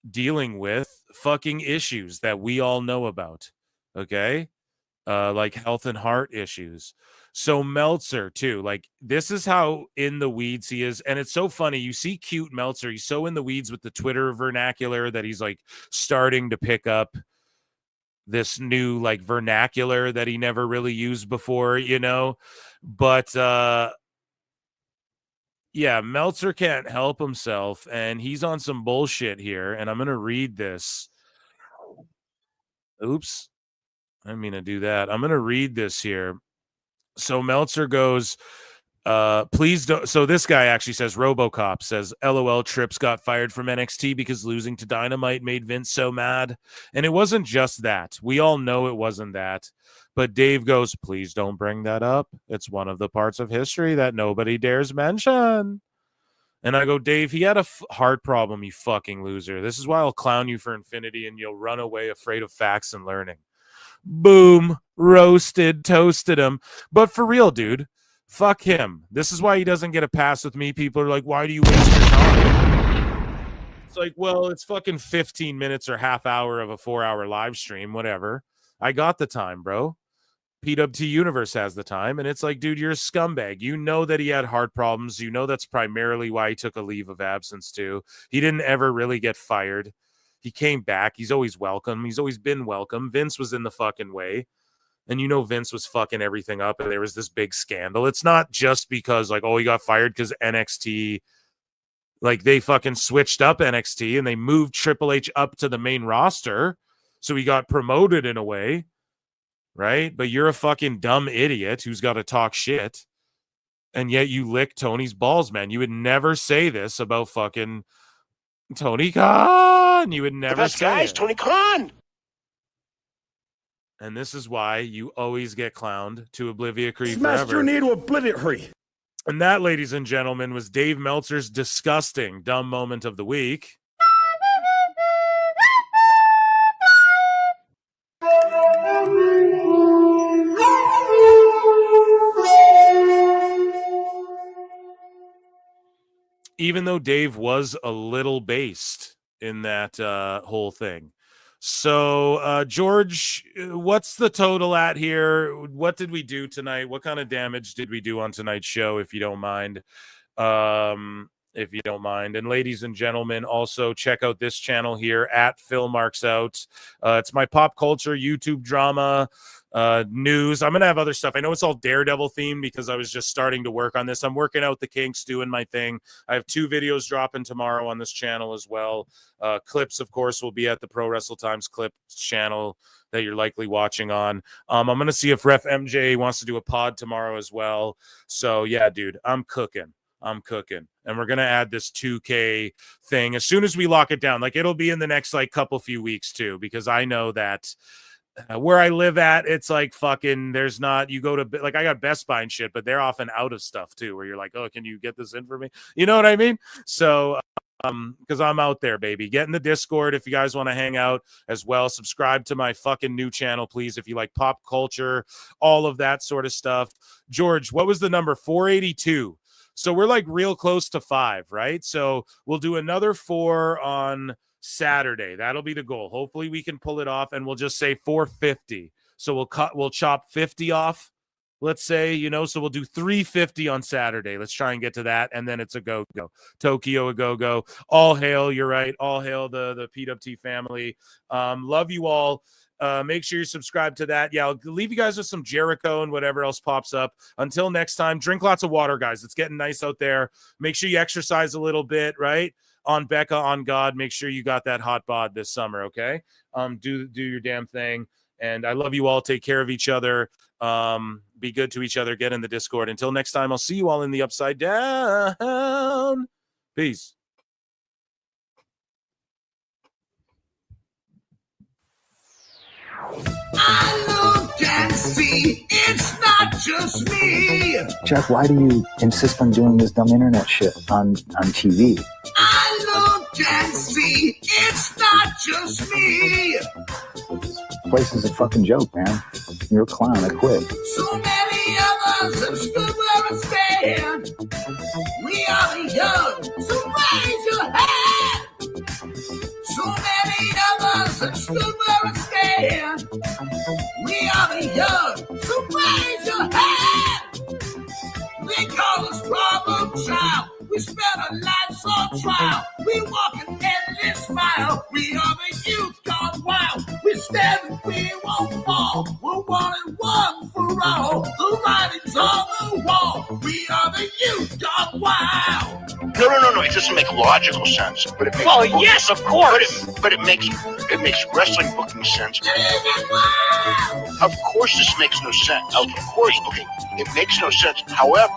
dealing with fucking issues that we all know about, okay? Like health and heart issues. So Meltzer too, like this is how in the weeds he is. And it's so funny. You see cute Meltzer. He's so in the weeds with the Twitter vernacular that he's like starting to pick up this new like vernacular that he never really used before, you know? But, yeah, Meltzer can't help himself, and he's on some bullshit here, and I'm going to read this. Oops. I didn't mean to do that. I'm going to read this here. So Meltzer goes, please don't. So this guy actually says, RoboCop says, LOL, Trips got fired from NXT because losing to Dynamite made Vince so mad. And it wasn't just that. We all know it wasn't that. But Dave goes, please don't bring that up. It's one of the parts of history that nobody dares mention. And I go, Dave, he had a heart problem, you fucking loser. This is why I'll clown you for infinity and you'll run away afraid of facts and learning. Boom. Roasted, toasted him. But for real, dude, fuck him. This is why he doesn't get a pass with me. People are like, why do you waste your time? It's like, well, it's fucking 15 minutes or half hour of a 4-hour live stream, whatever. I got the time, bro. PWT Universe has the time, and it's like, dude, you're a scumbag. You know that he had heart problems. You know that's primarily why he took a leave of absence too. He didn't ever really get fired. He came back. He's always welcome. He's always been welcome. Vince was in the fucking way. And you know Vince was fucking everything up, and there was this big scandal. It's not just because, like, oh, he got fired because NXT, like, they fucking switched up NXT, and they moved Triple H up to the main roster, so he got promoted in a way. Right? But you're a fucking dumb idiot who's got to talk shit. And yet you lick Tony's balls, man. You would never say this about fucking Tony Khan. You would never The best say guy is it. Tony Khan. And this is why you always get clowned to Oblivia Creed Smash forever. your knee to obliterate. And that, ladies and gentlemen, was Dave Meltzer's disgusting dumb moment of the week. Even though Dave was a little based in that whole thing. So, George, what's the total at here? What did we do tonight? What kind of damage did we do on tonight's show, if you don't mind? If you don't mind. And ladies and gentlemen, also check out this channel here at Phil Marks Out. It's my pop culture YouTube drama news. I'm gonna have other stuff. I know it's all Daredevil themed because I was just starting to work on this. I'm working out the kinks, doing my thing. I have 2 videos dropping tomorrow on this channel as well. Clips, of course, will be at the Pro Wrestle Times Clips channel that you're likely watching on. I'm gonna see if Ref MJ wants to do a pod tomorrow as well. So yeah, dude, I'm cooking. And we're going to add this 2K thing as soon as we lock it down. Like, it'll be in the next, like, few weeks, too, because I know that where I live at, it's like fucking, there's not, you go to, like, I got Best Buy and shit, but they're often out of stuff, too, where you're like, oh, can you get this in for me? You know what I mean? So because I'm out there, baby. Get in the Discord if you guys want to hang out as well. Subscribe to my fucking new channel, please, if you like pop culture, all of that sort of stuff. George, what was the number? 482. So we're like real close to 5, right? So we'll do another 4 on Saturday. That'll be the goal. Hopefully we can pull it off, and we'll just say 450. So we'll chop 50 off. Let's say, so we'll do 350 on Saturday. Let's try and get to that. And then it's a go-go. Tokyo, a go-go. All hail, you're right. All hail the PWT family. Love you all. Make sure you subscribe to that. Yeah, I'll leave you guys with some Jericho and whatever else pops up. Until next time, drink lots of water, guys. It's getting nice out there. Make sure you exercise a little bit, right? On Becca, on God. Make sure you got that hot bod this summer, okay? Do your damn thing. And I love you all. Take care of each other. Be good to each other. Get in the Discord. Until next time, I'll see you all in the Upside Down. Peace. I look and see it's not just me. Jeff, why do you insist on doing this dumb internet shit on TV? I look and see it's not just me. This place is a fucking joke, man. You're a clown. I quit. So many of us have stood where I stand. We are the young, so raise your hand. So many of us have stood where I stand. We are the young, so raise your hand. They call us problem child. We spend our lives on trial. We walk an endless smile. We are the youth gone wild. We stand and we won't fall. We're one and one for all. The writing's on the wall. We are the youth gone wild. No. It doesn't make logical sense, but it makes. Well, yes, of course. But it makes wrestling booking sense. Of course, this makes no sense. Of course, okay, it makes no sense. However,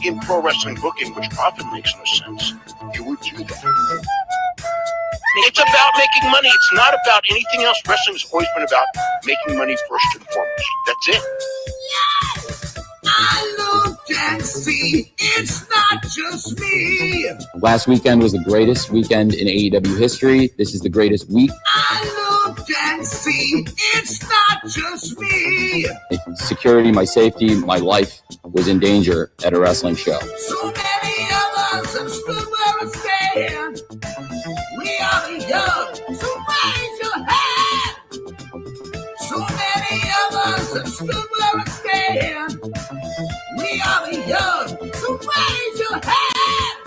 in pro wrestling booking, which often makes no sense, you would do that. It's about making money. It's not about anything else. Wrestling's always been about making money first and foremost. That's it. Yes, I look and see it's not just me. Last weekend was the greatest weekend in AEW history. This is the greatest week. I look and see it's not just me. Security, my safety, my life was in danger at a wrestling show. So many of us have stood where I stand. We are the young, so raise your hand. So many of us have stood where I stand. We are the young, so raise your hand.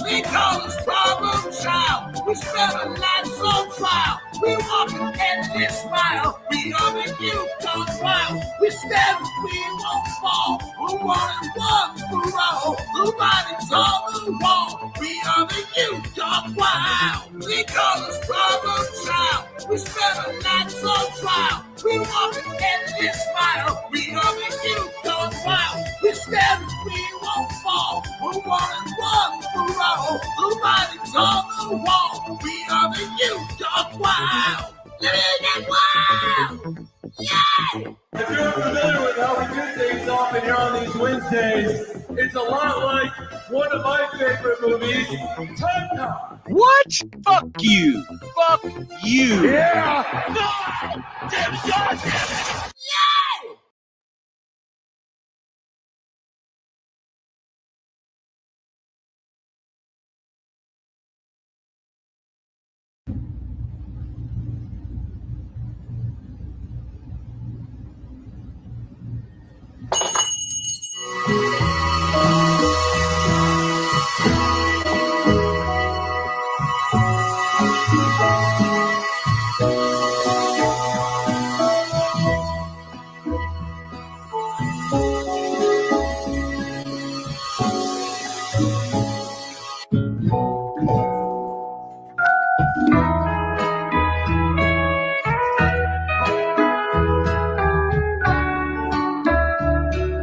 They call us problem child. We spend our lives on trial. We walk an endless smile. We are the youth gone wild. We stand, we won't fall. We're one and one for all. The writing's on the wall. We are the youth gone wild. They call us problem child. We spend our lives on trial. We walk an endless smile. We are the youth gone wild. We stand, we won't fall. We're one and one for all. The writing's on the wall. We are the youth gone wild. Wild. Yeah. If you're familiar with how we do things often here on these Wednesdays, it's a lot like one of my favorite movies, Time Cop. What? Fuck you. Fuck you. Yeah. No! Damn it, God damn it!